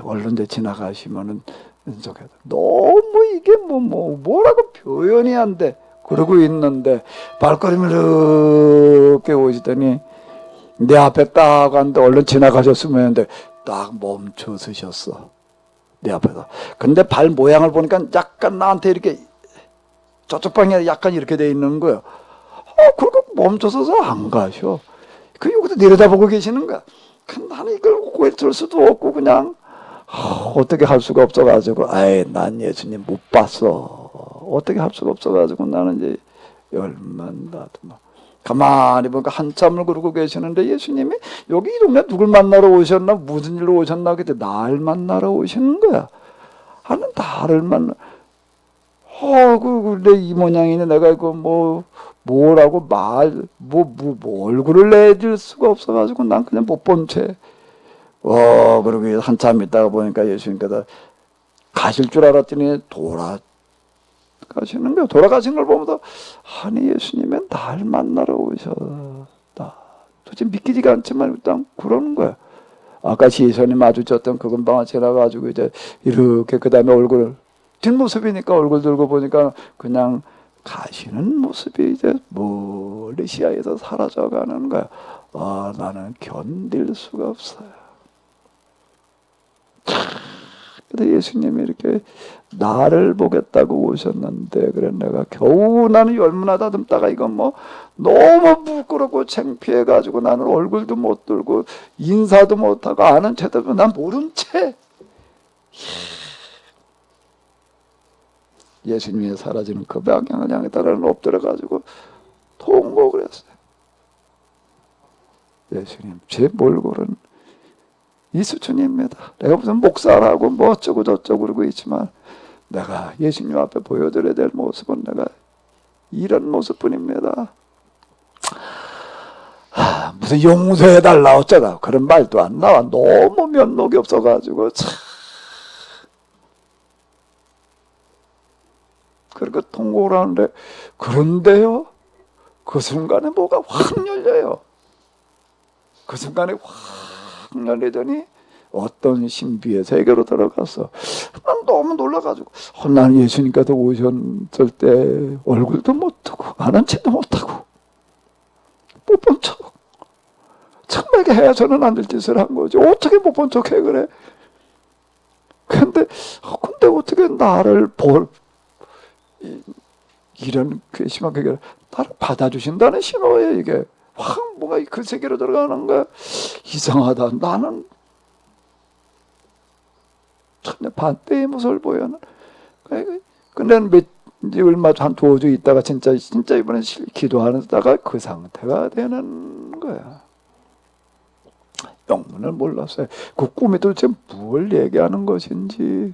얼른 이제 지나가시면은 너무 이게 뭐라고 표현이 안 돼. 그러고 있는데 발걸음을 이렇게 오시더니 내 앞에 딱 왔는데 얼른 지나가셨으면 했는데 딱 멈춰 서셨어. 내 앞에서. 근데 발 모양을 보니까 약간 나한테 이렇게 저쪽 방향에 약간 이렇게 돼 있는 거예요. 그리고 멈춰서서 안 가셔. 여기서 내려다보고 계시는 거야. 근데 나는 이걸 고칠 수도 없고 그냥 어떻게 할 수가 없어가지고 난 예수님 못 봤어. 어떻게 할 수가 없어가지고 나는 이제 열만 다듬어. 가만히 보니까 한참을 그러고 계시는데 예수님이 여기 이 동네 누굴 만나러 오셨나 무슨 일로 오셨나 그때 날 만나러 오시는 거야. 나는 나를 만나. 근데 이 모양이네. 내가 이거 뭐라고 얼굴을 내줄 수가 없어가지고 난 그냥 못 본 채. 그러고 한참 있다가 보니까 예수님께서 가실 줄 알았더니 돌아가시는 거야. 돌아가신 걸 보면서 아니 예수님은 날 만나러 오셨다. 도대체 믿기지가 않지만 일단 그러는 거야. 아까 시선이 마주쳤던 그 근방을 지나가지고 이제 이렇게 그 다음에 얼굴을 뒷모습이니까 얼굴 들고 보니까 그냥 가시는 모습이 이제 멀리 시야에서 사라져가는 거야. 나는 견딜 수가 없어요. 근데 예수님이 이렇게 나를 보겠다고 오셨는데 그래 내가 겨우 나는 열무나 다듬다가 이건 너무 부끄럽고 창피해가지고 나는 얼굴도 못 들고 인사도 못하고 아는 채도 난 모른 채 예수님이 사라지는 그 방향을 향해다가 엎드려가지고 통곡을 했어요. 예수님 제 몰골은 이 수준입니다. 내가 무슨 목사라고 뭐 어쩌고 저쩌고 그러고 있지만 내가 예수님 앞에 보여드려야 될 모습은 내가 이런 모습뿐입니다. 무슨 용서해달라 어쩌다 그런 말도 안 나와. 너무 면목이 없어가지고 참. 그렇게 통곡을 하는데 그런데요 그 순간에 뭐가 확 열려요. 그 순간에 확 열리더니 어떤 신비의 세계로 들어갔어. 난 너무 놀라가지고 난 예수님께서 오셨을 때 얼굴도 못 뜨고 아는 채도 못하고 못 본 척 정말게 해서는 안 될 짓을 한 거지. 어떻게 못 본 척 해 그래. 근데 어떻게 나를 이런 괘씸한 게 나를 받아주신다는 신호예요. 이게 확 뭐가 그 세계로 들어가는 거야. 이상하다. 나는 참 전혀 반대의 모습을 보여는. 근데 이제 얼마 한 2주 있다가 진짜 이번에 기도하다가 그 상태가 되는 거야. 영문을 몰랐어요. 그 꿈이 도대체 뭘 얘기하는 것인지.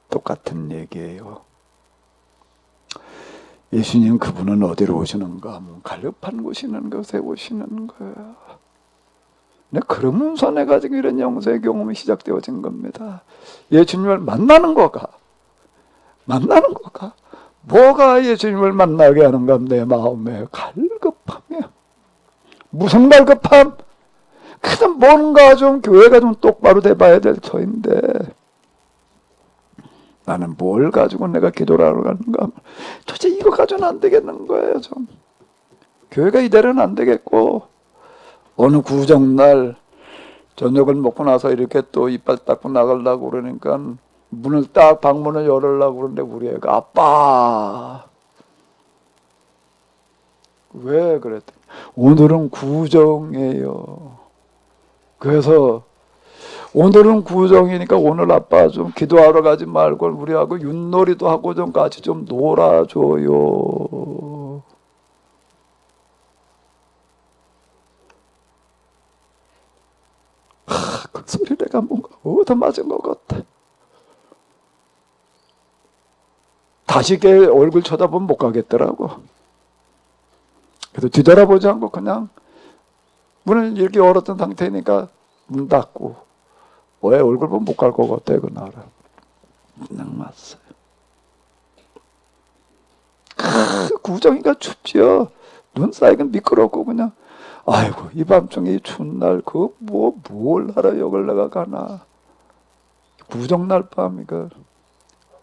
똑같은 얘기예요. 예수님 그분은 어디로 오시는가? 갈급한 곳이는 곳에 오시는 거야. 그러면서 내가 지금 이런 영생의 경험이 시작되어진 겁니다. 예수님을 만나는 거가 뭐가 예수님을 만나게 하는가? 내 마음에 갈급함이야. 무슨 갈급함? 그냥 뭔가 좀 교회가 좀 똑바로 돼봐야 될 터인데 나는 뭘 가지고 내가 기도를 하러 가는가? 도대체 이거 가지고는 안 되겠는 거예요. 좀 교회가 이대로는 안 되겠고 어느 구정날 저녁을 먹고 나서 이렇게 또 이빨 닦고 나가려고 그러니까 문을 딱 방문을 열으려고 그러는데 우리 애가 아빠 왜 그랬더니 오늘은 구정이에요. 그래서 오늘은 구정이니까 오늘 아빠 좀 기도하러 가지 말고 우리하고 윷놀이도 하고 좀 같이 좀 놀아줘요. 그 소리 내가 뭔가 얻어 맞은 것 같아. 다시 걔 얼굴 쳐다보면 못 가겠더라고. 그래서 뒤돌아보지 않고 그냥 문을 이렇게 열었던 상태니까 문 닫고 왜 얼굴 보면 못 갈 것 같아 그날은. 그냥 왔어요. 구정이가 춥지요. 눈 쌓이긴 미끄럽고 그냥 아이고 이 밤중에 추운 날 그 뭘 하러 여길 내가 가나. 구정날 밤 이거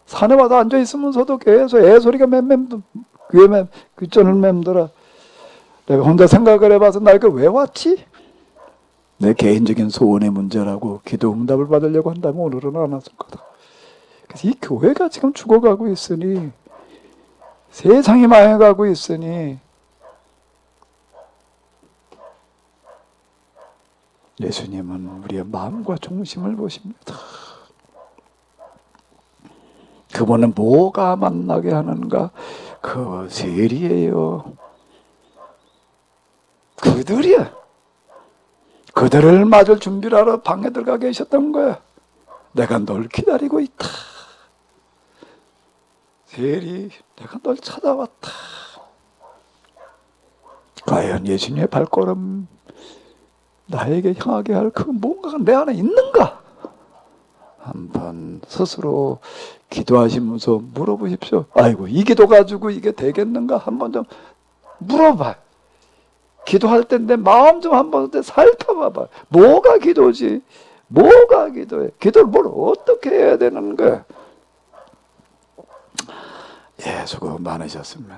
산에 와서 앉아 있으면서도 계속 애소리가 귀에 귀전을 맴돌아. 내가 혼자 생각을 해봐서 나 이거 왜 왔지? 내 개인적인 소원의 문제라고 기도 응답을 받으려고 한다면 오늘은 안 왔을 거다. 그래서 이 교회가 지금 죽어가고 있으니 세상이 망해가고 있으니 예수님은 우리의 마음과 중심을 보십니다. 그분은 뭐가 만나게 하는가? 그 세리예요. 그들이야. 그들을 맞을 준비를 하러 방에 들어가 계셨던 거야. 내가 널 기다리고 있다. 세리, 내가 널 찾아왔다. 과연 예수님의 발걸음 나에게 향하게 할 그 뭔가가 내 안에 있는가? 한번 스스로 기도하시면서 물어보십시오. 아이고 이 기도 가지고 이게 되겠는가? 한번 좀 물어봐. 기도할 때 내 마음 좀 한번 살펴봐봐. 뭐가 기도지? 뭐가 기도해? 기도를 뭘 어떻게 해야 되는 거야? 예, 수고 많으셨습니다.